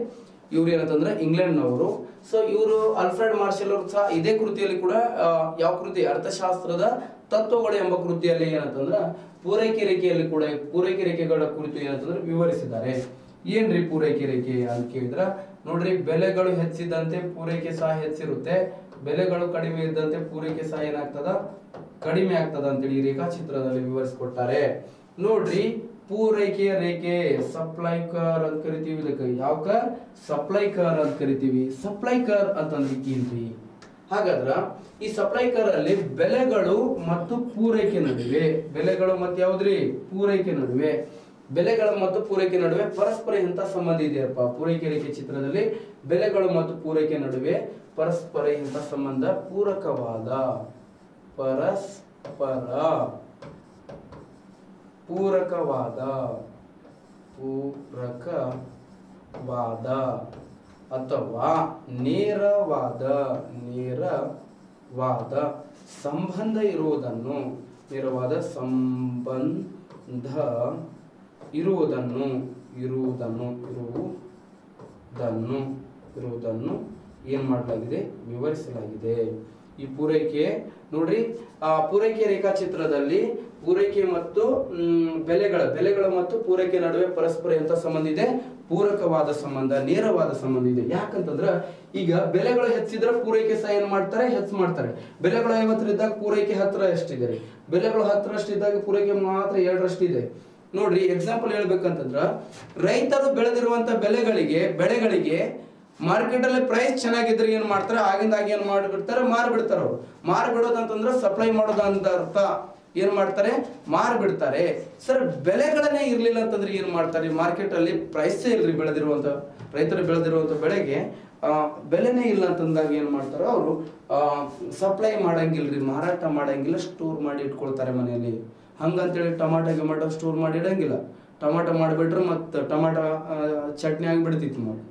ಇವ್ರು ಏನಂತಂದ್ರೆ ಇಂಗ್ಲೆಂಡ್ನವರು. ಸೊ ಇವರು ಆಲ್ಫ್ರೆಡ್ ಮಾರ್ಷಲ್ ಅವರು ಸಹ ಇದೇ ಕೃತಿಯಲ್ಲಿ ಕೂಡ ಯಾವ ಕೃತಿ, ಅರ್ಥಶಾಸ್ತ್ರದ ತತ್ವಗಳು ಎಂಬ ಕೃತಿಯಲ್ಲಿ ಏನಂತಂದ್ರ ಪೂರೈಕೆ ರೇಖೆಯಲ್ಲಿ ಕೂಡ ಪೂರೈಕೆ ರೇಖೆಗಳ ಕುರಿತು ಏನಂತಂದ್ರೆ ವಿವರಿಸಿದ್ದಾರೆ. ಏನ್ರಿ ಪೂರೈಕೆ ರೇಖೆ ಅಂತ ಕೇಳಿದ್ರ, ನೋಡ್ರಿ, ಬೆಲೆಗಳು ಹೆಚ್ಚಿದಂತೆ ಪೂರೈಕೆ ಸಹ ಹೆಚ್ಚಿರುತ್ತೆ, ಬೆಲೆಗಳು ಕಡಿಮೆ ಇದ್ದಂತೆ ಪೂರೈಕೆ ಸಹ ಏನಾಗ್ತದ, ಕಡಿಮೆ ಆಗ್ತದ ಅಂತೇಳಿ ಈ ರೇಖಾಚಿತ್ರದಲ್ಲಿ ವಿವರಿಸಿಕೊಡ್ತಾರೆ. ನೋಡ್ರಿ, ಪೂರೈಕೆಯ ರೇಖೆ ಸಪ್ಲೈ ಕರ್ ಅಂತ ಕರಿತೀವಿ. ಇದಕ್ಕೆ ಯಾವ ಕರ್? ಸಪ್ಲೈ ಕರ್ ಅಂತ ಕರಿತೀವಿ. ಸಪ್ಲೈ ಕರ್ ಅಂತಂದ್ರೆ ಏನ್ರಿ? ಹಾಗಾದ್ರ ಈ ಸಪ್ಲೈ ಕರ್ ಅಲ್ಲಿ ಬೆಲೆಗಳು ಮತ್ತು ಪೂರೈಕೆ ನಡುವೆ, ಬೆಲೆಗಳು ಮತ್ತೆ ಯಾವ್ದ್ರಿ? ಪೂರೈಕೆ ನಡುವೆ, ಬೆಲೆಗಳ ಮತ್ತು ಪೂರೈಕೆ ನಡುವೆ ಪರಸ್ಪರ ಎಂತ ಸಂಬಂಧ ಇದೆಯಪ್ಪ? ಪೂರೈಕೆ ರೇಖೆ ಚಿತ್ರದಲ್ಲಿ ಬೆಲೆಗಳು ಮತ್ತು ಪೂರೈಕೆ ನಡುವೆ ಪರಸ್ಪರ ಎಂತ ಸಂಬಂಧ? ಪೂರಕವಾದ, ಪರಸ್ಪರ ಪೂರಕವಾದ, ಪೂರಕವಾದ ಅಥವಾ ನೇರವಾದ ಸಂಬಂಧ ಇರುವುದನ್ನು, ನೇರವಾದ ಸಂಬಂಧ ಇರುವುದನ್ನು ಏನ್ ಮಾಡಲಾಗಿದೆ? ವಿವರಿಸಲಾಗಿದೆ. ಈ ಪೂರೈಕೆ ನೋಡ್ರಿ, ಪೂರೈಕೆ ರೇಖಾಚಿತ್ರದಲ್ಲಿ ಪೂರೈಕೆ ಮತ್ತು ಬೆಲೆಗಳ ಮತ್ತು ಪೂರೈಕೆ ನಡುವೆ ಪರಸ್ಪರ ಎಂತ ಸಂಬಂಧ ಇದೆ? ಪೂರಕವಾದ ಸಂಬಂಧ, ನೇರವಾದ ಸಂಬಂಧ ಇದೆ. ಯಾಕಂತಂದ್ರ ಈಗ ಬೆಲೆಗಳು ಹೆಚ್ಚಿದ್ರೆ ಪೂರೈಕೆ ಸಹ ಏನ್ ಮಾಡ್ತಾರೆ? ಹೆಚ್ಚು ಮಾಡ್ತಾರೆ. ಬೆಲೆಗಳು 50 ಇದ್ದಾಗ ಪೂರೈಕೆ 10 ಎಷ್ಟಿದೆ? ಬೆಲೆಗಳು 10 ಇದ್ದಾಗ ಪೂರೈಕೆ ಮಾತ್ರ 2 ಇದೆ. ನೋಡ್ರಿ, ಎಕ್ಸಾಂಪಲ್ ಹೇಳ್ಬೇಕಂತಂದ್ರ, ರೈತರು ಬೆಳೆದಿರುವಂತ ಬೆಳೆಗಳಿಗೆ ಮಾರ್ಕೆಟ್ ಅಲ್ಲಿ ಪ್ರೈಸ್ ಚೆನ್ನಾಗಿದ್ರೆ ಏನ್ ಮಾಡ್ತಾರೆ? ಆಗಿಂದಾಗಿ ಏನ್ ಮಾಡಿಬಿಡ್ತಾರೆ? ಮಾರ್ಬಿಡ್ತಾರೆ. ಅವ್ರು ಮಾರ್ಬಿಡೋದಂತಂದ್ರೆ ಸಪ್ಲೈ ಮಾಡೋದು ಅಂತ ಅರ್ಥ. ಏನ್ ಮಾಡ್ತಾರೆ? ಮಾರ್ಬಿಡ್ತಾರೆ. ಸರ್, ಬೆಲೆಗಳನ್ನೇ ಇರ್ಲಿಲ್ಲ ಅಂತಂದ್ರೆ ಏನ್ ಮಾಡ್ತಾರೆ? ಮಾರ್ಕೆಟ್ ಅಲ್ಲಿ ಪ್ರೈಸೇ ಇಲ್ರಿ, ರೈತರು ಬೆಳೆದಿರುವಂತ ಬೆಳೆಗೆ ಬೆಲೆನೇ ಇಲ್ಲ ಅಂತಂದಾಗ ಏನ್ ಮಾಡ್ತಾರೆ? ಅವರು ಸಪ್ಲೈ ಮಾಡಂಗಿಲ್ರಿ, ಮಾರಾಟ ಮಾಡಂಗಿಲ್ಲ, ಸ್ಟೋರ್ ಮಾಡಿ ಇಟ್ಕೊಳ್ತಾರೆ ಮನೆಯಲ್ಲಿ. ಹಂಗಂತೇಳಿ ಟೊಮಾಟೊ ಸ್ಟೋರ್ ಮಾಡಿ ಇಡಂಗಿಲ್ಲ. ಟೊಮಾಟೊ ಮಾಡಿಬಿಟ್ರೆ ಮತ್ತೆ ಟೊಮಾಟೊ ಚಟ್ನಿ ಆಗಿಬಿಡ್ತಿತ್ತು ನೋಡಿ.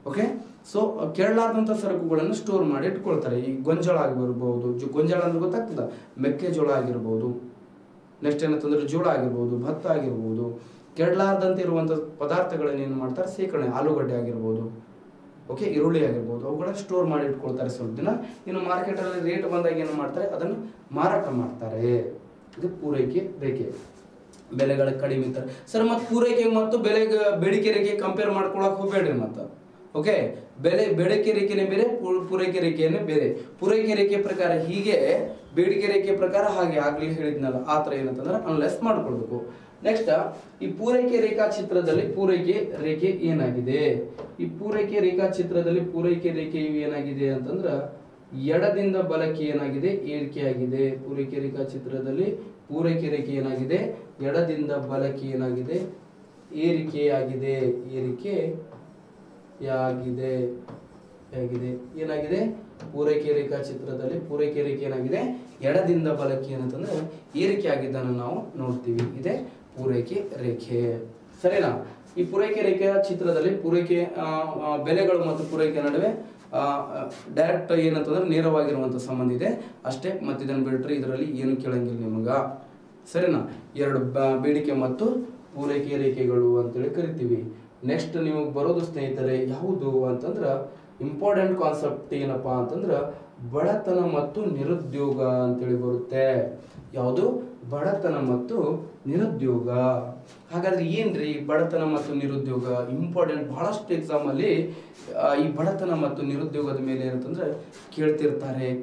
ಓಕೆ, ಸೊ ಕೆಡಲಾರ್ದಂಥ ಸರಕುಗಳನ್ನು ಸ್ಟೋರ್ ಮಾಡಿ ಇಟ್ಕೊಳ್ತಾರೆ. ಈ ಗೊಂಜಾಳ ಆಗಿರ್ಬೋದು, ಗೊಂಜಾಳ ಅಂದ್ರೆ ಗೊತ್ತಾಗ್ತದ, ಮೆಕ್ಕೆಜೋಳ ಆಗಿರ್ಬೋದು, ನೆಕ್ಸ್ಟ್ ಏನಂತಂದ್ರೆ ಜೋಳ ಆಗಿರ್ಬೋದು, ಭತ್ತ ಆಗಿರ್ಬೋದು, ಕೆಡಲಾರ್ದಂತೆ ಇರುವಂಥ ಪದಾರ್ಥಗಳನ್ನ ಏನು ಮಾಡ್ತಾರೆ, ಶೇಖರಣೆ, ಆಲೂಗಡ್ಡೆ ಆಗಿರ್ಬೋದು, ಓಕೆ, ಈರುಳ್ಳಿ ಆಗಿರ್ಬೋದು, ಅವುಗಳನ್ನ ಸ್ಟೋರ್ ಮಾಡಿ ಇಟ್ಕೊಳ್ತಾರೆ ಸ್ವಲ್ಪ ದಿನ. ಇನ್ನು ಮಾರ್ಕೆಟಲ್ಲಿ ರೇಟ್ ಬಂದಾಗ ಏನು ಮಾಡ್ತಾರೆ, ಅದನ್ನು ಮಾರಾಟ ಮಾಡ್ತಾರೆ. ಇದು ಪೂರೈಕೆ ರೇಖೆ. ಬೆಲೆಗಳ ಕಡಿಮೆ ಇರ್ತಾರೆ ಸರ್. ಮತ್ತು ಪೂರೈಕೆ ಮತ್ತು ಬೇಡಿಕೆ ರೇಖೆ ಕಂಪೇರ್ ಮಾಡ್ಕೊಳಕ್ ಹೋಗ್ಬೇಡ್ರಿ. ಮತ್ತು ಓಕೆ, ಬೇಡಿಕೆ ರೇಖೆನೇ ಬೇರೆ, ಪೂರೈಕೆ ರೇಖೆಯೇ ಬೇರೆ. ಪೂರೈಕೆ ರೇಖೆ ಪ್ರಕಾರ ಹೀಗೆ, ಬೇಡಿಕೆ ರೇಖೆ ಪ್ರಕಾರ ಹಾಗೆ, ಆಗ್ಲಿ ಹೇಳಿದ್ನಲ್ಲ ಆ ಥರ ಏನಂತಂದ್ರೆ ಅನಲೈಸ್ ಮಾಡ್ಕೊಳ್ಬೇಕು. ನೆಕ್ಸ್ಟ್, ಈ ಪೂರೈಕೆ ರೇಖಾಚಿತ್ರದಲ್ಲಿ ಪೂರೈಕೆ ರೇಖೆ ಏನಾಗಿದೆ, ಈ ಪೂರೈಕೆ ರೇಖಾಚಿತ್ರದಲ್ಲಿ ಪೂರೈಕೆ ರೇಖೆ ಏನಾಗಿದೆ ಅಂತಂದ್ರ ಎಡದಿಂದ ಬಲಕ್ಕೆ ಏನಾಗಿದೆ, ಏರಿಕೆಯಾಗಿದೆ. ಪೂರೈಕೆ ರೇಖಾಚಿತ್ರದಲ್ಲಿ ಪೂರೈಕೆ ರೇಖೆ ಏನಾಗಿದೆ, ಎಡದಿಂದ ಬಲಕ್ಕೆ ಏನಾಗಿದೆ, ಏರಿಕೆಯಾಗಿದೆ. ಏನಾಗಿದೆ, ಪೂರೈಕೆ ರೇಖಾಚಿತ್ರದಲ್ಲಿ ಪೂರೈಕೆ ರೇಖೆ ಏನಾಗಿದೆ, ಎಡದಿಂದ ಬಲಕ್ಕೆ ಏನಂತಂದ್ರೆ ಏರಿಕೆ ಆಗಿದ್ದನ್ನು ನಾವು ನೋಡ್ತೀವಿ. ಇದೇ ಪೂರೈಕೆ ರೇಖೆ, ಸರಿನಾ? ಈ ಪೂರೈಕೆ ರೇಖೆಯ ಚಿತ್ರದಲ್ಲಿ ಪೂರೈಕೆ ಬೆಲೆಗಳು ಮತ್ತು ಪೂರೈಕೆ ನಡುವೆ ಡೈರೆಕ್ಟ್ ಏನಂತಂದ್ರೆ ನೇರವಾಗಿರುವಂಥ ಸಂಬಂಧ ಇದೆ ಅಷ್ಟೇ. ಮತ್ತೆ ಇದನ್ನು ಬಿಟ್ಟರೆ ಇದರಲ್ಲಿ ಏನು ಕೇಳಂಗಿಲ್ಲ ನಿಮಗ, ಸರಿನಾ? ಎರಡು ಬೇಡಿಕೆ ಮತ್ತು ಪೂರೈಕೆ ರೇಖೆಗಳು ಅಂತೇಳಿ ಕರಿತೀವಿ. ನೆಕ್ಸ್ಟ್ ನಿಮಗೆ ಬರೋದು ಸ್ನೇಹಿತರೆ ಯಾವುದು ಅಂತಂದ್ರೆ ಇಂಪಾರ್ಟೆಂಟ್ ಕಾನ್ಸೆಪ್ಟ್ ಏನಪ್ಪಾ ಅಂತಂದ್ರೆ ಬಡತನ ಮತ್ತು ನಿರುದ್ಯೋಗ ಅಂತೇಳಿ ಬರುತ್ತೆ. ಯಾವುದು? ಬಡತನ ಮತ್ತು ನಿರುದ್ಯೋಗ. ಹಾಗಾದ್ರೆ ಏನ್ರಿ ಬಡತನ ಮತ್ತು ನಿರುದ್ಯೋಗ? ಇಂಪಾರ್ಟೆಂಟ್, ಬಹಳಷ್ಟು ಎಕ್ಸಾಮ್ ಅಲ್ಲಿ ಈ ಬಡತನ ಮತ್ತು ನಿರುದ್ಯೋಗದ ಮೇಲೆ ಏನಂತಂದ್ರೆ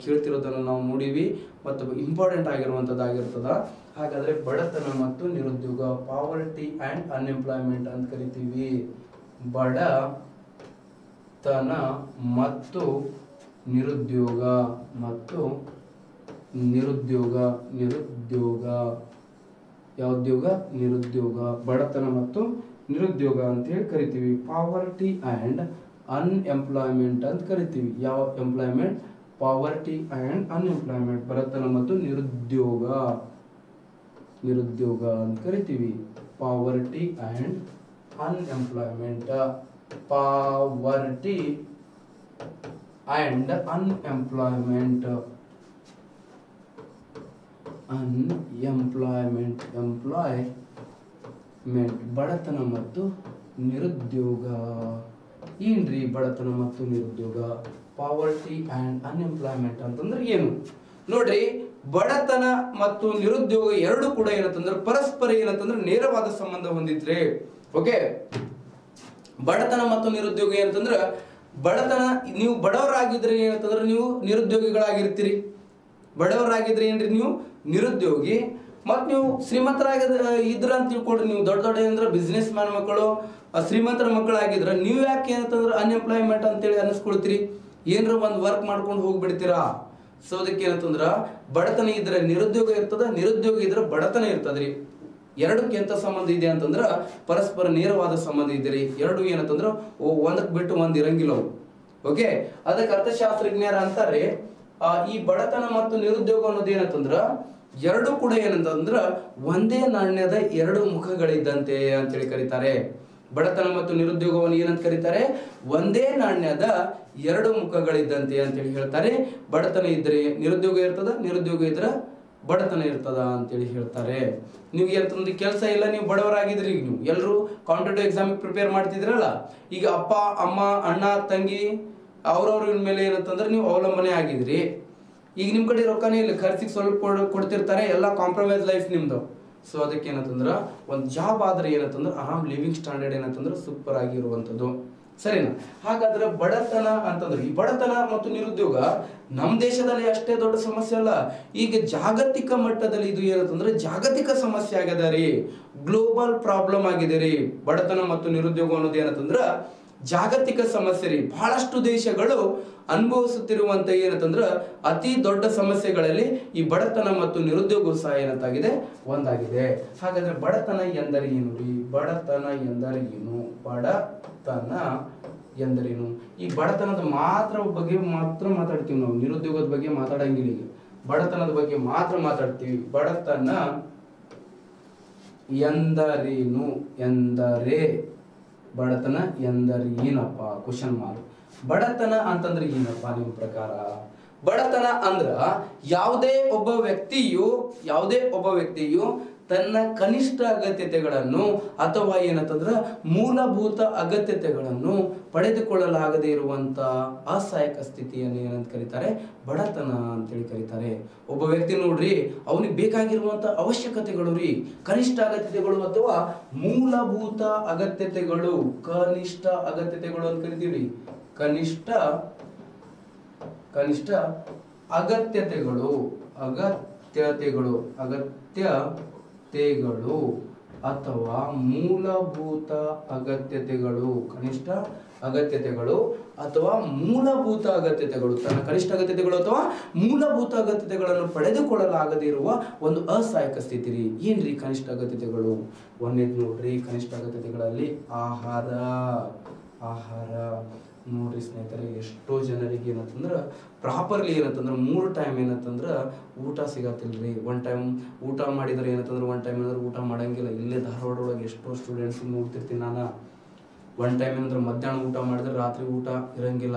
ಕೇಳ್ತಿರೋದನ್ನು ನಾವು ನೋಡಿವಿ ಮತ್ತು ಇಂಪಾರ್ಟೆಂಟ್ ಆಗಿರುವಂಥದ್ದಾಗಿರ್ತದ. ಹಾಗಾದ್ರೆ ಬಡತನ ಮತ್ತು ನಿರುದ್ಯೋಗ, ಪಾವರ್ಟಿ ಅಂಡ್ ಅನ್ಎಂಪ್ಲಾಯ್ಮೆಂಟ್ ಅಂತ ಕರಿತೀವಿ. ಬಡತನ ಮತ್ತು ನಿರುದ್ಯೋಗ ಯಾವ್ದ್ಯೋಗ? ನಿರುದ್ಯೋಗ. ಬಡತನ ಮತ್ತು ನಿರುದ್ಯೋಗ ಅಂತ ಹೇಳಿ ಕರಿತೀವಿ. ಪಾವರ್ಟಿ ಅಂಡ್ ಅನ್ಎಂಪ್ಲಾಯ್ಮೆಂಟ್ ಅಂತ ಕರಿತೀವಿ. ಯಾವ ಎಂಪ್ಲಾಯ್ಮೆಂಟ್? Poverty and unemployment. ಬಡತನ ಮತ್ತು ನಿರುದ್ಯೋಗ ಅಂತ ಕರಿತೀವಿ. Poverty and unemployment. Poverty and unemployment. ಬಡತನ ಮತ್ತು ನಿರುದ್ಯೋಗ. ಏನ್ರಿ ಬಡತನ ಮತ್ತು ನಿರುದ್ಯೋಗ? ಪಾವರ್ಟಿ ಅಂಡ್ ಅನ್ಎಂಪ್ಲಾಯ್ಮೆಂಟ್ ಅಂತಂದ್ರೆ ಏನು ನೋಡ್ರಿ. ಬಡತನ ಮತ್ತು ನಿರುದ್ಯೋಗ ಎರಡು ಕೂಡ ಏನಂತಂದ್ರೆ ಪರಸ್ಪರ ಏನಂತಂದ್ರೆ ನೇರವಾದ ಸಂಬಂಧ ಹೊಂದಿದ್ರೆ. ಓಕೆ, ಬಡತನ ಮತ್ತು ನಿರುದ್ಯೋಗ ಏನಂತಂದ್ರೆ ಬಡತನ, ನೀವು ಬಡವರಾಗಿದ್ರೆ ಏನಂತಂದ್ರೆ ನೀವು ನಿರುದ್ಯೋಗಿಗಳಾಗಿರ್ತೀರಿ. ಬಡವರಾಗಿದ್ರೆ ಏನ್ರಿ ನೀವು ನಿರುದ್ಯೋಗಿ. ಮತ್ತು ನೀವು ಇದ್ರ ಅಂತ ತಿಳ್ಕೊಡ್ರಿ. ನೀವು ದೊಡ್ಡ ಅಂದ್ರೆ ಬಿಸ್ನೆಸ್ ಮ್ಯಾನ್ ಮಕ್ಕಳು, ಶ್ರೀಮಂತರ ಮಕ್ಕಳಾಗಿದ್ರೆ ನೀವು ಯಾಕೆ ಏನಂತಂದ್ರೆ ಅನ್ಎಂಪ್ಲಾಯ್ಮೆಂಟ್ ಅಂತೇಳಿ ಅನ್ನಿಸ್ಕೊಳ್ತೀರಿ? ಏನಾರ ಒಂದು ವರ್ಕ್ ಮಾಡ್ಕೊಂಡು ಹೋಗ್ಬಿಡ್ತೀರಾ? ಸೊ ಅದಕ್ಕೆ ಏನಂತಂದ್ರ ಬಡತನ ಇದ್ರೆ ನಿರುದ್ಯೋಗ ಇರ್ತದ, ನಿರುದ್ಯೋಗ ಇದ್ರೆ ಬಡತನ ಇರ್ತದ್ರಿ. ಎರಡಕ್ಕೆ ಎಂತ ಸಂಬಂಧ ಇದೆ ಅಂತಂದ್ರ ಪರಸ್ಪರ ನೇರವಾದ ಸಂಬಂಧ ಇದೆ. ಎರಡು ಏನಂತಂದ್ರ ಒಂದಕ್ಕೆ ಬಿಟ್ಟು ಒಂದ್ ಇರಂಗಿಲ್ಲ ಅವು. ಓಕೆ, ಅದಕ್ಕೆ ಅರ್ಥಶಾಸ್ತ್ರಜ್ಞರ ಅಂತಾರೆ ಈ ಬಡತನ ಮತ್ತು ನಿರುದ್ಯೋಗ ಅನ್ನೋದು ಏನಂತಂದ್ರ ಎರಡು ಕೂಡ ಏನಂತಂದ್ರ ಒಂದೇ ನಾಣ್ಯದ ಎರಡು ಮುಖಗಳಿದ್ದಂತೆ ಅಂತೇಳಿ ಕರೀತಾರೆ. ಬಡತನ ಮತ್ತು ನಿರುದ್ಯೋಗವನ್ನು ಏನಂತ ಕರೀತಾರೆ? ಒಂದೇ ನಾಣ್ಯದ ಎರಡು ಮುಖಗಳಿದ್ದಂತೆ ಅಂತೇಳಿ ಹೇಳ್ತಾರೆ. ಬಡತನ ಇದ್ರೆ ನಿರುದ್ಯೋಗ ಇರ್ತದ, ನಿರುದ್ಯೋಗ ಇದ್ರೆ ಬಡತನ ಇರ್ತದ ಅಂತೇಳಿ ಹೇಳ್ತಾರೆ. ನೀವು ಏನಂತಂದ್ರೆ ಕೆಲಸ ಇಲ್ಲ, ನೀವು ಬಡವರಾಗಿದ್ರಿ. ಈಗ ನೀವು ಎಲ್ಲರೂ ಕಾಂಪಿಟೇಟಿವ್ ಎಕ್ಸಾಮ್ ಪ್ರಿಪೇರ್ ಮಾಡ್ತಿದ್ರಲ್ಲ, ಈಗ ಅಪ್ಪ ಅಮ್ಮ ಅಣ್ಣ ತಂಗಿ ಅವ್ರವ್ರ ಮೇಲೆ ಏನಂತಂದ್ರೆ ನೀವು ಅವಲಂಬನೆ ಆಗಿದ್ರಿ. ಈಗ ನಿಮ್ ಕಡೆ ರೊಕ್ಕನೇ ಇಲ್ಲ, ಖರ್ಚಿಗೆ ಸ್ವಲ್ಪ ಕೊಡ್ತಿರ್ತಾರೆ, ಎಲ್ಲ ಕಾಂಪ್ರಮೈಸ್ ಲೈಫ್ ನಿಮ್ದು. ಸೊ ಅದಕ್ಕೆ ಏನಂತಂದ್ರ ಒಂದು ಜಾಬ್ ಆದ್ರೆ ಏನಂತಂದ್ರೆ ಆರಾಮ್ ಲಿವಿಂಗ್ ಸ್ಟ್ಯಾಂಡರ್ಡ್ ಏನಂತಂದ್ರೆ ಸೂಪರ್ ಆಗಿರುವಂಥದ್ದು, ಸರಿನಾ? ಹಾಗಾದ್ರೆ ಬಡತನ ಅಂತಂದ್ರೆ ಈ ಬಡತನ ಮತ್ತು ನಿರುದ್ಯೋಗ ನಮ್ಮ ದೇಶದಲ್ಲಿ ಅಷ್ಟೇ ದೊಡ್ಡ ಸಮಸ್ಯೆ ಅಲ್ಲ, ಈಗ ಜಾಗತಿಕ ಮಟ್ಟದಲ್ಲಿ ಇದು ಏನಂತಂದ್ರೆ ಜಾಗತಿಕ ಸಮಸ್ಯೆ ಆಗ್ಯದ ರೀ, ಗ್ಲೋಬಲ್ ಪ್ರಾಬ್ಲಮ್ ಆಗಿದೆ ರೀ. ಬಡತನ ಮತ್ತು ನಿರುದ್ಯೋಗ ಅನ್ನೋದು ಏನಂತಂದ್ರ ಜಾಗತಿಕ ಸಮಸ್ಯೆ ರೀ. ಬಹಳಷ್ಟು ದೇಶಗಳು ಅನುಭವಿಸುತ್ತಿರುವಂತ ಏನಂತಂದ್ರ ಅತಿ ದೊಡ್ಡ ಸಮಸ್ಯೆಗಳಲ್ಲಿ ಈ ಬಡತನ ಮತ್ತು ನಿರುದ್ಯೋಗ ಸಹ ಏನಂತಾಗಿದೆ, ಒಂದಾಗಿದೆ. ಹಾಗಾದ್ರೆ ಬಡತನ ಎಂದರೆ ಏನು ರೀ? ಬಡತನ ಎಂದರೇನು? ಬಡತನ ಎಂದರೇನು? ಈ ಬಡತನದ ಬಗ್ಗೆ ಮಾತ್ರ ಮಾತಾಡ್ತೀವಿ ನಾವು, ನಿರುದ್ಯೋಗದ ಬಗ್ಗೆ ಮಾತಾಡಂಗಿಲ್ಲ. ಈಗ ಬಡತನದ ಬಗ್ಗೆ ಮಾತ್ರ ಮಾತಾಡ್ತೀವಿ. ಬಡತನ ಎಂದರೇನು ಎಂದರೆ ಬಡತನ ಎಂದರೆ ಏನಪ್ಪ? Question mark. ಬಡತನ ಅಂತಂದ್ರೆ ಏನಪ್ಪ ನಿಮ್ಮ ಪ್ರಕಾರ? ಬಡತನ ಅಂದ್ರ ಯಾವುದೇ ಒಬ್ಬ ವ್ಯಕ್ತಿಯು ತನ್ನ ಕನಿಷ್ಠ ಅಗತ್ಯತೆಗಳನ್ನು ಅಥವಾ ಏನಂತಂದ್ರ ಮೂಲಭೂತ ಅಗತ್ಯತೆಗಳನ್ನು ಪಡೆದುಕೊಳ್ಳಲಾಗದೇ ಇರುವಂತ ಅಸಹಾಯಕ ಸ್ಥಿತಿಯನ್ನು ಏನಂತ ಕರೀತಾರೆ? ಬಡತನ ಅಂತೇಳಿ ಕರೀತಾರೆ. ಒಬ್ಬ ವ್ಯಕ್ತಿ ನೋಡ್ರಿ, ಅವನಿಗೆ ಬೇಕಾಗಿರುವಂತ ಅವಶ್ಯಕತೆಗಳು ರೀ ಕನಿಷ್ಠ ಅಗತ್ಯತೆಗಳು ಅಥವಾ ಮೂಲಭೂತ ಅಗತ್ಯತೆಗಳು, ಕನಿಷ್ಠ ಅಗತ್ಯತೆಗಳು ಅಂತ ಕರಿತೀವಿ. ಕನಿಷ್ಠ ಅಗತ್ಯತೆಗಳು ಅಥವಾ ಮೂಲಭೂತ ಅಗತ್ಯತೆಗಳು, ಕನಿಷ್ಠ ಅಗತ್ಯತೆಗಳು ಅಥವಾ ಮೂಲಭೂತ ಅಗತ್ಯತೆಗಳು, ತನ್ನ ಕನಿಷ್ಠ ಅಗತ್ಯತೆಗಳು ಅಥವಾ ಮೂಲಭೂತ ಅಗತ್ಯತೆಗಳನ್ನು ಪಡೆದುಕೊಳ್ಳಲಾಗದಿರುವ ಒಂದು ಅಸಹಾಯಕ ಸ್ಥಿತಿ ರೀ. ಏನ್ರಿ ಕನಿಷ್ಠ ಅಗತ್ಯತೆಗಳು? ಒಂದೇದು ನೋಡ್ರಿ, ಕನಿಷ್ಠ ಅಗತ್ಯತೆಗಳಲ್ಲಿ ಆಹಾರ ನೋಡ್ರಿ ಸ್ನೇಹಿತರೆ, ಎಷ್ಟೋ ಜನರಿಗೆ ಏನಂತಂದ್ರ ಪ್ರಾಪರ್ಲಿ ಏನಂತಂದ್ರ 3 ಟೈಮ್ ಏನಂತಂದ್ರ ಊಟ ಸಿಗತ್ತಿಲ್ರಿ. 1 ಟೈಮ್ ಊಟ ಮಾಡಿದ್ರೆ ಏನಂತಂದ್ರ 1 ಟೈಮ್ ಏನಾದ್ರು ಊಟ ಮಾಡಂಗಿಲ್ಲ. ಇಲ್ಲೇ ಧಾರವಾಡ ಒಳಗೆ ಎಷ್ಟೋ ಸ್ಟೂಡೆಂಟ್ಸ್ ನೋಡ್ತಿರ್ತೀನಿ ನಾನು. 1 ಟೈಮ್ ಏನಂದ್ರೆ ಮಧ್ಯಾಹ್ನ ಊಟ ಮಾಡಿದ್ರೆ ರಾತ್ರಿ ಊಟ ಇರಂಗಿಲ್ಲ.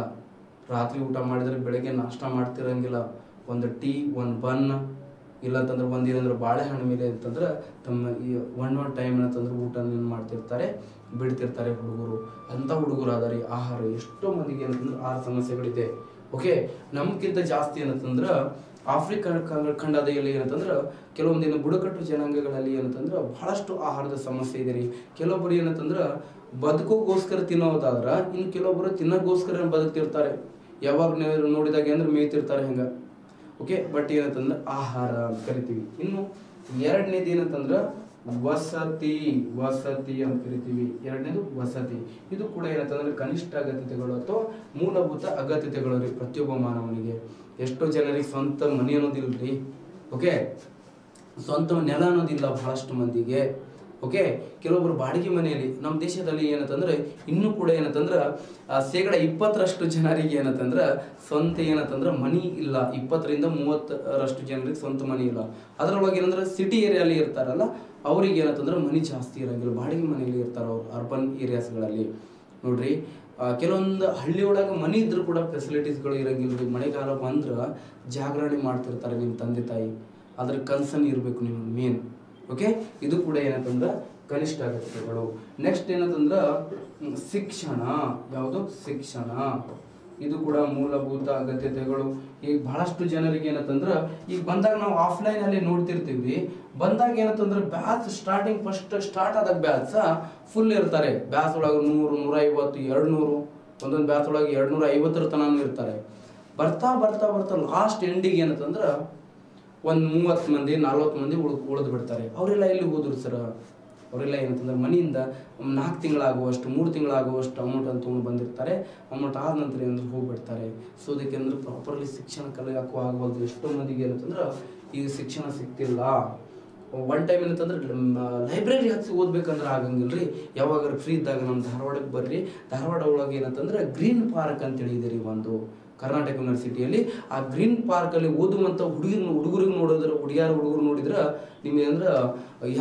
ರಾತ್ರಿ ಊಟ ಮಾಡಿದ್ರೆ ಬೆಳಗ್ಗೆ ನಾಷ್ಟ ಮಾಡ್ತಿರಂಗಿಲ್ಲ. ಒಂದು ಟೀ, ಒಂದು ಬನ್, ಇಲ್ಲಂತಂದ್ರೆ ಒಂದೇನಂದ್ರೆ ಬಾಳೆಹಣ್ಣು ಮೇಲೆ ಅಂತಂದ್ರೆ ತಮ್ಮ ಈ ಒನ್ ಟೈಮ್ ಏನಂತಂದ್ರೆ ಊಟ ಏನು ಮಾಡ್ತಿರ್ತಾರೆ, ಬಿಡ್ತಿರ್ತಾರೆ ಹುಡುಗರು. ಅಂತ ಹುಡುಗರು ಆದಾರಿ ಆಹಾರ ಎಷ್ಟೋ ಮಂದಿಗೆ ಏನಂತಂದ್ರೆ ಆಹಾರ ಸಮಸ್ಯೆಗಳಿದೆ. ಓಕೆ, ನಮ್ಗಿಂತ ಜಾಸ್ತಿ ಏನಂತಂದ್ರೆ ಆಫ್ರಿಕಾ ಖಂಡದಲ್ಲಿ ಏನಂತಂದ್ರೆ ಕೆಲವೊಂದಿನ ಬುಡಕಟ್ಟು ಜನಾಂಗಗಳಲ್ಲಿ ಏನಂತಂದ್ರೆ ಬಹಳಷ್ಟು ಆಹಾರದ ಸಮಸ್ಯೆ ಇದೆ ರೀ. ಕೆಲವೊಬ್ಬರು ಏನಂತಂದ್ರೆ ಬದುಕೋಗೋಸ್ಕರ ತಿನ್ನೋದಾದ್ರ, ಇನ್ನು ಕೆಲವೊಬ್ಬರು ತಿನ್ನೋಗೋಸ್ಕರ ಬದುಕ್ತಿರ್ತಾರೆ. ಯಾವಾಗ ನೋಡಿದಾಗ ಅಂದ್ರೆ ಮೇಯ್ತಿರ್ತಾರೆ ಹೆಂಗ. ಓಕೆ, ಬಟ್ ಏನಂತಂದ್ರೆ ಆಹಾರ ಅಂತ ಕರಿತೀವಿ. ಇನ್ನು ಎರಡನೇದು ಏನಂತಂದ್ರೆ ವಸತಿ ಅಂತ ಕರಿತೀವಿ. ಎರಡನೇದು ವಸತಿ. ಇದು ಕೂಡ ಏನಂತಂದ್ರೆ ಕನಿಷ್ಠ ಅಗತ್ಯತೆಗಳು ಅಥವಾ ಮೂಲಭೂತ ಅಗತ್ಯತೆಗಳು ರೀ ಪ್ರತಿಯೊಬ್ಬ ಮಾನವನಿಗೆ. ಎಷ್ಟೋ ಜನರಿಗೆ ಸ್ವಂತ ಮನೆ ಅನ್ನೋದಿಲ್ರಿ. ಓಕೆ, ಸ್ವಂತ ನೆಲ ಅನ್ನೋದಿಲ್ಲ ಬಹಳಷ್ಟು ಮಂದಿಗೆ. ಓಕೆ, ಕೆಲವೊಬ್ರು ಬಾಡಿಗೆ ಮನೆಯಲ್ಲಿ. ನಮ್ಮ ದೇಶದಲ್ಲಿ ಏನಂತಂದ್ರೆ ಇನ್ನೂ ಕೂಡ ಏನಂತಂದ್ರೆ 20% ಜನರಿಗೆ ಏನಂತಂದ್ರೆ ಸ್ವಂತ ಏನಂತಂದ್ರೆ ಮನಿ ಇಲ್ಲ. 20ರಿಂದ 30% ಜನರಿಗೆ ಸ್ವಂತ ಮನಿ ಇಲ್ಲ. ಅದರೊಳಗೆ ಏನಂದ್ರೆ ಸಿಟಿ ಏರಿಯಲ್ಲಿ ಇರ್ತಾರಲ್ಲ, ಅವ್ರಿಗೆ ಏನಂತಂದ್ರೆ ಮನಿ ಜಾಸ್ತಿ ಇರಂಗಿಲ್ಲ, ಬಾಡಿಗೆ ಮನೆಯಲ್ಲಿ ಇರ್ತಾರ ಅವ್ರು ಅರ್ಬನ್ ಏರಿಯಾಸ್ಗಳಲ್ಲಿ. ನೋಡ್ರಿ, ಕೆಲವೊಂದು ಹಳ್ಳಿ ಒಳಗೆ ಮನಿ ಇದ್ರೂ ಕೂಡ ಫೆಸಿಲಿಟೀಸ್ಗಳು ಇರಂಗಿಲ್ಲ. ಮಳೆಗಾಲ ಬಂದ್ರೆ ಜಾಗರಣೆ ಮಾಡ್ತಿರ್ತಾರೆ ನಿಮ್ಮ ತಂದೆ ತಾಯಿ. ಅದ್ರ ಕನ್ಸರ್ನ್ ಇರಬೇಕು ನಿಮ್ಗೆ ಮೇನ್. ಓಕೆ, ಇದು ಕೂಡ ಏನಂತಂದ್ರೆ ಕನಿಷ್ಠ ಅಗತ್ಯತೆಗಳು. ನೆಕ್ಸ್ಟ್ ಏನಂತಂದ್ರೆ ಶಿಕ್ಷಣ. ಯಾವುದು? ಶಿಕ್ಷಣ. ಇದು ಕೂಡ ಮೂಲಭೂತ ಅಗತ್ಯತೆಗಳು. ಈಗ ಬಹಳಷ್ಟು ಜನರಿಗೆ ಏನಂತಂದ್ರೆ ಈಗ ಬಂದಾಗ ನಾವು ಆಫ್ಲೈನ್ ಅಲ್ಲಿ ನೋಡ್ತಿರ್ತೀವಿ. ಬಂದಾಗ ಏನಂತಂದ್ರೆ ಬ್ಯಾಚ್ ಫಸ್ಟ್ ಸ್ಟಾರ್ಟ್ ಆದಾಗ ಬ್ಯಾಚ್ ಫುಲ್ ಇರ್ತಾರೆ. ಬ್ಯಾಚ್ ಒಳಗೆ 100, 150, 200, ಒಂದೊಂದು ಬ್ಯಾಚ್ ಒಳಗೆ 250 ತನಕ ಇರ್ತಾರೆ. ಬರ್ತಾ ಲಾಸ್ಟ್ ಎಂಡಿಗೆ ಏನಂತಂದ್ರೆ ಒಂದು 30 ಮಂದಿ 40 ಮಂದಿ ಉಳಿದು ಬಿಡ್ತಾರೆ. ಅವರೆಲ್ಲ ಎಲ್ಲಿ ಹೋದ್ರು ಸರ್? ಅವರೆಲ್ಲ ಏನಂತಂದ್ರೆ ಮನೆಯಿಂದ 4 ತಿಂಗಳಾಗುವಷ್ಟು 3 ತಿಂಗಳಾಗುವಷ್ಟು ಅಮೌಂಟ್ ಅಂತ ತೊಗೊಂಡು ಬಂದಿರ್ತಾರೆ. ಅಮೌಂಟ್ ಆದ ನಂತರ ಏನಂದ್ರೆ ಹೋಗ್ಬಿಡ್ತಾರೆ. ಸೊ ಅದಕ್ಕೆ ಅಂದ್ರೆ ಪ್ರಾಪರ್ಲಿ ಶಿಕ್ಷಣ ಕಲಿಯಾಕೂ ಆಗಬಾರ್ದು. ಎಷ್ಟೋ ಮಂದಿಗೆ ಏನಂತಂದ್ರೆ ಈಗ ಶಿಕ್ಷಣ ಸಿಗ್ತಿಲ್ಲ. 1 ಟೈಮ್ ಏನಂತಂದ್ರೆ ಲೈಬ್ರರಿ ಹಚ್ಚಿ ಓದ್ಬೇಕಂದ್ರೆ ಆಗಂಗಿಲ್ರಿ. ಯಾವಾಗಾರು ಫ್ರೀ ಇದ್ದಾಗ ನಮ್ಮ ಧಾರವಾಡಕ್ಕೆ ಬರ್ರಿ. ಧಾರವಾಡ ಒಳಗೆ ಏನಂತಂದ್ರೆ ಗ್ರೀನ್ ಪಾರ್ಕ್ ಅಂತೇಳಿ ಇದೆ ರೀ ಒಂದು, ಕರ್ನಾಟಕ ಯೂನಿವರ್ಸಿಟಿಯಲ್ಲಿ. ಆ ಗ್ರೀನ್ ಪಾರ್ಕ್ ಅಲ್ಲಿ ಓದುವಂತ ಹುಡುಗರಿಗೆ ನೋಡಿದ್ರೆ, ಹುಡುಗರು ನೋಡಿದ್ರೆ ನಿಮಗೆ ಅಂದ್ರೆ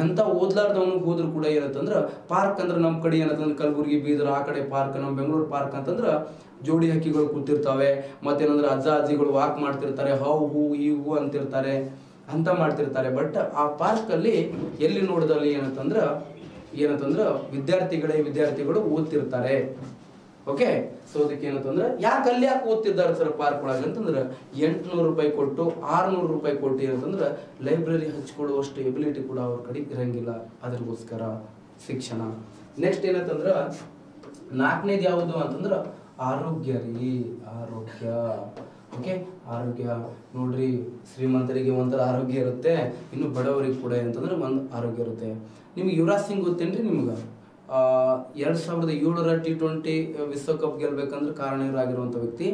ಎಂತ ಓದ್ಲಾರ್ದವನು ಹೋದ್ರು ಕೂಡ ಏನಂತಂದ್ರೆ ಪಾರ್ಕ್ ಅಂದ್ರೆ ನಮ್ಮ ಕಡೆ ಏನಂತಂದ್ರೆ ಕಲಬುರಗಿ, ಬೀದರ್ ಆ ಕಡೆ ಪಾರ್ಕ್, ನಮ್ಮ ಬೆಂಗಳೂರು ಪಾರ್ಕ್ ಅಂತಂದ್ರೆ ಜೋಡಿ ಹಕ್ಕಿಗಳು ಕೂತಿರ್ತಾವೆ. ಮತ್ತೇನಂದ್ರೆ ಅಜ್ಜ ಅಜ್ಜಿಗಳು ವಾಕ್ ಮಾಡ್ತಿರ್ತಾರೆ, ಹೌ ಹೂ ಈ ಹೂ ಅಂತಿರ್ತಾರೆ, ಅಂತ ಮಾಡ್ತಿರ್ತಾರೆ. ಬಟ್ ಆ ಪಾರ್ಕ್ ಅಲ್ಲಿ ಎಲ್ಲಿ ನೋಡಿದಲ್ಲಿ ಏನಂತಂದ್ರೆ ವಿದ್ಯಾರ್ಥಿಗಳು ಓದ್ತಿರ್ತಾರೆ. ಓಕೆ, ಸೊ ಅದಕ್ಕೆ ಏನಂತಂದ್ರೆ ಯಾಕೆ ಓದ್ತಿದ್ದಾರೆ ಸರ್ ಪಾರ್ಕ್ ಒಳಗೆ ಅಂತಂದ್ರೆ 800 ರೂಪಾಯಿ ಕೊಟ್ಟು 600 ರೂಪಾಯಿ ಕೊಟ್ಟು ಏನಂತಂದ್ರೆ ಲೈಬ್ರರಿ ಹಚ್ಕೊಳ್ಳುವಷ್ಟು ಎಬಿಲಿಟಿ ಕೂಡ ಅವ್ರ ಕಡೆ ಇರಂಗಿಲ್ಲ. ಅದ್ರಗೋಸ್ಕರ ಶಿಕ್ಷಣ. ನೆಕ್ಸ್ಟ್ ಏನಂತಂದ್ರೆ 4ನೇದು ಯಾವುದು ಅಂತಂದ್ರೆ ಆರೋಗ್ಯ ರೀ. ಆರೋಗ್ಯ. ಓಕೆ, ಆರೋಗ್ಯ ನೋಡ್ರಿ, ಶ್ರೀಮಂತರಿಗೆ ಒಂಥರ ಆರೋಗ್ಯ ಇರುತ್ತೆ, ಇನ್ನು ಬಡವರಿಗೆ ಕೂಡ ಏನಂತಂದ್ರೆ ಒಂದು ಆರೋಗ್ಯ ಇರುತ್ತೆ. ನಿಮ್ಗೆ ಯುವರಾಜ್ ಸಿಂಗ್ ಗೊತ್ತೇನ್ರಿ? ನಿಮ್ಗೆ 2007ರ T20 ವಿಶ್ವಕಪ್ ಗೆಲ್ಬೇಕಂದ್ರೆ ಕಾರಣರಾಗಿರುವಂಥ ವ್ಯಕ್ತಿ.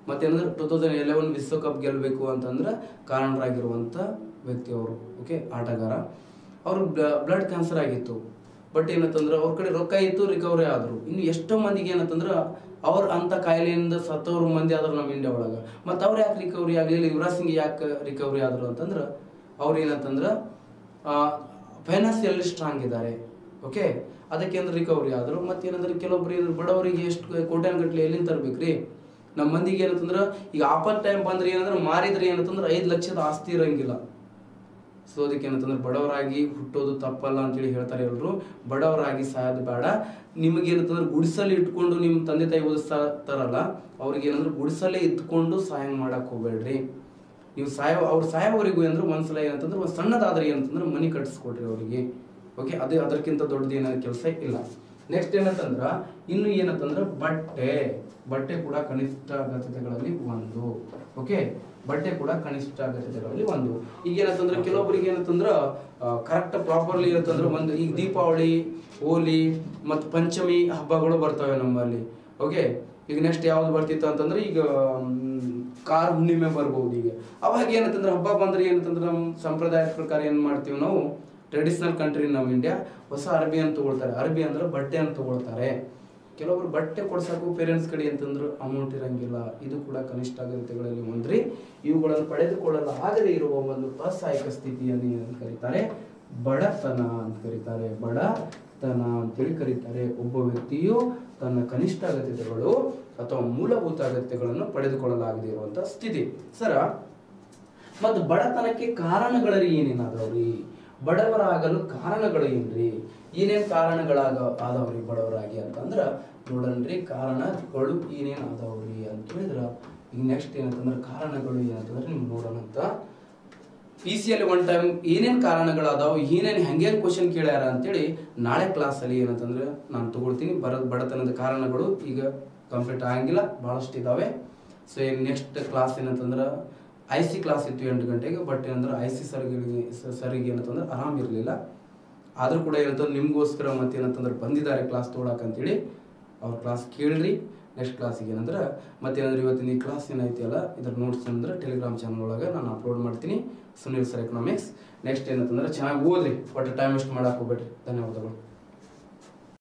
ಮತ್ತೇನಂದ್ರೆ 2011 ವಿಶ್ವಕಪ್ ಗೆಲ್ಲಬೇಕು ಅಂತಂದ್ರೆ ಕಾರಣರಾಗಿರುವಂಥ ವ್ಯಕ್ತಿ ಅವರು. ಓಕೆ, ಆಟಗಾರ. ಅವರು ಬ್ಲಡ್ ಕ್ಯಾನ್ಸರ್ ಆಗಿತ್ತು. ಬಟ್ ಏನಂತಂದ್ರೆ ಅವ್ರ ಕಡೆ ರೊಕ್ಕ ಇತ್ತು, ರಿಕವರಿ ಆದರು. ಇನ್ನು ಎಷ್ಟೋ ಮಂದಿಗೆ ಏನಂತಂದ್ರೆ ಅವ್ರು ಅಂತ ಕಾಯಿಲೆಯಿಂದ ಸತ್ತವರು ಮಂದಿ ಆದ್ರು ನಮ್ಮ ಇಂಡಿಯಾ ಒಳಗೆ. ಮತ್ತು ಅವ್ರು ಯಾಕೆ ರಿಕವರಿ ಆಗಲಿಲ್ಲ? ಯುವರಾಜ್ ಸಿಂಗ್ ಯಾಕೆ ರಿಕವರಿ ಆದರು ಅಂತಂದ್ರೆ ಅವ್ರು ಏನಂತಂದ್ರೆ ಫೈನಾನ್ಸಿಯಲಿ ಸ್ಟ್ರಾಂಗ್ ಇದ್ದಾರೆ. ಓಕೆ, ಅದಕ್ಕೆ ಅಂದ್ರೆ ರಿಕವರಿ ಆದರು. ಮತ್ತೇನಂದ್ರೆ ಕೆಲವೊಬ್ರು ಏನಾದ್ರು ಬಡವರಿಗೆ ಎಷ್ಟು ಕೋಟ್ಯಾನುಗಟ್ಟಲೆ ಎಲ್ಲಿಂದ ತರಬೇಕ್ರಿ? ನಮ್ಮ ಮಂದಿಗೆ ಏನಂತಂದ್ರೆ ಈಗ ಆಪತ್ ಟೈಮ್ ಬಂದ್ರೆ ಏನಂದ್ರೆ ಮಾರಿದ್ರೆ ಏನಂತಂದ್ರೆ 5 ಲಕ್ಷದ ಆಸ್ತಿ ಇರಂಗಿಲ್ಲ. ಸೊ ಅದಕ್ಕೆ ಏನಂತಂದ್ರೆ ಬಡವರಾಗಿ ಹುಟ್ಟೋದು ತಪ್ಪಲ್ಲ ಅಂತೇಳಿ ಹೇಳ್ತಾರೆ ಎಲ್ಲರೂ. ಬಡವರಾಗಿ ಸಾಯೋದು ಬೇಡ. ನಿಮಗೆ ಏನಂತಂದ್ರೆ ಗುಡಿಸಲು ಇಟ್ಕೊಂಡು ನಿಮ್ಮ ತಂದೆ ತಾಯಿ ಓದಿಸ್ತಾರಲ್ಲ, ಅವ್ರಿಗೆ ಏನಂದ್ರೆ ಗುಡಿಸಲೇ ಇಟ್ಕೊಂಡು ಸಹಾಯ ಮಾಡಕ್ ಹೋಗ್ಬೇಡ್ರಿ. ನೀವು ಅವ್ರು ಸಾಯೋವರೆಗೂ ಅಂದ್ರೆ ಒಂದ್ಸಲ ಏನಂತಂದ್ರೆ ಒಂದು ಸಣ್ಣದಾದ್ರೆ ಏನಂತಂದ್ರೆ ಮನಿ ಕಟ್ಟಿಸ್ಕೊಡ್ರಿ ಅವರಿಗೆ. ಓಕೆ, ಅದೇ ಅದಕ್ಕಿಂತ ದೊಡ್ಡದು ಏನಾದ್ರು ಕೆಲಸ ಇಲ್ಲ. ನೆಕ್ಸ್ಟ್ ಏನಂತಂದ್ರ ಇನ್ನು ಏನಂತಂದ್ರ ಬಟ್ಟೆ ಕೂಡ ಕನಿಷ್ಠ ಅಗತ್ಯತೆಗಳಲ್ಲಿ ಒಂದು. ಓಕೆ, ಬಟ್ಟೆ ಕೂಡ ಕನಿಷ್ಠ ಅಗತ್ಯತೆಗಳಲ್ಲಿ ಒಂದು. ಈಗ ಏನಂತಂದ್ರೆ ಕೆಲವೊಬ್ಬರಿಗೆ ಏನಂತಂದ್ರ ಕರೆಕ್ಟ್ ಪ್ರಾಪರ್ಲಿ ಏನಂತಂದ್ರೆ ಒಂದು ಈಗ ದೀಪಾವಳಿ, ಹೋಲಿ ಮತ್ತು ಪಂಚಮಿ ಹಬ್ಬಗಳು ಬರ್ತವೆ ನಮ್ಮಲ್ಲಿ. ಓಕೆ, ಈಗ ನೆಕ್ಸ್ಟ್ ಯಾವ್ದು ಬರ್ತಿತ್ತು ಅಂತಂದ್ರೆ ಈಗ ಕಾರ ಹುಣ್ಣಿಮೆ ಬರ್ಬಹುದು. ಈಗ ಅವಾಗ ಏನಂತಂದ್ರೆ ಹಬ್ಬ ಬಂದ್ರೆ ಏನಂತಂದ್ರೆ ನಮ್ಮ ಸಂಪ್ರದಾಯದ ಪ್ರಕಾರ ಏನ್ ಮಾಡ್ತೀವಿ ನಾವು, ಟ್ರೆಡಿಷನಲ್ ಕಂಟ್ರಿ ನಮ್ಮ ಇಂಡಿಯಾ ಹೊಸ ಅರ್ಬಿ ಅಂತ ತಗೊಳ್ತಾರೆ. ಅರ್ಬಿ ಅಂದ್ರೆ ಬಟ್ಟೆ ಅಂತ ತಗೊಳ್ತಾರೆ. ಕೆಲವೊಬ್ರು ಬಟ್ಟೆ ಕೊಡ್ಸಕ್ಕೂ ಪೇರೆಂಟ್ಸ್ ಕಡೆ ಅಂತಂದ್ರೆ ಅಮೌಂಟ್ ಇರಂಗಿಲ್ಲ. ಇದು ಕೂಡ ಕನಿಷ್ಠ ಅಗತ್ಯಗಳಲ್ಲಿ ಒಂದ್ರಿ. ಇವುಗಳನ್ನು ಪಡೆದುಕೊಳ್ಳಲಾಗದೇ ಇರುವ ಒಂದು ಅಸಹಾಯಕ ಸ್ಥಿತಿಯನ್ನು ಏನಂತ ಕರೀತಾರೆ? ಬಡತನ ಅಂತ ಕರೀತಾರೆ. ಬಡತನ ಅಂತೇಳಿ ಕರೀತಾರೆ. ಒಬ್ಬ ವ್ಯಕ್ತಿಯು ತನ್ನ ಕನಿಷ್ಠ ಅಗತ್ಯತೆಗಳು ಅಥವಾ ಮೂಲಭೂತ ಅಗತ್ಯಗಳನ್ನು ಪಡೆದುಕೊಳ್ಳಲಾಗದೇ ಇರುವಂತಹ ಸ್ಥಿತಿ. ಸರ, ಮತ್ತು ಬಡತನಕ್ಕೆ ಕಾರಣಗಳರಿ ಏನೇನಾದವ್ರಿ? ಬಡವರಾಗಲು ಕಾರಣಗಳು ಏನ್ರಿ? ಏನೇನ್ ಆದವ್ರಿ ಬಡವರಾಗಿ ಅಂತಂದ್ರ ನೋಡನ್ರಿ. ಕಾರಣಗಳು ಏನೇನ್ ಆದವ್ರಿ ಅಂತ ಹೇಳಿದ್ರ ಈಗ ನೆಕ್ಸ್ಟ್ ಏನಂತಂದ್ರೆ ಕಾರಣಗಳು ಏನಂತಂದ್ರೆ ನಿಮ್ಗೆ ನೋಡೋಣ ಅಂತ. PC-ಯಲ್ಲಿ ಒನ್ ಟೈಮ್ ಏನೇನ್ ಕಾರಣಗಳಾದಾವ, ಏನೇನ್ ಹೆಂಗೇನ್ ಕ್ವಶನ್ ಕೇಳ್ಯಾರ ಅಂತೇಳಿ ನಾಳೆ ಕ್ಲಾಸಲ್ಲಿ ಏನಂತಂದ್ರೆ ನಾನು ತಗೊಳ್ತೀನಿ. ಬಡತನದ ಕಾರಣಗಳು ಈಗ ಕಂಪ್ಲೀಟ್ ಆಗಂಗಿಲ್ಲ, ಬಹಳಷ್ಟು ಇದಾವೆ. ಸೊ ನೆಕ್ಸ್ಟ್ ಕ್ಲಾಸ್ ಏನಂತಂದ್ರೆ IC ಕ್ಲಾಸ್ ಇತ್ತು 8 ಗಂಟೆಗೆ. ಬಟ್ ಏನಂದ್ರೆ IC ಸರಿಗೆ ಏನಂತಂದ್ರೆ ಆರಾಮ್ ಇರಲಿಲ್ಲ. ಆದ್ರೂ ಕೂಡ ಏನಂತಂದ್ರೆ ನಿಮ್ಗೋಸ್ಕರ ಮತ್ತೇನಂತಂದ್ರೆ ಬಂದಿದ್ದಾರೆ ಕ್ಲಾಸ್ ತೊಗೊಳಕಂತೇಳಿ. ಅವ್ರ ಕ್ಲಾಸ್ ಕೇಳ್ರಿ. ನೆಕ್ಸ್ಟ್ ಕ್ಲಾಸಿಗೆ ಏನಂದ್ರೆ ಮತ್ತೇನಂದ್ರೆ ಇವತ್ತಿನ ಈ ಕ್ಲಾಸ್ ಏನೈತಿ ಅಲ್ಲ, ಇದ್ರ ನೋಟ್ಸ್ ಅಂದ್ರೆ ಟೆಲಿಗ್ರಾಮ್ ಚಾನಲ್ ಒಳಗೆ ನಾನು ಅಪ್ಲೋಡ್ ಮಾಡ್ತೀನಿ, ಸುನಿಲ್ ಸರ್ ಎಕನಾಮಿಕ್ಸ್. ನೆಕ್ಸ್ಟ್ ಏನಂತಂದ್ರೆ ಚೆನ್ನಾಗಿ ಓದ್ರಿ, ಒಟ್ಟು ಟೈಮ್ ವೇಸ್ಟ್ ಮಾಡಕ್ಕೆ ಹೋಗ್ಬೇಡ್ರಿ. ಧನ್ಯವಾದಗಳು.